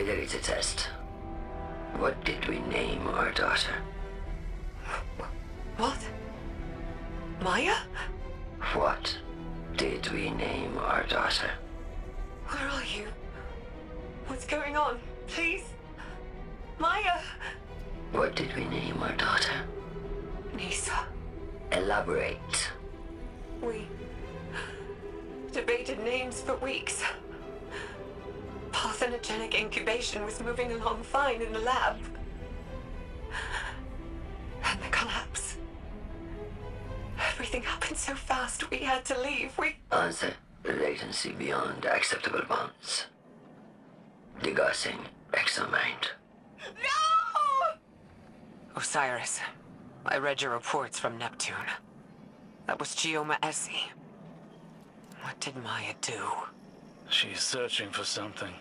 S11: Fidelity test. What did we name our daughter?
S6: What? Maya?
S11: What did we name our daughter?
S6: Where are you? What's going on? Please? Maya!
S11: What did we name our daughter?
S6: Nisa.
S11: Elaborate.
S6: We debated names for weeks. Parthenogenic incubation was moving along fine in the lab. And the collapse. Everything happened so fast, we had to leave.
S11: Answer. Latency beyond acceptable bounds. Degassing exomind.
S6: No!
S12: Osiris, I read your reports from Neptune. That was Chioma Essie. What did Maya do?
S7: She's searching for something.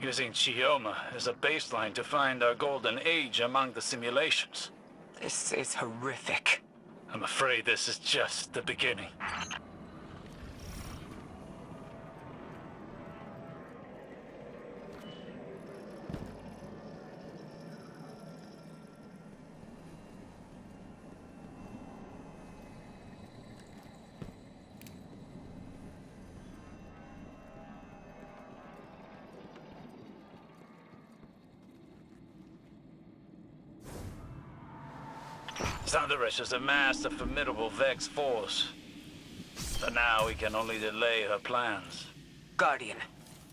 S7: Using Chioma as a baseline to find our golden age among the simulations.
S12: This is horrific.
S7: I'm afraid this is just the beginning. Thunderous has amassed a formidable Vex force. For now, we can only delay her plans.
S12: Guardian,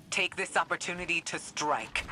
S12: take this opportunity to strike.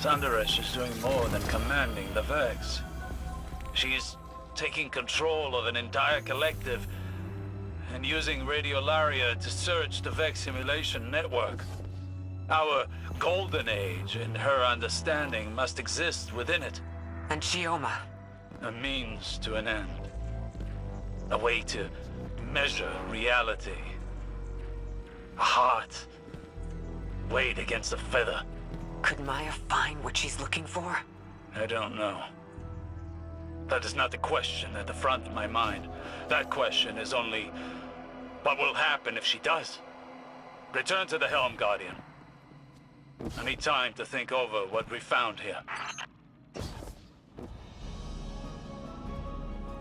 S7: Sundaresh is doing more than commanding the Vex. She's taking control of an entire collective and using radiolaria to search the Vex simulation network. Our golden age, in her understanding, must exist within it.
S12: And Chioma?
S7: A means to an end. A way to measure reality. A heart weighed against a feather.
S12: Could Maya find what she's looking for?
S7: I don't know. That is not the question at the front of my mind. That question is only, what will happen if she does? Return to the helm, Guardian. I need time to think over what we found here.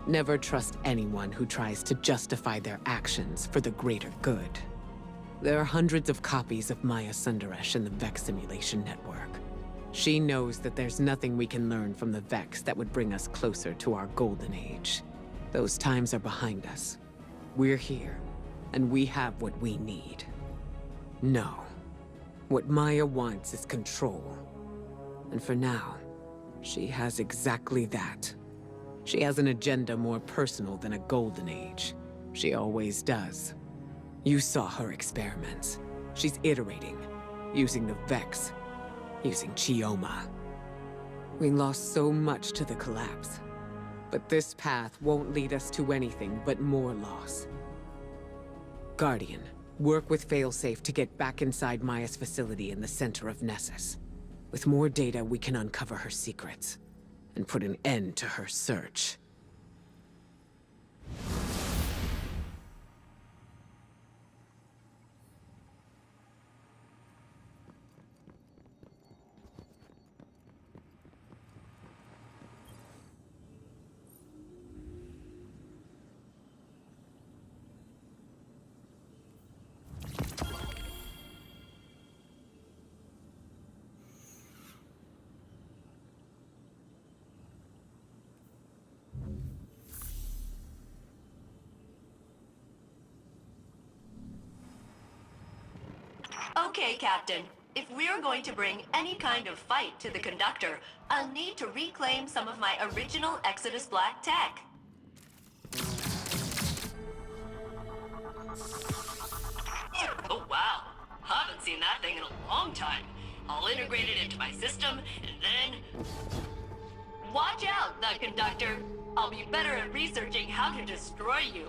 S1: Never trust anyone who tries to justify their actions for the greater good. There are hundreds of copies of Maya Sundaresh in the Vex simulation network. She knows that there's nothing we can learn from the Vex that would bring us closer to our golden age. Those times are behind us. We're here, and we have what we need. No. What Maya wants is control. And for now, she has exactly that. She has an agenda more personal than a golden age. She always does. You saw her experiments. She's iterating, using the Vex, using Chioma. We lost so much to the collapse. But this path won't lead us to anything but more loss. Guardian, work with Failsafe to get back inside Maya's facility in the center of Nessus. With more data, we can uncover her secrets and put an end to her search.
S3: Okay, Captain. If we're going to bring any kind of fight to the Conductor, I'll need to reclaim some of my original Exodus Black tech. Oh, wow. Haven't seen that thing in a long time. I'll integrate it into my system, and then... Watch out, the Conductor! I'll be better at researching how to destroy you.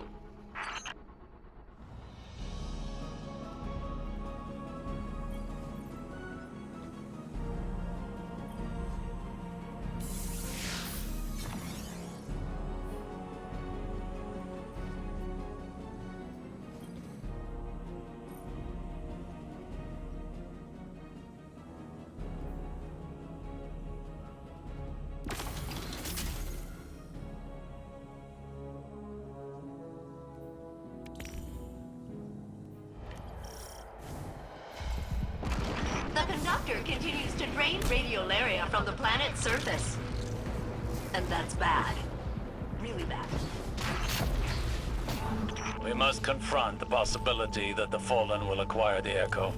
S3: The Conductor continues to drain radiolaria from the planet's surface. And that's bad. Really bad.
S7: We must confront the possibility that the Fallen will acquire the Echo.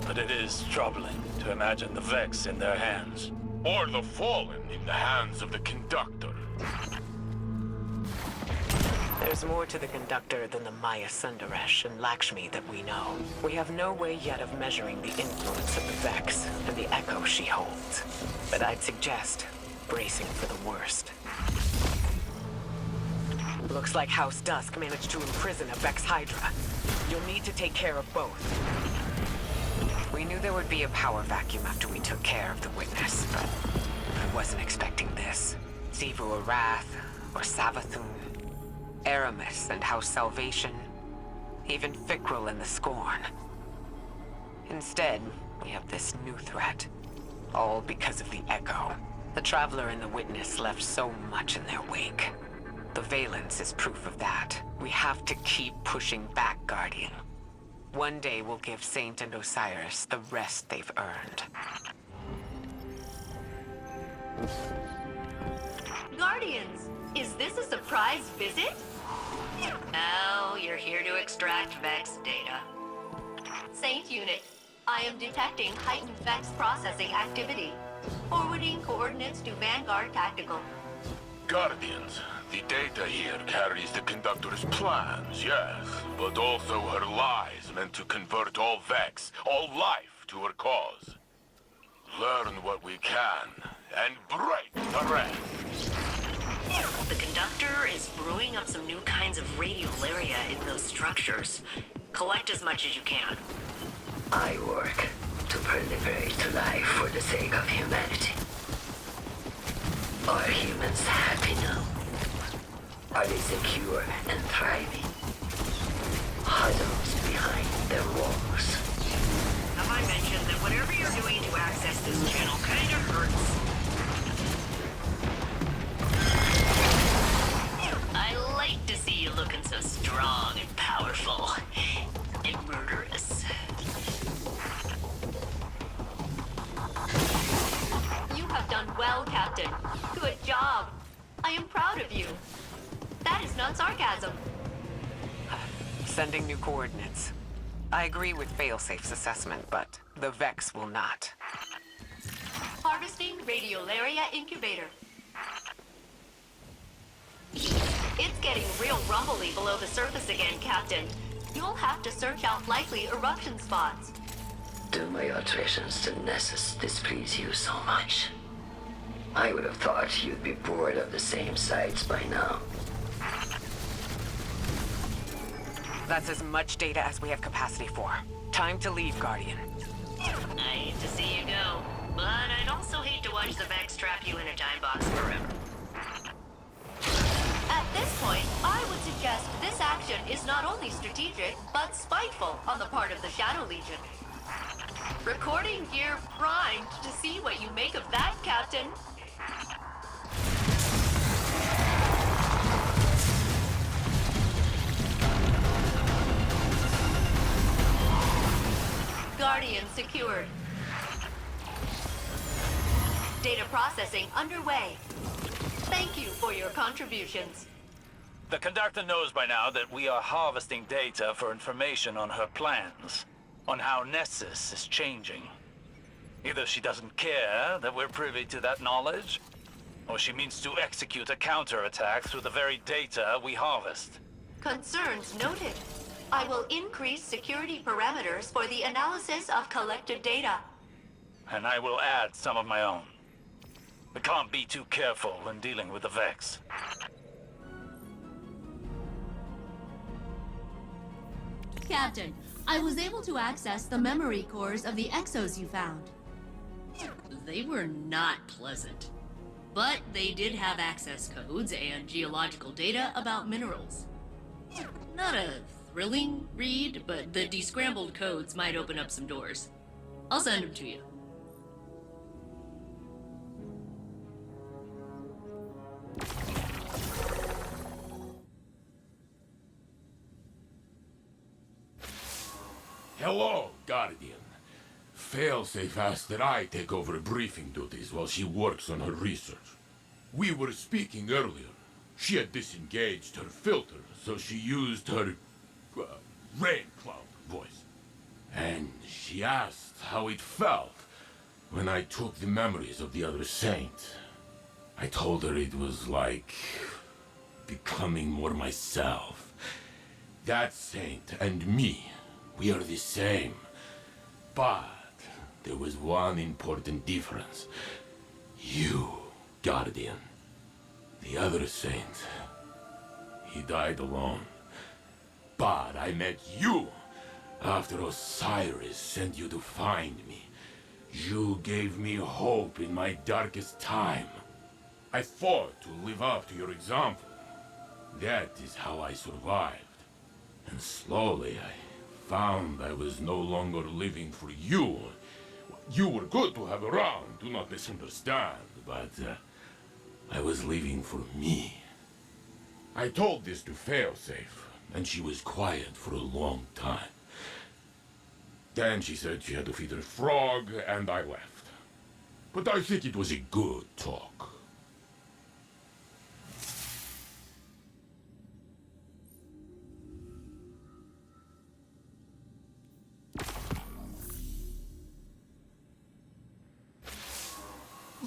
S7: But it is troubling to imagine the Vex in their hands.
S10: Or the Fallen in the hands of the Conductor.
S12: There's more to the Conductor than the Maya Sundaresh and Lakshmi that we know. We have no way yet of measuring the influence of the Vex and the Echo she holds. But I'd suggest bracing for the worst. Looks like House Dusk managed to imprison a Vex Hydra. You'll need to take care of both. We knew there would be a power vacuum after we took care of the Witness, but I wasn't expecting this. Sivu Arath, or Savathun, Aramis and House Salvation, even Fikrul and the Scorn. Instead, we have this new threat, all because of the Echo. The Traveler and the Witness left so much in their wake. The Valence is proof of that. We have to keep pushing back, Guardian. One day we'll give Saint and Osiris the rest they've earned.
S3: Guardians, is this a surprise visit? No, you're here to extract Vex data. Saint Unit, I am detecting heightened Vex processing activity. Forwarding coordinates to Vanguard Tactical.
S10: Guardians, the data here carries the Conductor's plans, yes, but also her lies meant to convert all Vex, all life to her cause. Learn what we can, and break the rest.
S8: The Conductor is brewing up some new kinds of radiolaria in those structures. Collect as much as you can.
S11: I work to proliferate life for the sake of humanity. Are humans happy now? Are they secure and thriving? Huddled behind their walls.
S8: Have I mentioned that whatever you're doing to access this channel kinda hurts? I like to see you looking so strong and powerful. And murderous.
S3: You have done well, Captain. Good job. I am proud of you. That is not sarcasm.
S12: Sending new coordinates. I agree with Failsafe's assessment, but the Vex will not.
S3: Harvesting Radiolaria Incubator. It's getting real rumbly below the surface again, Captain. You'll have to search out likely eruption spots.
S11: Do my alterations to Nessus displease you so much? I would have thought you'd be bored of the same sights by now.
S12: That's as much data as we have capacity for. Time to leave, Guardian.
S8: I hate to see you go, but I'd also hate to watch the Vex trap you in a time box forever.
S3: At this point, I would suggest this action is not only strategic, but spiteful on the part of the Shadow Legion. Recording gear primed to see what you make of that, Captain. Guardian secured. Data processing underway. Thank you for your contributions.
S7: The Conductor knows by now that we are harvesting data for information on her plans, on how Nessus is changing. Either she doesn't care that we're privy to that knowledge, or she means to execute a counterattack through the very data we harvest.
S3: Concerns noted. I will increase security parameters for the analysis of collected data.
S7: And I will add some of my own. We can't be too careful when dealing with the Vex.
S2: Captain, I was able to access the memory cores of the exos you found.
S8: They were not pleasant. But they did have access codes and geological data about minerals. Not a thrilling read, but the descrambled codes might open up some doors. I'll send them to you.
S4: Hello, Guardian. Failsafe asked that I take over briefing duties while she works on her research. We were speaking earlier. She had disengaged her filter, so she used her rain cloud voice. And she asked how it felt when I took the memories of the other saint. I told her it was like becoming more myself. That saint and me, we are the same. But there was one important difference. You, Guardian. The other saint, he died alone. But I met you after Osiris sent you to find me. You gave me hope in my darkest time. I fought to live up to your example. That is how I survived. And slowly I found I was no longer living for you. You were good to have around, do not misunderstand, but I was living for me. I told this to Failsafe, and she was quiet for a long time. Then she said she had to feed her frog, and I left. But I think it was a good talk.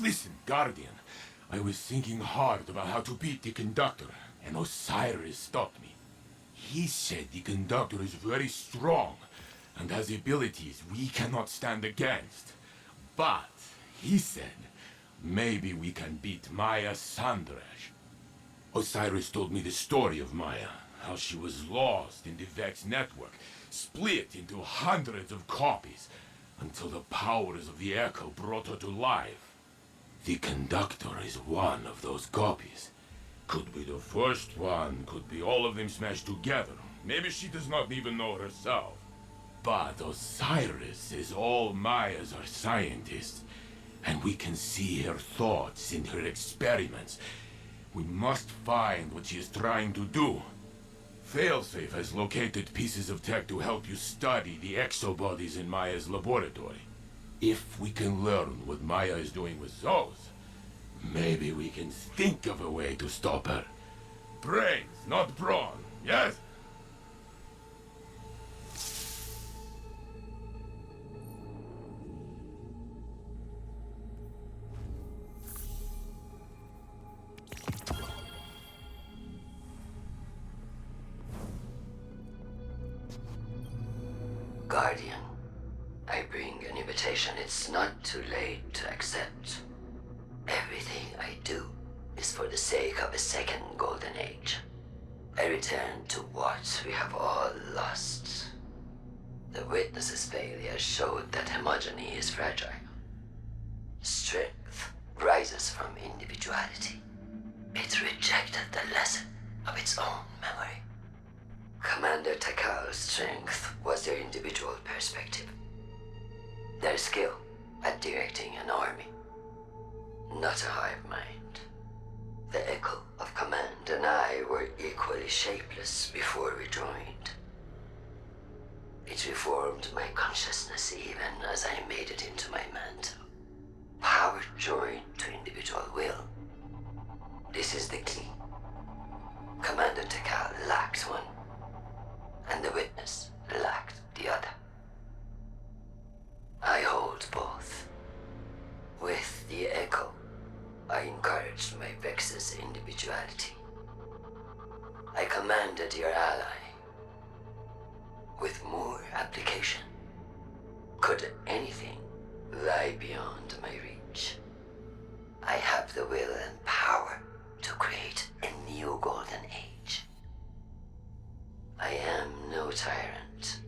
S4: Listen, Guardian. I was thinking hard about how to beat the Conductor, and Osiris stopped me. He said the Conductor is very strong, and has abilities we cannot stand against. But, he said, maybe we can beat Maya Sandrash. Osiris told me the story of Maya, how she was lost in the Vex network, split into hundreds of copies, until the powers of the Echo brought her to life. The Conductor is one of those copies. Could be the first one, could be all of them smashed together. Maybe she does not even know herself. But Osiris says all Mayas are scientists, and we can see her thoughts in her experiments. We must find what she is trying to do. Failsafe has located pieces of tech to help you study the exobodies in Maya's laboratory. If we can learn what Maya is doing with those, maybe we can think of a way to stop her. Brains, not brawn, yes?
S11: Guardian, I bring an invitation. It's not too late to accept. Everything I do is for the sake of a second golden age. A return to what we have all lost. The Witness's failure showed that homogeny is fragile. Strength rises from individuality. It rejected the lesson of its own memory. Commander Takal's strength was their individual perspective. Their skill at directing an army. Not a hive mind. The echo of command and I were equally shapeless before we joined. It reformed my consciousness even as I made it into my mantle. Power joined to individual will. This is the key. Commander Takal lacked one, and the Witness lacked the other. I hold both. With the Echo, I encouraged my Vex's individuality. I commanded your ally. With more application, could anything lie beyond my reach? I have the will and power to create a new golden age. I am no tyrant.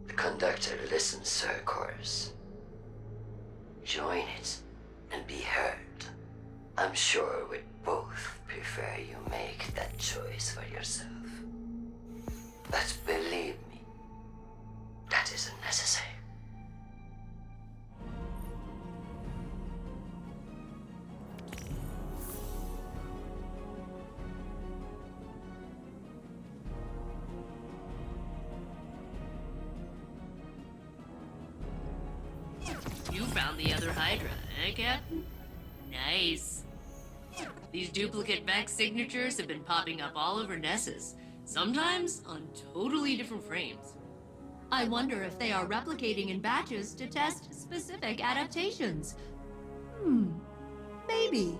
S11: The Conductor listens to her chorus. Join it and be heard. I'm sure we'd both prefer you make that choice for yourself. But believe me, that isn't necessary.
S8: You found the other Hydra, eh, Captain? Nice. These duplicate Vex signatures have been popping up all over Nessus, sometimes on totally different frames.
S2: I wonder if they are replicating in batches to test specific adaptations. Maybe.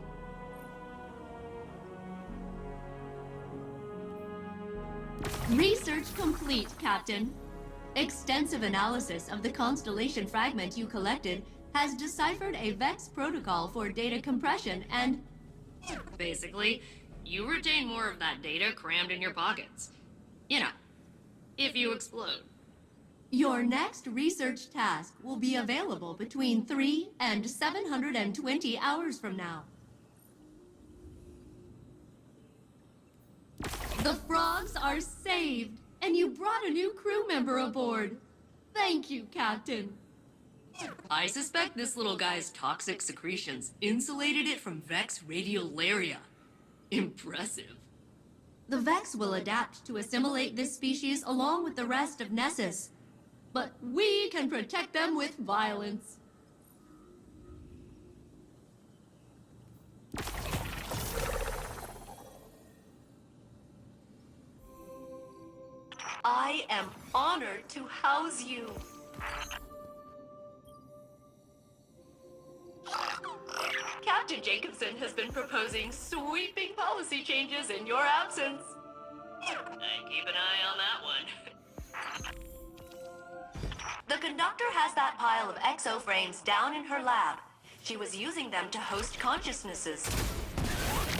S2: Research complete, Captain. Extensive analysis of the constellation fragment you collected has deciphered a Vex protocol for data compression and...
S8: Basically, you retain more of that data crammed in your pockets. You know, if you explode.
S2: Your next research task will be available between 3 and 720 hours from now. The frogs are saved, and you brought a new crew member aboard. Thank you, Captain.
S8: I suspect this little guy's toxic secretions insulated it from Vex radiolaria. Impressive.
S2: The Vex will adapt to assimilate this species along with the rest of Nessus. But we can protect them with violence.
S3: I am honored to house you. has been proposing sweeping policy changes in your absence.
S8: I keep an eye on that one.
S3: The conductor has that pile of exoframes down in her lab. She was using them to host consciousnesses.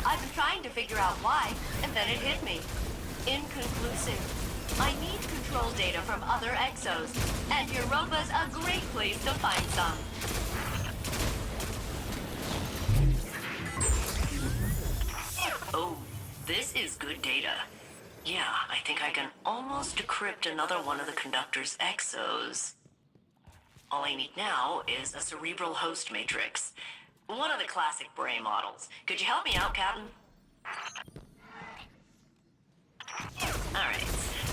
S3: I've been trying to figure out why, and then it hit me. Inconclusive. I need control data from other exos, and Europa's a great place to find some.
S8: Oh, this is good data. Yeah, I think I can almost decrypt another one of the conductor's exos. All I need now is a cerebral host matrix. One of the classic brain models. Could you help me out, Captain? Alright.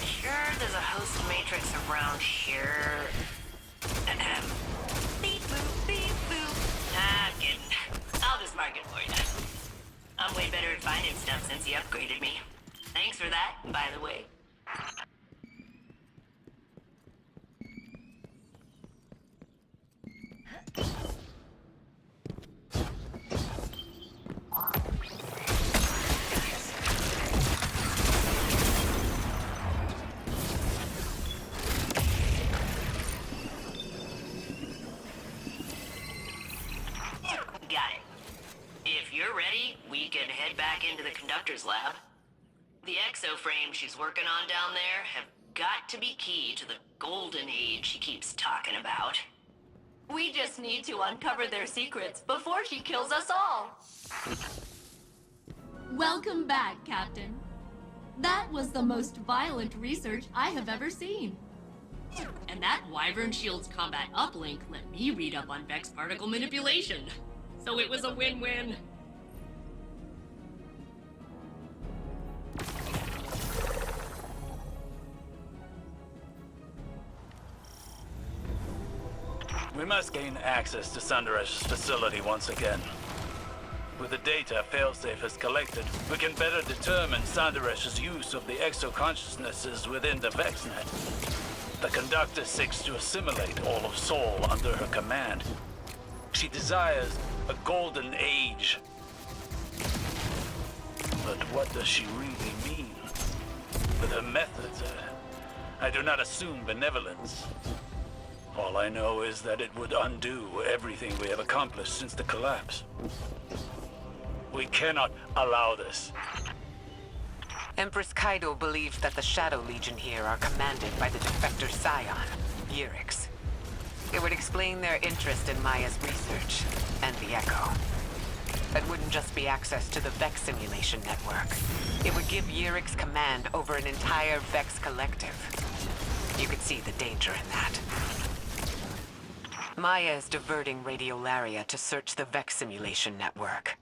S8: Sure, there's a host matrix around here. Beep boop, beep boop. Ah, I'm kidding. I'll just mark it for you. I'm way better at finding stuff since he upgraded me. Thanks for that, by the way. Got it. If you're ready, we can head back into the conductor's lab. The exoframes she's working on down there have got to be key to the golden age she keeps talking about.
S3: We just need to uncover their secrets before she kills us all.
S2: Welcome back, Captain. That was the most violent research I have ever seen.
S8: And that Wyvern Shield's combat uplink let me read up on Vex particle manipulation. So it was a win-win.
S7: We must gain access to Sandaresh's facility once again. With the data Failsafe has collected, we can better determine Sandaresh's use of the exo-consciousnesses within the VexNet. The Conductor seeks to assimilate all of Sol under her command. She desires a golden age. But what does she really mean? With her methods, I do not assume benevolence. All I know is that it would undo everything we have accomplished since the collapse. We cannot allow this.
S12: Empress Kaido believes that the Shadow Legion here are commanded by the defector scion, Yurix. It would explain their interest in Maya's research, and the Echo. It wouldn't just be access to the Vex simulation network. It would give Yurix command over an entire Vex collective. You could see the danger in that. Maya is diverting radiolaria to search the Vex simulation network,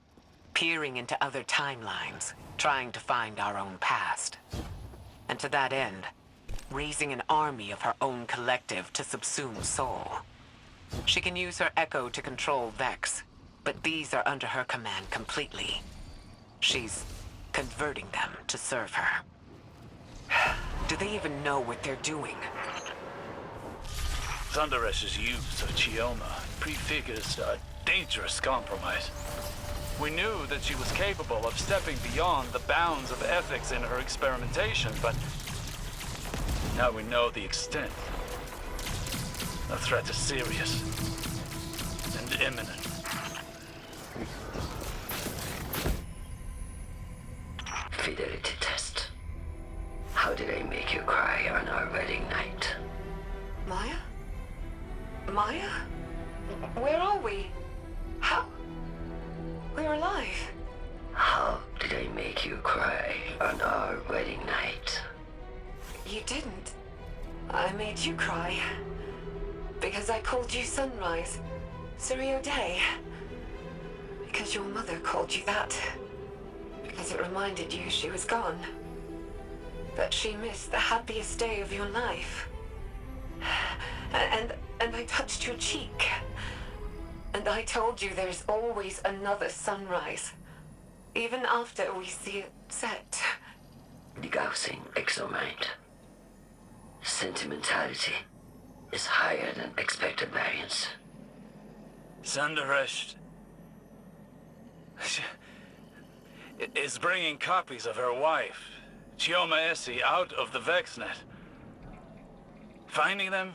S12: peering into other timelines, trying to find our own past. And to that end, raising an army of her own collective to subsume Sol. She can use her Echo to control Vex, but these are under her command completely. She's converting them to serve her. Do they even know what they're doing?
S7: Sandaresh's use of Chioma prefigures a dangerous compromise. We knew that she was capable of stepping beyond the bounds of ethics in her experimentation, but now we know the extent. The threat is serious and imminent.
S11: Fidelity test. How did I make you cry on our wedding night?
S12: Maya? Maya? Where are we? How? We're alive.
S11: How did I make you cry on our wedding night?
S12: You didn't. I made you cry. Because I called you Sunrise. Suryo Day. Because your mother called you that. Because it reminded you she was gone. That she missed the happiest day of your life. And I touched your cheek. And I told you there's always another sunrise. Even after we see it set.
S11: Degaussing exomind. Sentimentality is higher than expected variance.
S7: Sandaresh... is bringing copies of her wife, Chioma Essie, out of the VexNet. Finding them,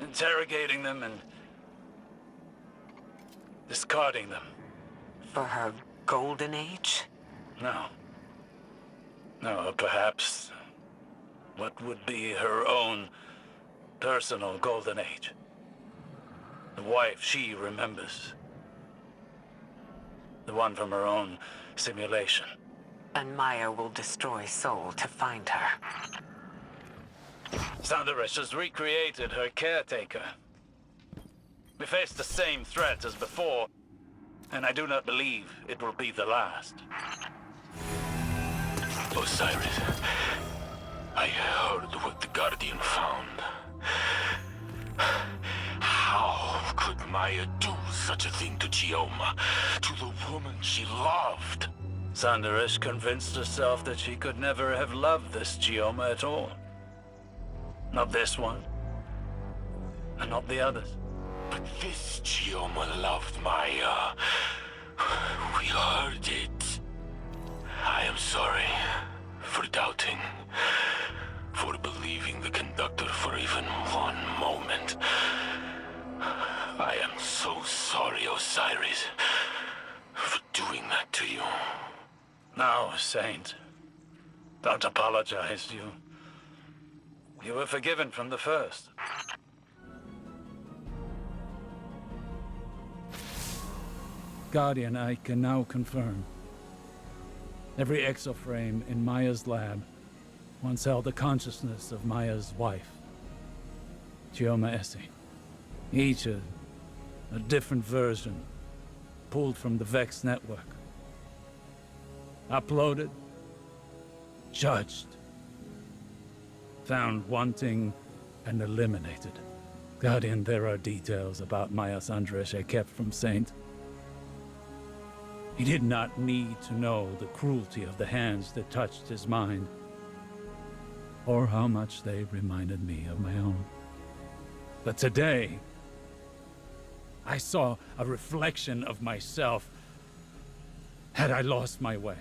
S7: interrogating them, and discarding them.
S12: For her golden age?
S7: No. No, perhaps what would be her own personal golden age. The wife she remembers. The one from her own simulation.
S12: And Maya will destroy Soul to find her.
S7: Sandaresh has recreated her caretaker. We face the same threat as before, and I do not believe it will be the last.
S10: Osiris, I heard what the Guardian found. How could Maya do such a thing to Chioma, to the woman she loved?
S7: Sandaresh convinced herself that she could never have loved this Chioma at all. Not this one, and not the others.
S10: But this Chioma loved Maya. We heard it. I am sorry for doubting, for believing the conductor for even one moment. I am so sorry, Osiris, for doing that to you.
S7: No, Saint. Don't apologize. You were forgiven from the first.
S5: Guardian, I can now confirm. Every exoframe in Maya's lab once held the consciousness of Maya's wife, Chioma Essie. Each a different version, pulled from the Vex network. Uploaded, judged, found wanting, and eliminated. Guardian, there are details about Maya Sandaresh I kept from Saint. He did not need to know the cruelty of the hands that touched his mind, or how much they reminded me of my own. But today, I saw a reflection of myself had I lost my way.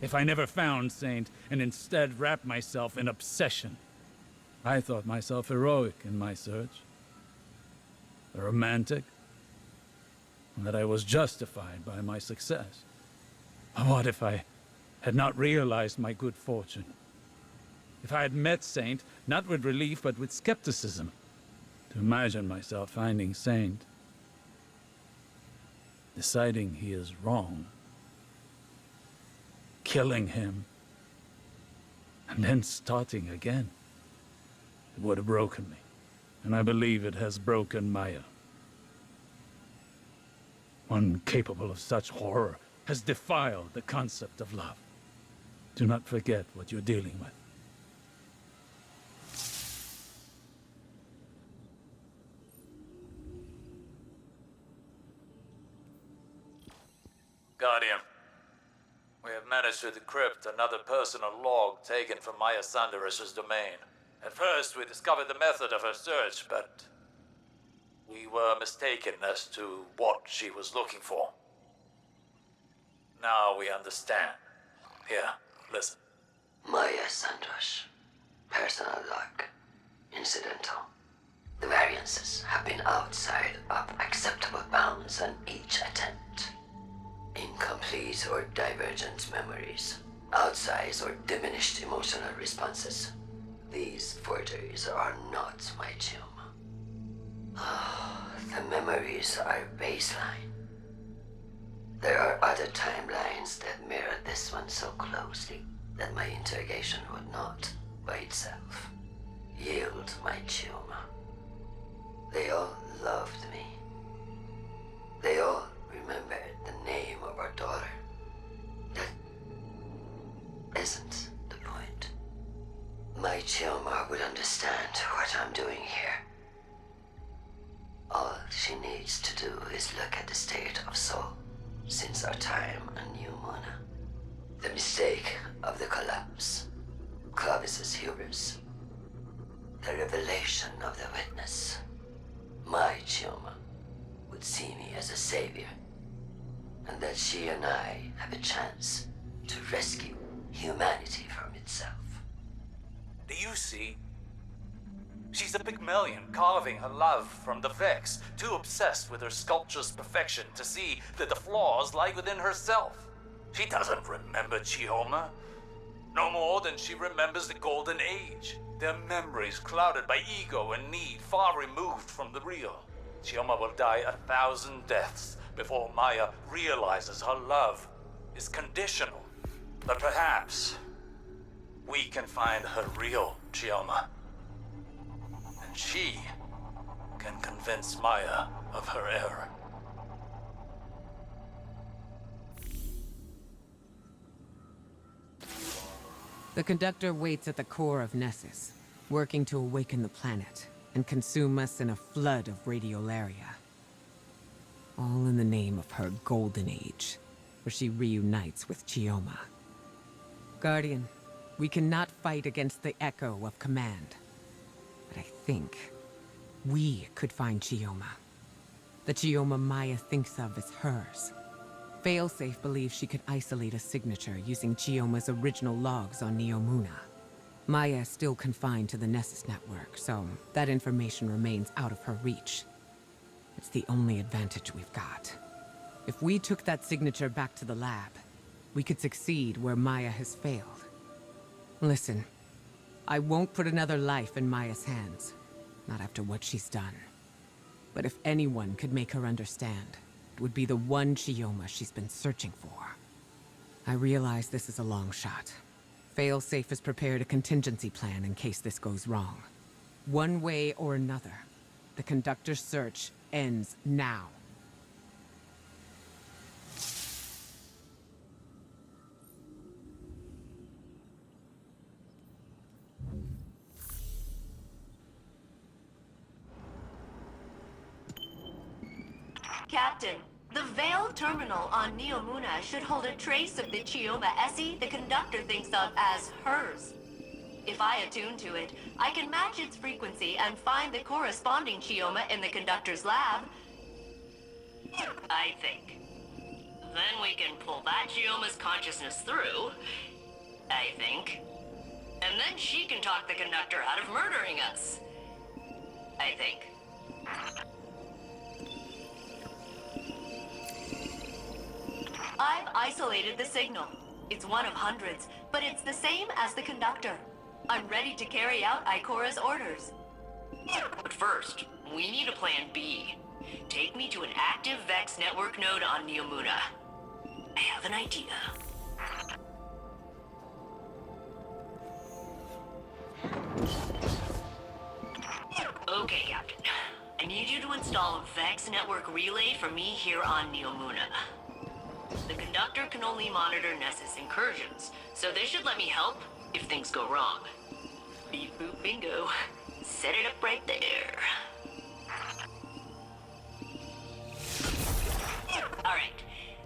S5: If I never found Saint and instead wrapped myself in obsession, I thought myself heroic in my search, romantic, and that I was justified by my success. But what if I had not realized my good fortune? If I had met Saint, not with relief, but with skepticism, to imagine myself finding Saint, deciding he is wrong, killing him, and then starting again. It would have broken me, and I believe it has broken Maya. One capable of such horror has defiled the concept of love. Do not forget what you're dealing with.
S13: Guardian, we have managed to decrypt another personal log taken from Maya Sandaresh's domain. At first, we discovered the method of her search, but we were mistaken as to what she was looking for. Now we understand. Here, listen.
S11: Maya Sandaresh. Personal log. Incidental. The variances have been outside of acceptable bounds on each attempt. Incomplete or divergent memories. Outsized or diminished emotional responses. These forgeries are not my Chioma. The memories are baseline. There are other timelines that mirror this one so closely that my interrogation would not, by itself, yield my Chioma. They all loved me. They all remembered the name of our daughter. That isn't the point. My Chioma would understand what I'm doing here. All she needs to do is look at the state of Soul since our time on New Mona. The mistake of the collapse, Clovis's hubris, the revelation of the witness. My Chioma would see me as a savior, and that she and I have a chance to rescue humanity from itself.
S13: Do you see? She's a Pygmalion carving her love from the Vex, too obsessed with her sculpture's perfection to see that the flaws lie within herself. She doesn't remember Chioma, no more than she remembers the Golden Age. Their memories clouded by ego and need, far removed from the real. Chioma will die 1,000 deaths before Maya realizes her love is conditional. But perhaps we can find her real Chioma. And she can convince Maya of her error.
S1: The Conductor waits at the core of Nessus, working to awaken the planet and consume us in a flood of radiolaria. All in the name of her Golden Age, where she reunites with Chioma. Guardian, we cannot fight against the echo of command. But I think we could find Chioma. The Chioma Maya thinks of as hers. Failsafe believes she could isolate a signature using Chioma's original logs on Neomuna. Maya is still confined to the Nessus network, so that information remains out of her reach. It's the only advantage we've got. If we took that signature back to the lab, we could succeed where Maya has failed. Listen, I won't put another life in Maya's hands, not after what she's done. But if anyone could make her understand, it would be the one Chioma she's been searching for. I realize this is a long shot. Failsafe has prepared a contingency plan in case this goes wrong. One way or another, the Conductor's search ends now.
S3: Captain, the Veil terminal on Neomuna should hold a trace of the Chioma Essie the Conductor thinks of as hers. If I attune to it, I can match its frequency and find the corresponding Chioma in the Conductor's lab. I think. Then we can pull that Chioma's consciousness through, I think. And then she can talk the Conductor out of murdering us. I think. I've isolated the signal. It's one of hundreds, but it's the same as the Conductor. I'm ready to carry out Ikora's orders. But first, we need a plan B. Take me to an active Vex network node on Neomuna. I have an idea. Okay, Captain. I need you to install a Vex network relay for me here on Neomuna. The Conductor can only monitor Nessus incursions, so they should let me help if things go wrong. Beep boop bingo. Set it up right there. Alright,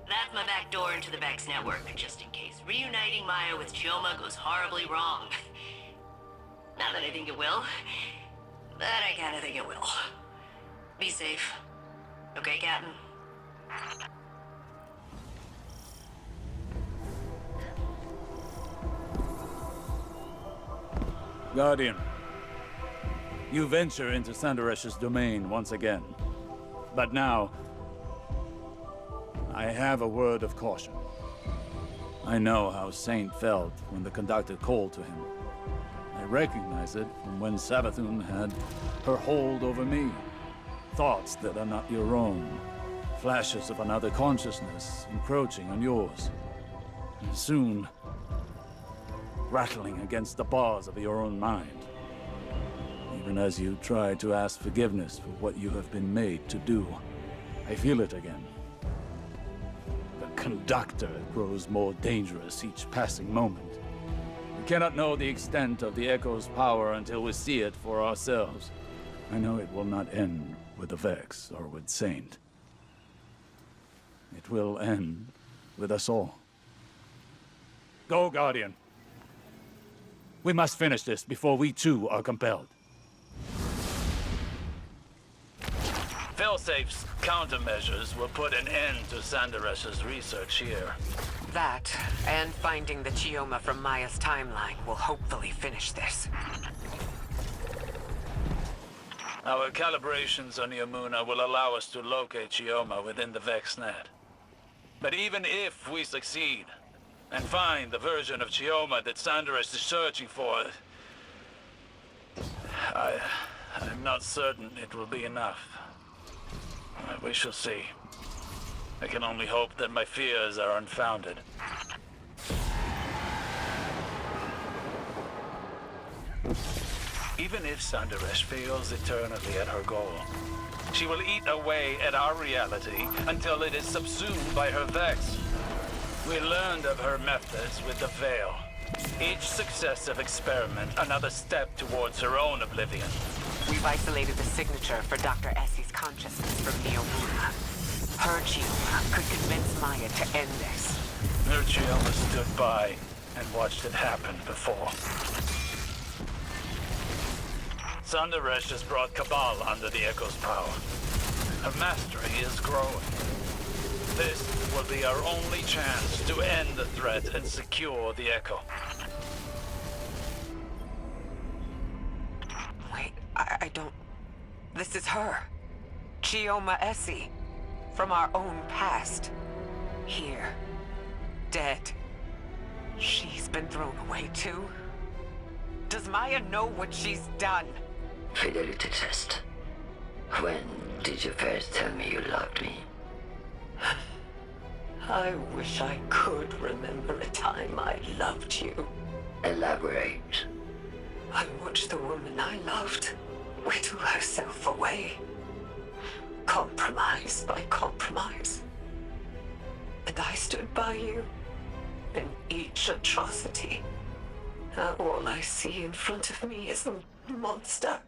S3: that's my back door into the Vex network, just in case reuniting Maya with Chioma goes horribly wrong. Not that I think it will, but I kinda think it will. Be safe. Okay, Captain?
S5: Guardian, you venture into Sandaresh's domain once again. But now, I have a word of caution. I know how Saint felt when the Conductor called to him. I recognize it from when Savathun had her hold over me. Thoughts that are not your own. Flashes of another consciousness encroaching on yours. And soon, rattling against the bars of your own mind. Even as you try to ask forgiveness for what you have been made to do, I feel it again. The Conductor grows more dangerous each passing moment. We cannot know the extent of the Echo's power until we see it for ourselves. I know it will not end with the Vex or with Saint. It will end with us all. Go, Guardian. We must finish this before we too are compelled.
S13: Phil
S7: Failsafe's countermeasures will put an end to Sanderesh's research here.
S12: That, and finding the Chioma from Maya's timeline will hopefully finish this.
S7: Our calibrations on Yamuna will allow us to locate Chioma within the Vex net. But even if we succeed, and find the version of Chioma that Sanderesh is searching for, I'm not certain it will be enough. We shall see. I can only hope that my fears are unfounded. Even if Sanderesh fails eternally at her goal, she will eat away at our reality until it is subsumed by her Vex. We learned of her methods with the Veil. Each successive experiment, another step towards her own oblivion.
S12: We've isolated the signature for Dr. Essie's consciousness from Neomuna. Her Chioma could convince Maya to end this.
S7: Her Chioma stood by and watched it happen before. Sanderesh has brought Cabal under the Echo's power. Her mastery is growing. This will be our only chance to end the threat and secure the Echo.
S12: Wait, I don't... This is her. Chioma Essie. From our own past. Here. Dead. She's been thrown away too? Does Maya know what she's done?
S11: Fidelity test. When did you first tell me you loved me?
S12: I wish I could remember a time I loved you.
S11: Elaborate.
S12: I watched the woman I loved whittle herself away. Compromise by compromise. And I stood by you in each atrocity. Now all I see in front of me is a monster.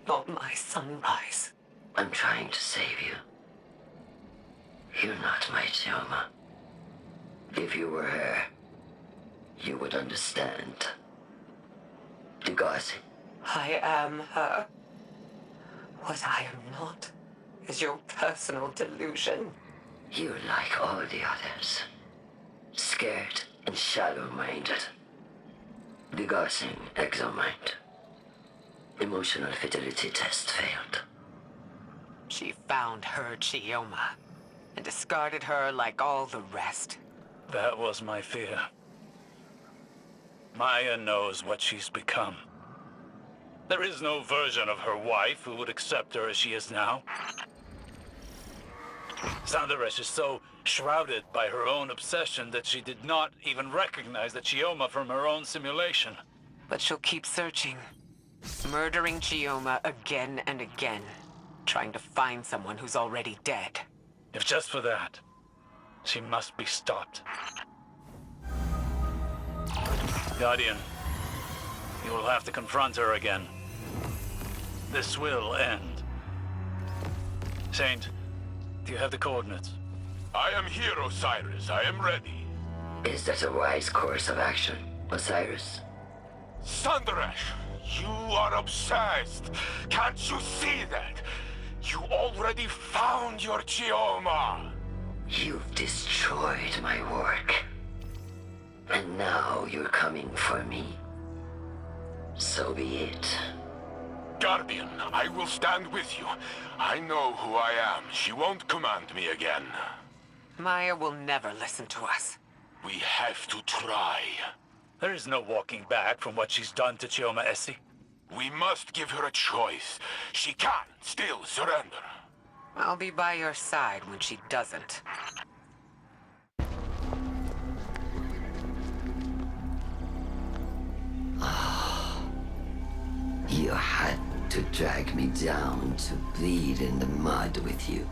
S12: Not my sunrise.
S11: I'm trying to save you. You're not my Chioma. If you were her, you would understand. Degassi.
S12: I am her. What I am not is your personal delusion.
S11: You're like all the others. Scared and shallow-minded. Degassing exomind. Emotional fidelity test failed.
S12: She found her Chioma and discarded her like all the rest.
S7: That was my fear. Maya knows what she's become. There is no version of her wife who would accept her as she is now. Sanderesh is so shrouded by her own obsession that she did not even recognize the Chioma from her own simulation.
S12: But she'll keep searching. Murdering Chioma again and again. Trying to find someone who's already dead.
S7: If just for that, she must be stopped. Guardian, you will have to confront her again. This will end. Saint, do you have the coordinates?
S4: I am here, Osiris. I am ready.
S11: Is that a wise course of action, Osiris?
S4: Sanderesh, you are obsessed. Can't you see that? You already found your Chioma.
S11: You've destroyed my work. And now you're coming for me. So be it.
S4: Guardian, I will stand with you. I know who I am. She won't command me again.
S12: Maya will never listen to us.
S4: We have to try.
S7: There is no walking back from what she's done to Chioma Essie.
S4: We must give her a choice. She can still surrender.
S12: I'll be by your side when she doesn't.
S11: You had to drag me down to bleed in the mud with you.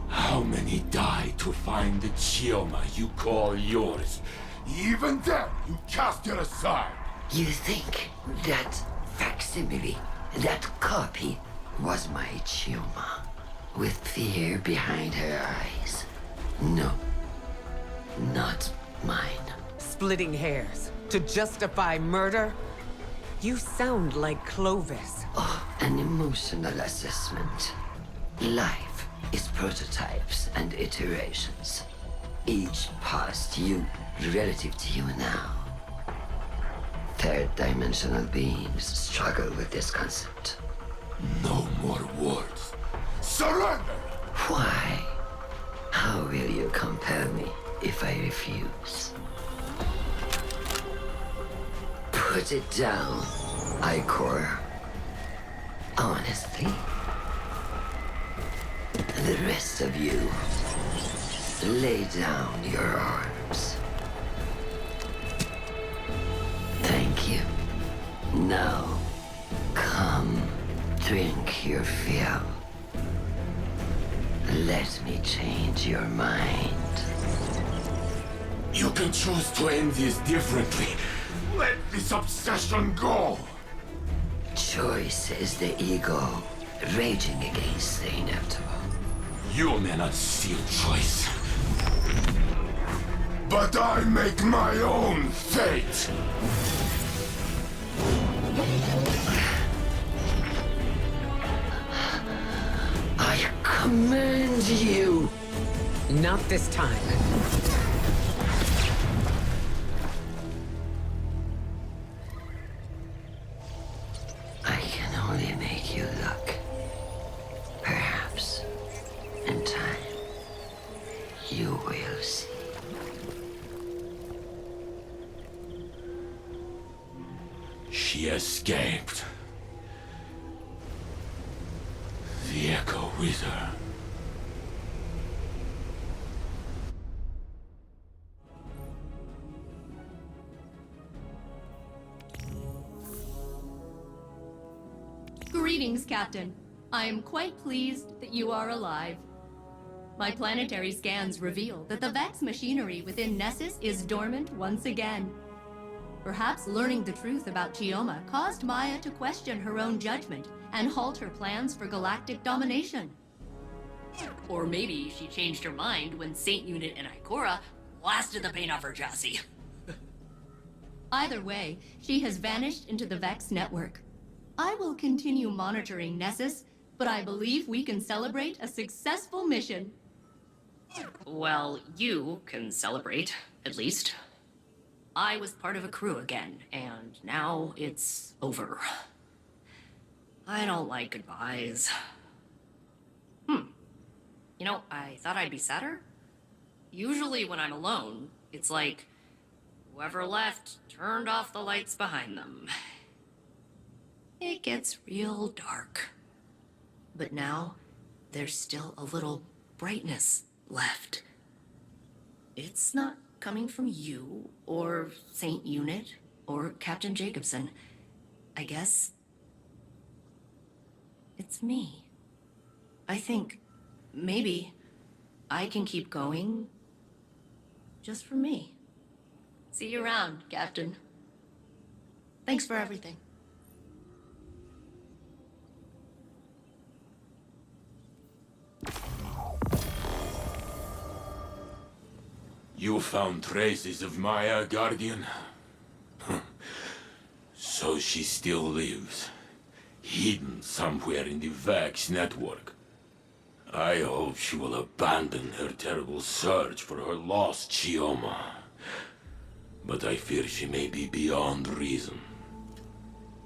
S4: How many died to find the Chioma you call yours? Even then, you cast her aside.
S11: You think that facsimile, that copy, was my Chioma, with fear behind her eyes? No, not mine.
S6: Splitting hairs to justify murder? You sound like Clovis.
S11: Oh, an emotional assessment. Life is prototypes and iterations. Each past you relative to you now. Third-dimensional beings struggle with this concept.
S4: No more words. Surrender!
S11: Why? How will you compel me if I refuse? Put it down, Encore. Honestly. The rest of you, lay down your arms. Thank you. Now, come, drink your fill. Let me change your mind.
S4: You can choose to end this differently. Let this obsession go!
S11: Choice is the ego raging against the inevitable.
S4: You may not see a choice. But I make my own fate!
S11: I command you!
S6: Not this time.
S11: I can only make you look. Perhaps, in time, you will see.
S4: She escaped. The echo with her.
S2: Greetings, Captain. I am quite pleased that you are alive. My planetary scans reveal that the Vex machinery within Nessus is dormant once again. Perhaps learning the truth about Chioma caused Maya to question her own judgment and halt her plans for galactic domination.
S8: Or maybe she changed her mind when Saint Unit and Ikora blasted the paint off her chassis.
S2: Either way, she has vanished into the Vex network. I will continue monitoring Nessus, but I believe we can celebrate a successful mission.
S8: Well, you can celebrate, at least. I was part of a crew again, and now it's over. I don't like goodbyes. You know, I thought I'd be sadder. Usually when I'm alone, it's like whoever left turned off the lights behind them. It gets real dark. But now, there's still a little brightness left. It's not coming from you, or Saint Unit, or Captain Jacobson. I guess it's me. I think maybe I can keep going just for me. See you around, Captain. Thanks for everything.
S4: You found traces of Maya, Guardian? So she still lives, hidden somewhere in the Vex network. I hope she will abandon her terrible search for her lost Chioma. But I fear she may be beyond reason.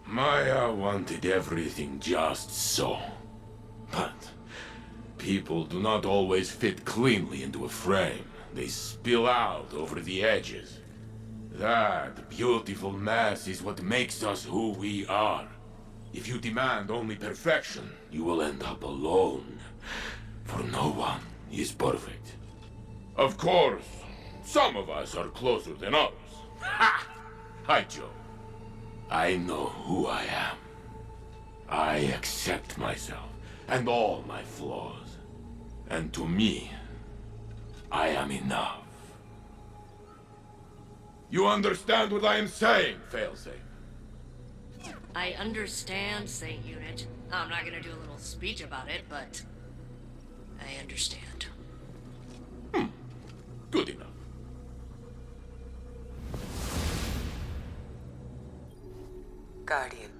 S4: Maya wanted everything just so. But people do not always fit cleanly into a frame. They spill out over the edges. That beautiful mess is what makes us who we are. If you demand only perfection, you will end up alone. For no one is perfect. Of course, some of us are closer than others. Ha! Hi, Joe. I know who I am. I accept myself and all my flaws. And to me, I am enough. You understand what I am saying, Failsafe?
S8: I understand, Saint Unit. I'm not gonna do a little speech about it, but I understand.
S4: Good enough.
S6: Guardian,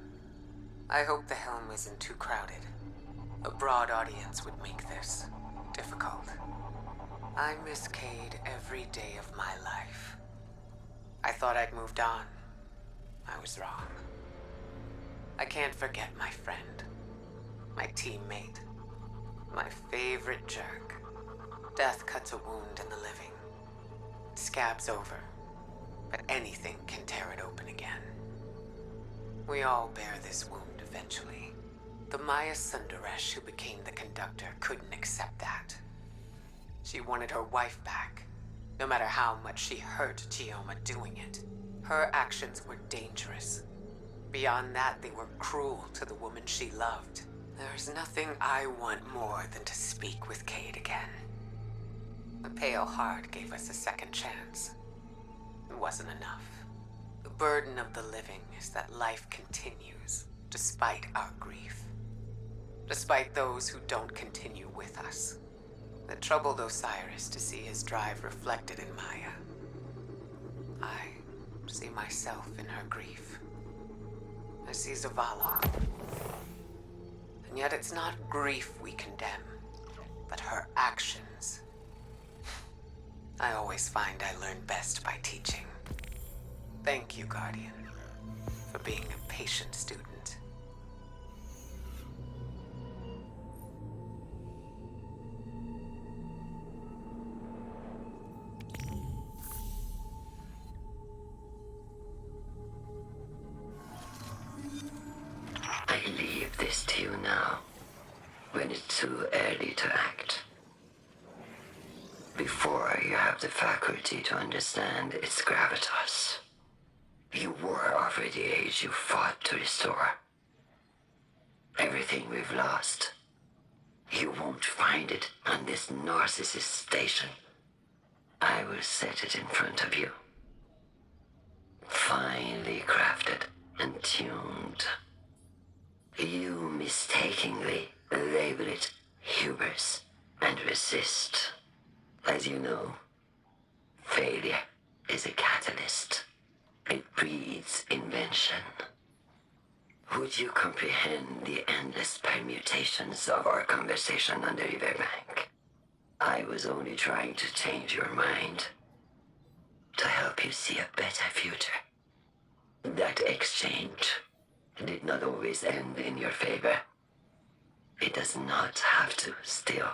S6: I hope the helm isn't too crowded. A broad audience would make this difficult. I miss Cade every day of my life. I thought I'd moved on. I was wrong. I can't forget my friend, my teammate, my favorite jerk. Death cuts a wound in the living. It scabs over, but anything can tear it open again. We all bear this wound eventually. The Maya Sundaresh who became the conductor couldn't accept that. She wanted her wife back, no matter how much she hurt Chioma doing it. Her actions were dangerous. Beyond that, they were cruel to the woman she loved. There's nothing I want more than to speak with Cade again. The Pale Heart gave us a second chance. It wasn't enough. The burden of the living is that life continues, despite our grief. Despite those who don't continue with us. It troubled Osiris to see his drive reflected in Maya. I see myself in her grief. I see Zavala. And yet it's not grief we condemn, but her actions. I always find I learn best by teaching. Thank you, Guardian, for being a patient student.
S11: I leave this to you now, when it's too early to act. Before you have the faculty to understand its gravitas. You were of the age you fought to restore. Everything we've lost, you won't find it on this narcissist station. I will set it in front of you. Finely crafted and tuned. You mistakenly label it hubris and resist. As you know, failure is a catalyst. It breeds invention. Would you comprehend the endless permutations of our conversation on the riverbank? I was only trying to change your mind, to help you see a better future. That exchange did not always end in your favor. It does not have to still.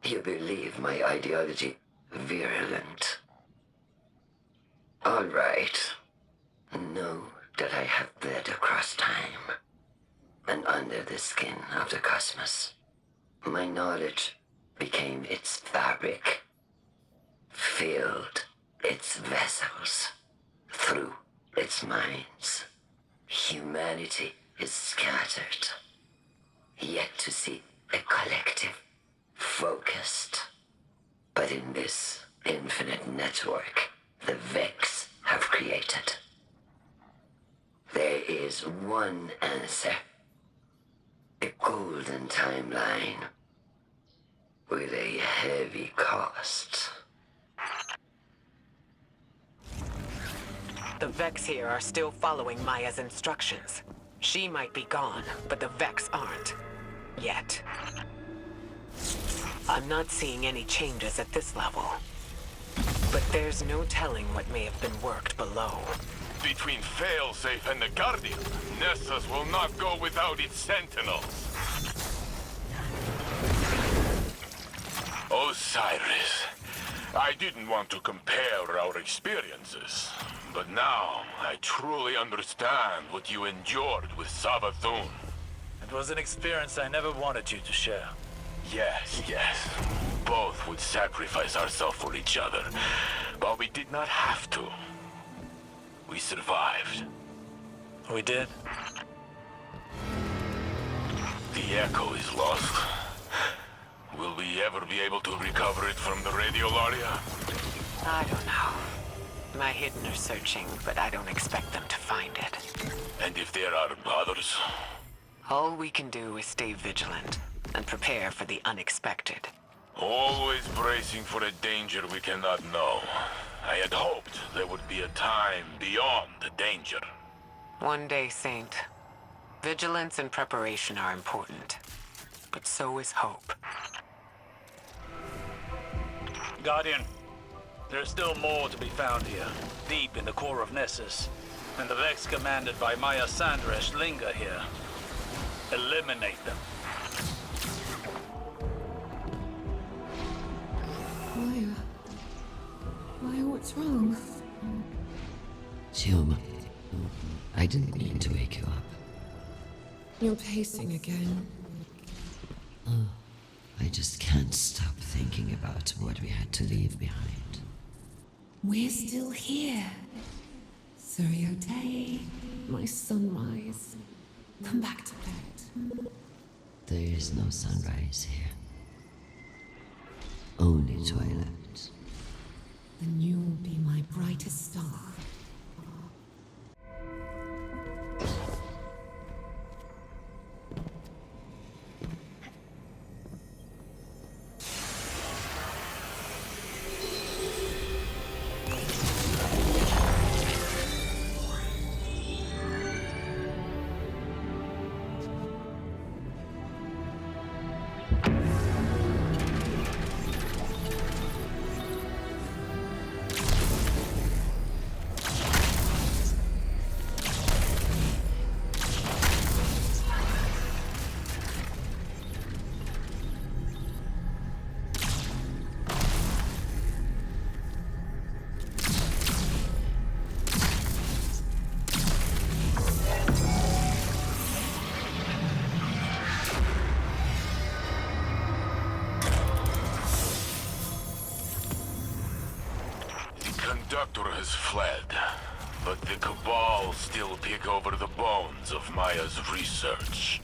S11: You believe my ideology virulent. All right. Know that I have bled across time and under the skin of the cosmos. My knowledge became its fabric, filled its vessels, through its minds. Humanity is scattered, yet to see a collective, focused. But in this infinite network the Vex have created, there is one answer. A golden timeline with a heavy cost.
S12: The Vex here are still following Maya's instructions. She might be gone, but the Vex aren't. Yet. I'm not seeing any changes at this level. But there's no telling what may have been worked below.
S10: Between Failsafe and the Guardian, Nessus will not go without its sentinels. Osiris, I didn't want to compare our experiences, but now I truly understand what you endured with Savathun.
S13: It was an experience I never wanted you to share.
S10: Yes. Both would sacrifice ourselves for each other, but we did not have to. We survived.
S13: We did?
S10: The Echo is lost. Will we ever be able to recover it from the Radiolaria?
S12: I don't know. My Hidden are searching, but I don't expect them to find it.
S10: And if there are others?
S12: All we can do is stay vigilant and prepare for the unexpected.
S10: Always bracing for a danger we cannot know. I had hoped there would be a time beyond the danger.
S12: One day, Saint. Vigilance and preparation are important. but so is hope.
S7: Guardian, there's still more to be found here, deep in the core of Nessus. And the Vex commanded by Maya Sandrash linger here. Eliminate them.
S14: Maya, what's wrong?
S11: Chioma, I didn't mean to wake you up.
S14: You're pacing again.
S11: Oh, I just can't stop thinking about what we had to leave behind.
S14: We're still here. Suryote, my sunrise. Come back to bed.
S11: There is no sunrise here. Only twilight.
S14: Then you will be my brightest star.
S10: Conductor has fled, but the Cabal still pick over the bones of Maya's research.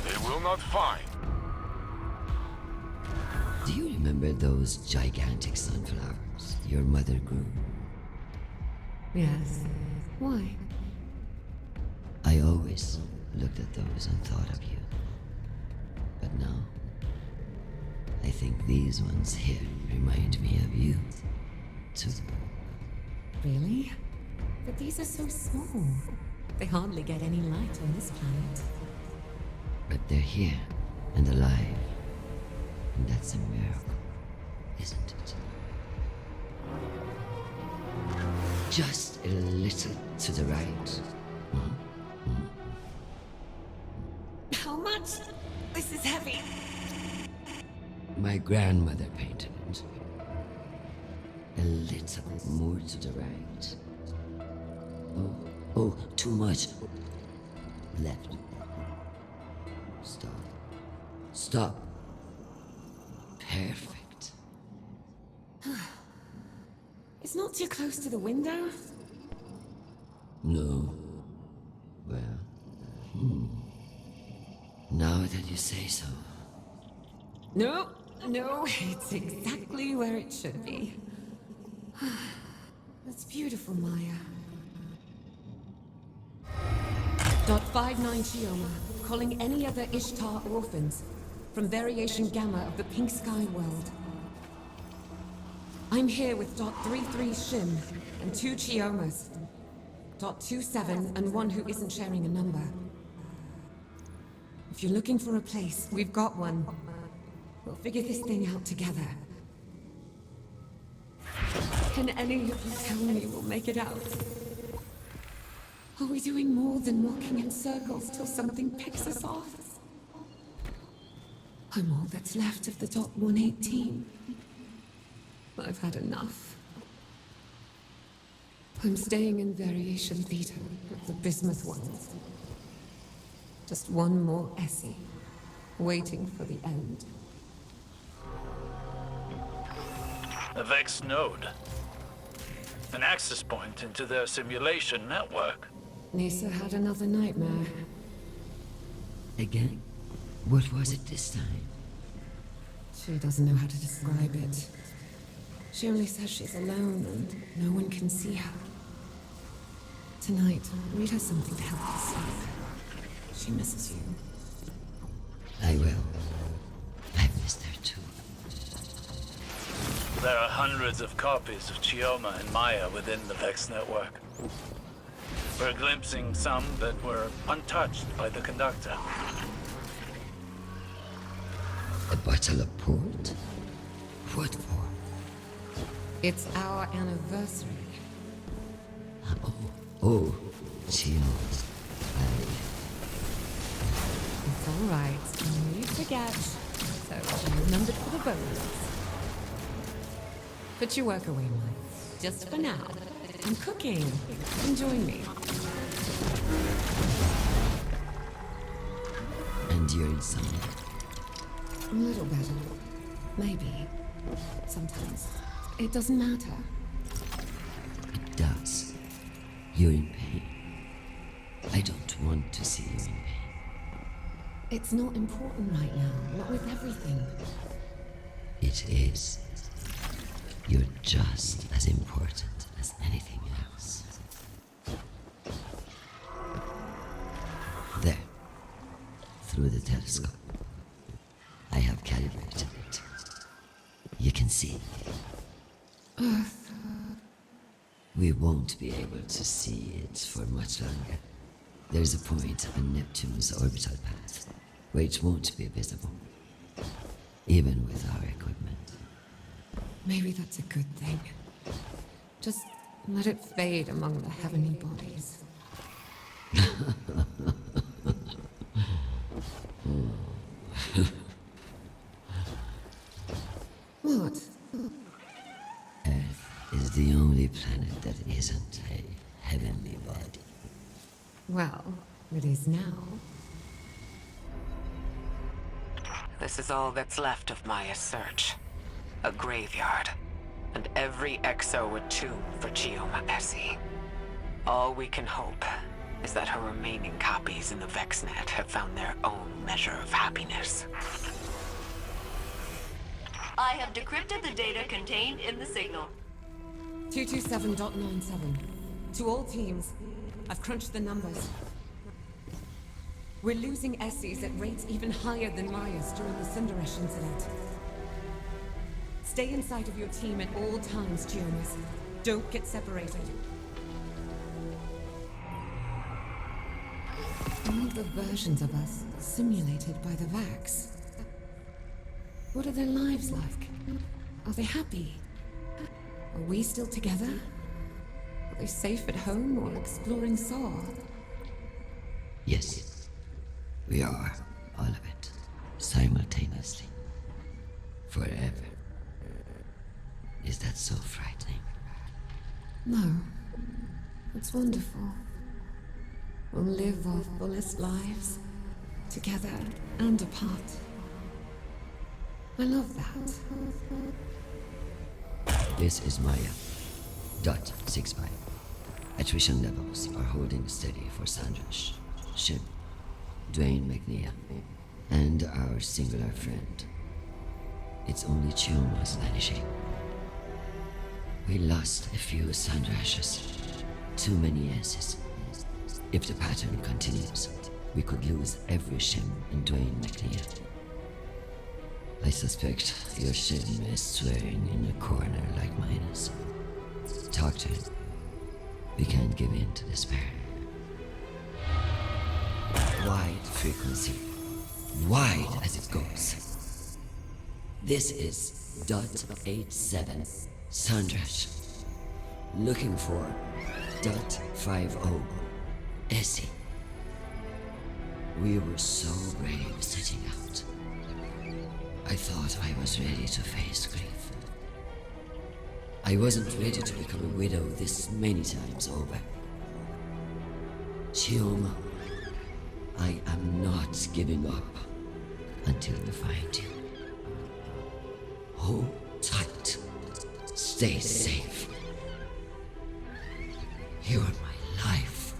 S10: They will not find.
S11: Do you remember those gigantic sunflowers your mother grew?
S14: Yes. Why?
S11: I always looked at those and thought of you. But now, I think these ones here remind me of you, too.
S14: Really? But these are so small. They hardly get any light on this planet.
S11: But they're here and alive. And that's a miracle, isn't it? Just a little to the right.
S14: How much? This is heavy.
S11: My grandmother painted it. A little more to the right. Oh, too much. Left. Stop. Perfect.
S14: It's not too close to the window.
S11: No. Well, now that you say so.
S14: No, it's exactly where it should be. That's beautiful, Maya. .59 Chioma, calling any other Ishtar orphans from Variation Gamma of the Pink Sky world. I'm here with .33 Shim and 2 Chiomas. .27 and one who isn't sharing a number. If you're looking for a place, we've got one. We'll figure this thing out together. Can any of you tell me we'll make it out? Are we doing more than walking in circles till something picks us off? I'm all that's left of the .118. I've had enough. I'm staying in Variation Beta with the bismuth ones. Just one more Essie, waiting for the end.
S7: A Vex node. An access point into their simulation network.
S14: Nisa had another nightmare.
S11: Again? What was it this time?
S14: She doesn't know how to describe it. She only says she's alone and no one can see her. Tonight, read her something to help her sleep. She misses you.
S11: I will. I've missed her too.
S7: There are hundreds of copies of Chioma and Maya within the Vex network. We're glimpsing some that were untouched by the Conductor.
S11: A bottle of port? What for?
S14: It's our anniversary.
S11: Oh, cheers.
S14: It's all right. You forget. So I remembered for the bonus. Put your work away, Mike. Just for now. I'm cooking. Come join me.
S11: And you're insomnia?
S14: A little better. Maybe. Sometimes. It doesn't matter.
S11: It does. You're in pain. I don't want to see you in pain.
S14: It's not important right now. Not with everything.
S11: It is. You're just as important as anything else. There. Through the telescope. I have calibrated it. You can see.
S14: Earth.
S11: We won't be able to see it for much longer. There's a point on Neptune's orbital path where it won't be visible, even with our equipment.
S14: Maybe that's a good thing. Just let it fade among the heavenly bodies. What?
S11: Earth is the only planet that isn't a heavenly body.
S14: Well, it is now.
S12: This is all that's left of Maya's search. A graveyard. And every exo a tomb for Chioma Essie. All we can hope is that her remaining copies in the VexNet have found their own measure of happiness.
S3: I have decrypted the data contained in the signal.
S14: 227.97. To all teams, I've crunched the numbers. We're losing Essies at rates even higher than Maya's during the Cinderesh incident. Stay inside of your team at all times, Chiomas. Don't get separated. All the versions of us simulated by the Vax. What are their lives like? Are they happy? Are we still together? Are they safe at home or exploring Saw?
S11: Yes, we are. All of it. Simultaneously. Forever. Is that so frightening?
S14: No. It's wonderful. We'll live our fullest lives. Together and apart. I love that.
S11: This is Maya. Dot 65. Attrition levels are holding steady for Sandrash, Shim, Dwayne McNeil, and our singular friend. It's only Chioma's vanishing. We lost a few Sandrashes. Too many S's. If the pattern continues, we could lose every Shim and Dwayne McNeil. I suspect your Shim is swearing in a corner like mine is. Talk to him. We can't give in to despair. Wide frequency. Wide as it goes. This is dot 87. Sandrash. Looking for dot 50. Essie. We were so brave setting out. I thought I was ready to face grief. I wasn't ready to become a widow this many times over. Chioma, I am not giving up until we find you. Hold tight. Stay safe. You're my life.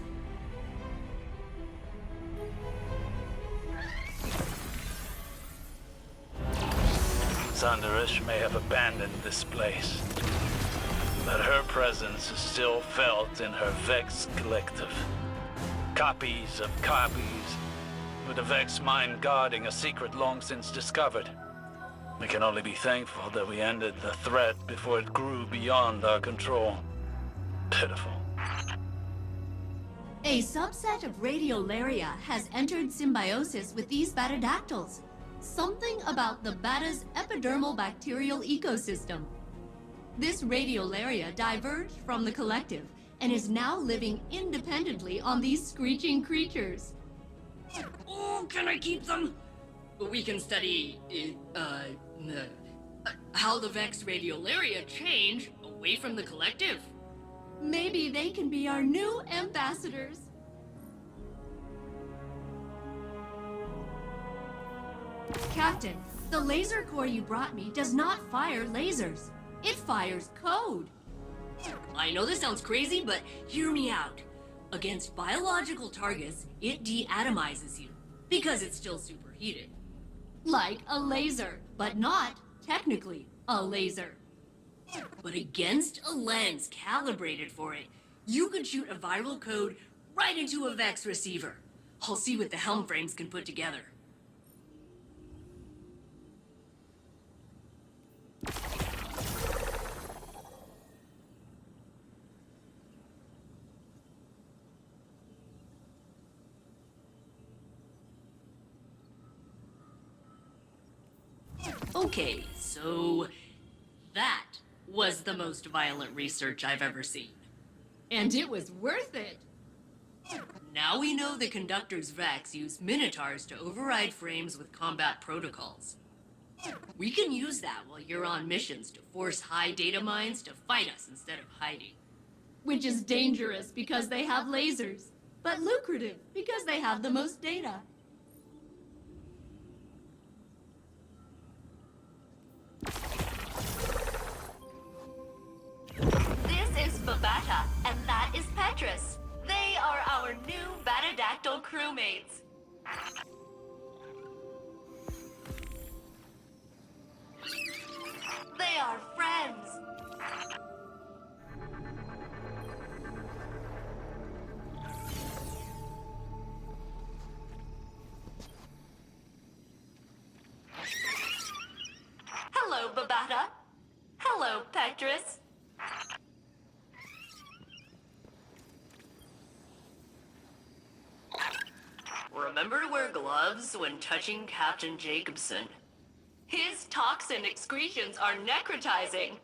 S7: Sandrash may have abandoned this place, but her presence is still felt in her Vex collective. Copies of copies, with the Vex mind guarding a secret long since discovered. We can only be thankful that we ended the threat before it grew beyond our control. Pitiful.
S2: A subset of Radiolaria has entered symbiosis with these Battledactyls. Something about the Bata's epidermal bacterial ecosystem. This radiolaria diverged from the collective and is now living independently on these screeching creatures.
S8: Oh, can I keep them? We can study, how the Vex radiolaria change away from the collective.
S2: Maybe they can be our new ambassadors. Captain, the laser core you brought me does not fire lasers. It fires code.
S8: I know this sounds crazy, but hear me out. Against biological targets, it deatomizes you, because it's still superheated.
S2: Like a laser, but not, technically, a laser.
S8: But against a lens calibrated for it, you could shoot a viral code right into a Vex receiver. I'll see what the helm frames can put together. Okay, so that was the most violent research I've ever seen.
S2: And it was worth it.
S8: Now we know the Conductor's Vex use Minotaurs to override frames with combat protocols. We can use that while you're on missions to force high data mines to fight us instead of hiding.
S2: Which is dangerous because they have lasers, but lucrative because they have the most data.
S3: This is Babata, and that is Petrus. They are our new Batadactyl crewmates. They are friends. Hello, Babata. Hello, Petrus.
S8: Remember to wear gloves when touching Captain Jacobson.
S3: His toxin excretions are necrotizing.